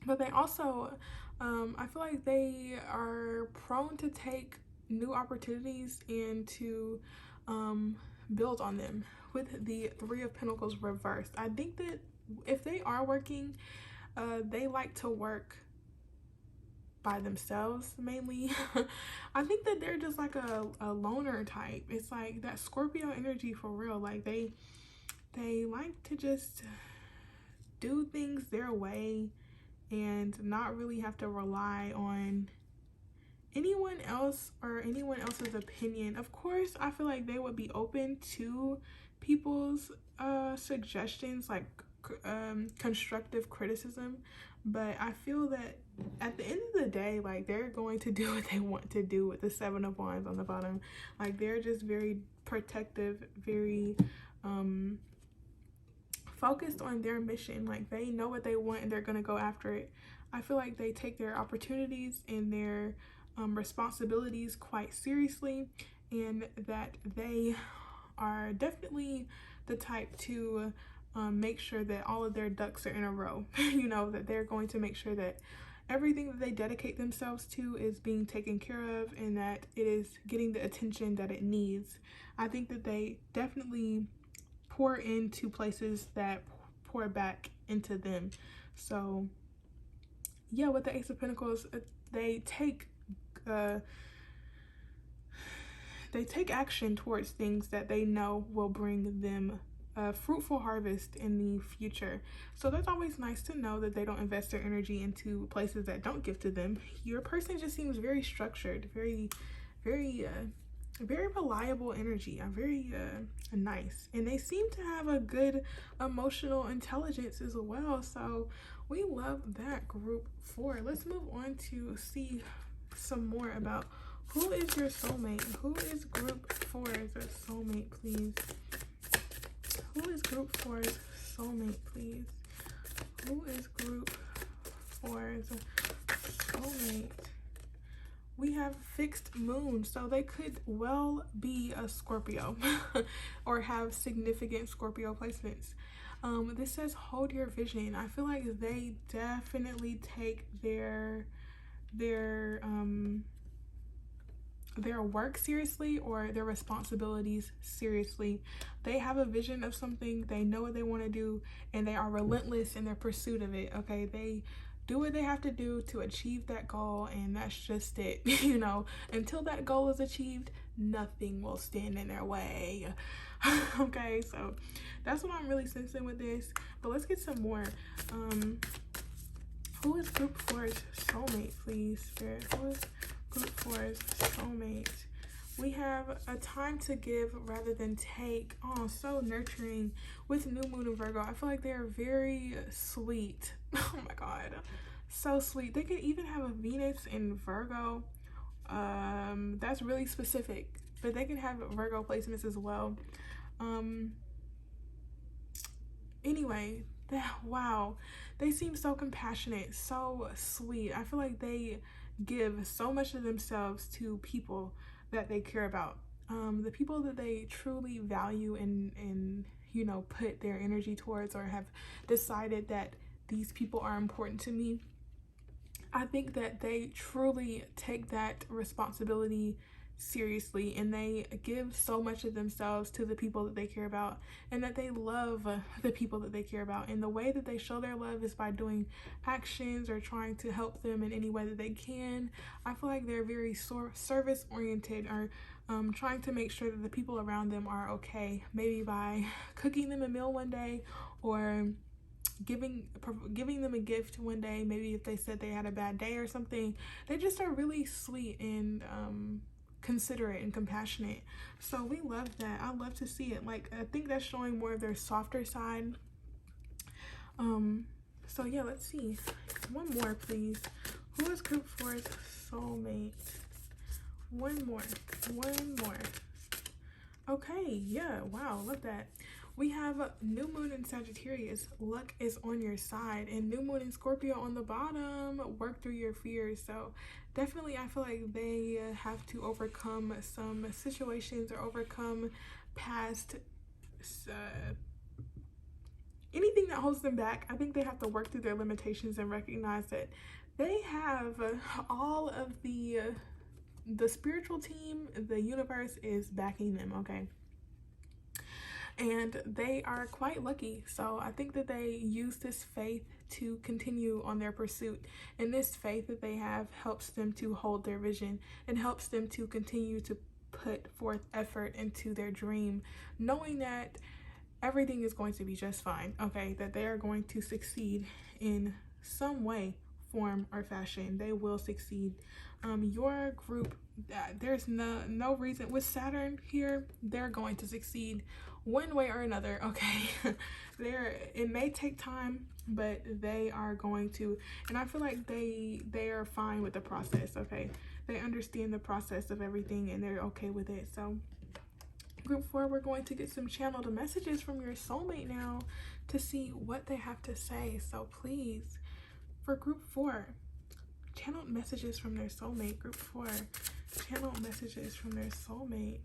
[SPEAKER 1] but they also I feel like they are prone to take new opportunities and to build on them. With the Three of Pentacles reversed, I think that if they are working, they like to work by themselves mainly. I think that they're just like a loner type. It's like that Scorpio energy for real. Like they like to just do things their way and not really have to rely on anyone else or anyone else's opinion. Of course, I feel like they would be open to people's suggestions, like constructive criticism, but I feel that at the end of the day, like, they're going to do what they want to do. With the Seven of Wands on the bottom, like, they're just very protective, very focused on their mission. Like, they know what they want and they're gonna go after it. I feel like they take their opportunities and their responsibilities quite seriously, and that they are definitely the type to make sure that all of their ducks are in a row. You know, that they're going to make sure that everything that they dedicate themselves to is being taken care of, and that it is getting the attention that it needs. I think that they definitely pour into places that pour back into them. So yeah, with the Ace of Pentacles, they take action towards things that they know will bring them a fruitful harvest in the future. So that's always nice to know, that they don't invest their energy into places that don't give to them. Your person just seems very structured, very reliable energy, very nice, and they seem to have a good emotional intelligence as well. So we love that, group 4. Let's move on to see some more about who is your soulmate. Who is group 4's soulmate, please? Who is group 4's soulmate, please? Who is group 4's soulmate? We have fixed moon, so they could well be a Scorpio or have significant Scorpio placements. This says hold your vision. I feel like they definitely take their their work seriously or their responsibilities seriously. They have a vision of something, they know what they want to do, and they are relentless in their pursuit of it. Okay, they do what they have to do to achieve that goal, and that's just it. You know, until that goal is achieved, nothing will stand in their way. Okay, so that's what I'm really sensing with this. But let's get some more. Who is group 4's soulmate, please, Spirit? Who is group 4's soulmate? We have a time to give rather than take. Oh, so nurturing with new moon in Virgo. I feel like they're very sweet. Oh my God, so sweet. They could even have a Venus in Virgo. That's really specific, but they can have Virgo placements as well. Anyway, wow, they seem so compassionate, so sweet. I feel like they give so much of themselves to people that they care about, the people that they truly value and you know, put their energy towards, or have decided that these people are important to me. I think that they truly take that responsibility seriously, and they give so much of themselves to the people that they care about, and that they love the people that they care about. And the way that they show their love is by doing actions or trying to help them in any way that they can. I feel like they're very service oriented, or trying to make sure that the people around them are okay, maybe by cooking them a meal one day, or giving them a gift one day, maybe if they said they had a bad day or something. They just are really sweet and considerate and compassionate. So we love that. I love to see it. Like, I think that's showing more of their softer side. So yeah, let's see. One more, please. Who is group 4's soulmate? One more. Okay, yeah, wow, love that. We have new moon in Sagittarius. Luck is on your side. And new moon in Scorpio on the bottom. Work through your fears. So definitely, I feel like they have to overcome some situations, or overcome past anything that holds them back. I think they have to work through their limitations and recognize that they have all of the spiritual team, the universe is backing them, okay? And they are quite lucky. So I think that they use this faith to continue on their pursuit, and this faith that they have helps them to hold their vision, and helps them to continue to put forth effort into their dream, knowing that everything is going to be just fine, okay? That they are going to succeed in some way, form, or fashion. They will succeed. Your group, there's no reason, with Saturn here, they're going to succeed one way or another, okay? It may take time, but they are going to. And I feel like they are fine with the process, okay? They understand the process of everything, and they're okay with it. So group 4, we're going to get some channeled messages from your soulmate now to see what they have to say. So please, for group 4, channeled messages from their soulmate. Group 4, channeled messages from their soulmate.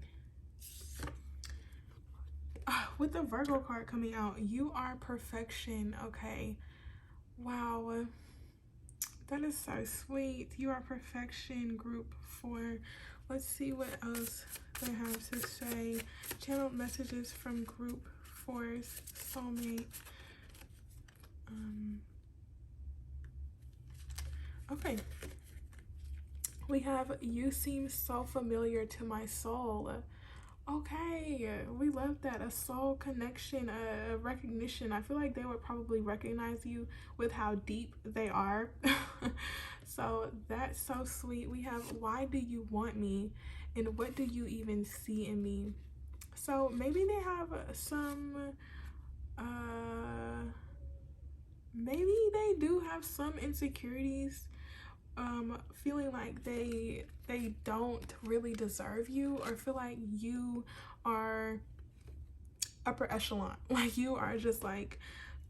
[SPEAKER 1] With the Virgo card coming out, you are perfection, okay? Wow, that is so sweet. You are perfection, group 4. Let's see what else they have to say. Channeled messages from group 4's soulmate. Okay. We have, you seem so familiar to my soul. Okay, we love that. A soul connection, a recognition. I feel like they would probably recognize you with how deep they are. So that's so sweet. We have, why do you want me? And what do you even see in me? So maybe they have some, maybe they do have some insecurities, feeling like they don't really deserve you, or feel like you are upper echelon, like you are just like,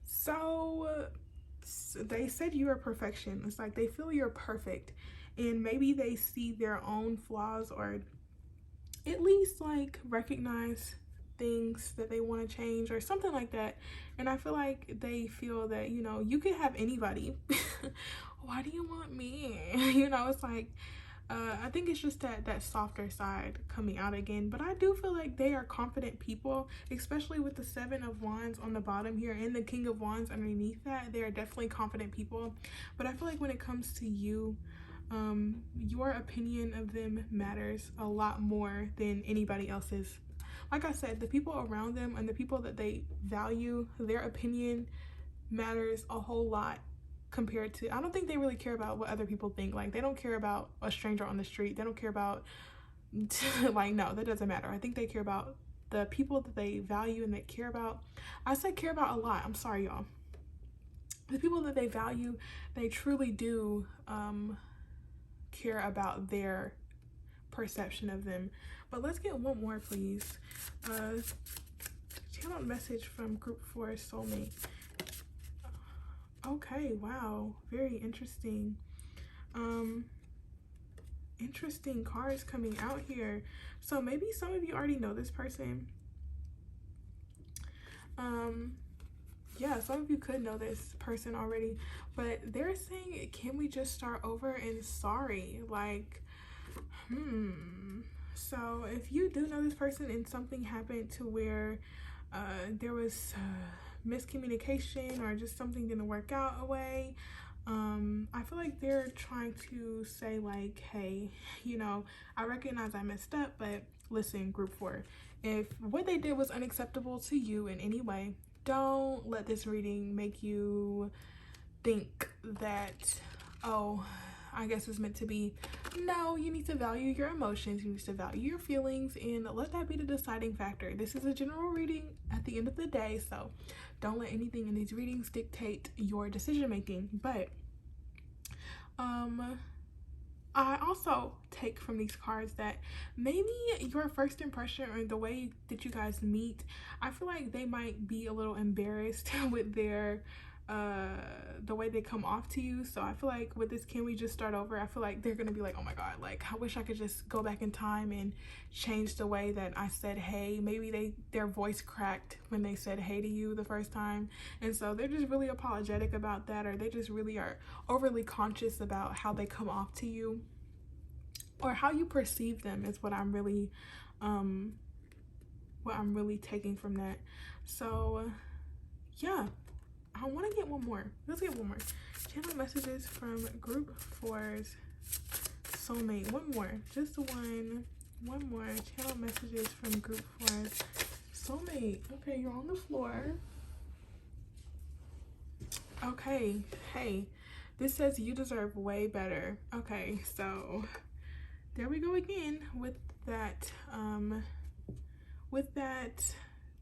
[SPEAKER 1] so they said you are perfection. It's like they feel you're perfect, and maybe they see their own flaws, or at least like recognize things that they want to change or something like that. And I feel like they feel that, you know, you could have anybody. Why do you want me? You know, it's like I think it's just that softer side coming out again. But I do feel like they are confident people, especially with the Seven of Wands on the bottom here and the King of Wands underneath that. They are definitely confident people. But I feel like when it comes to you, your opinion of them matters a lot more than anybody else's. Like I said, the people around them and the people that they value, their opinion matters a whole lot compared to, I don't think they really care about what other people think. Like, they don't care about a stranger on the street. They don't care about like, no, that doesn't matter. I think they care about the people that they value and they care about. I said care about a lot. I'm sorry, y'all. The people that they value, they truly do care about their perception of them. But let's get one more, please. Channel message from group 4 soulmate. Okay, wow, very interesting. Interesting cards coming out here. So maybe some of you already know this person. Yeah, some of you could know this person already, but they're saying, can we just start over? And sorry, like, so if you do know this person and something happened to where there was miscommunication or just something didn't work out a way, I feel like they're trying to say like, hey, you know, I recognize I messed up, but listen, group 4, if what they did was unacceptable to you in any way, don't let this reading make you think that, oh, I guess it's meant to be. No, you need to value your emotions, you need to value your feelings, and let that be the deciding factor. This is a general reading at the end of the day, so don't let anything in these readings dictate your decision making. But I also take from these cards that maybe your first impression or the way that you guys meet, I feel like they might be a little embarrassed with their the way they come off to you. So I feel like with this can we just start over, I feel like they're gonna be like, oh my god, like I wish I could just go back in time and change the way that I said hey. Maybe their voice cracked when they said hey to you the first time, and so they're just really apologetic about that, or they just really are overly conscious about how they come off to you or how you perceive them is what I'm really taking from that. So yeah, I want to get one more. Let's get one more. Channel messages from group 4's soulmate. One more. Just one. One more. Channel messages from group 4's soulmate. Okay, you're on the floor. Okay. Hey, this says you deserve way better. Okay, so there we go again with that.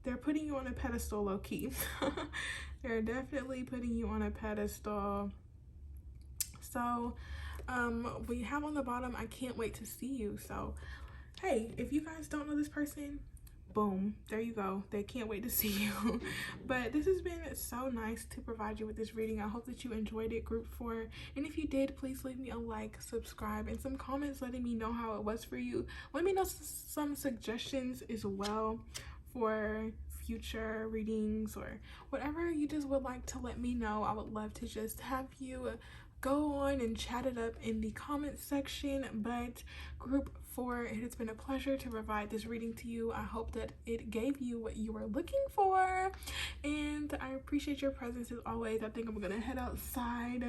[SPEAKER 1] They're putting you on a pedestal, low-key. They're definitely putting you on a pedestal. So we have on the bottom, I can't wait to see you. So hey, if you guys don't know this person, boom, there you go. They can't wait to see you. But this has been so nice to provide you with this reading. I hope that you enjoyed it, group 4. And if you did, please leave me a like, subscribe, and some comments letting me know how it was for you. Let me know some suggestions as well for future readings or whatever you just would like to let me know. I would love to just have you go on and chat it up in the comments section. But group 4, it has been a pleasure to provide this reading to you. I hope that it gave you what you were looking for, and I appreciate your presence as always. I think I'm gonna head outside.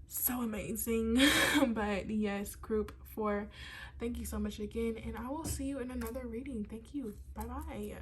[SPEAKER 1] So amazing. But yes, group 4, thank you so much again, and I will see you in another reading. Thank you. Bye bye.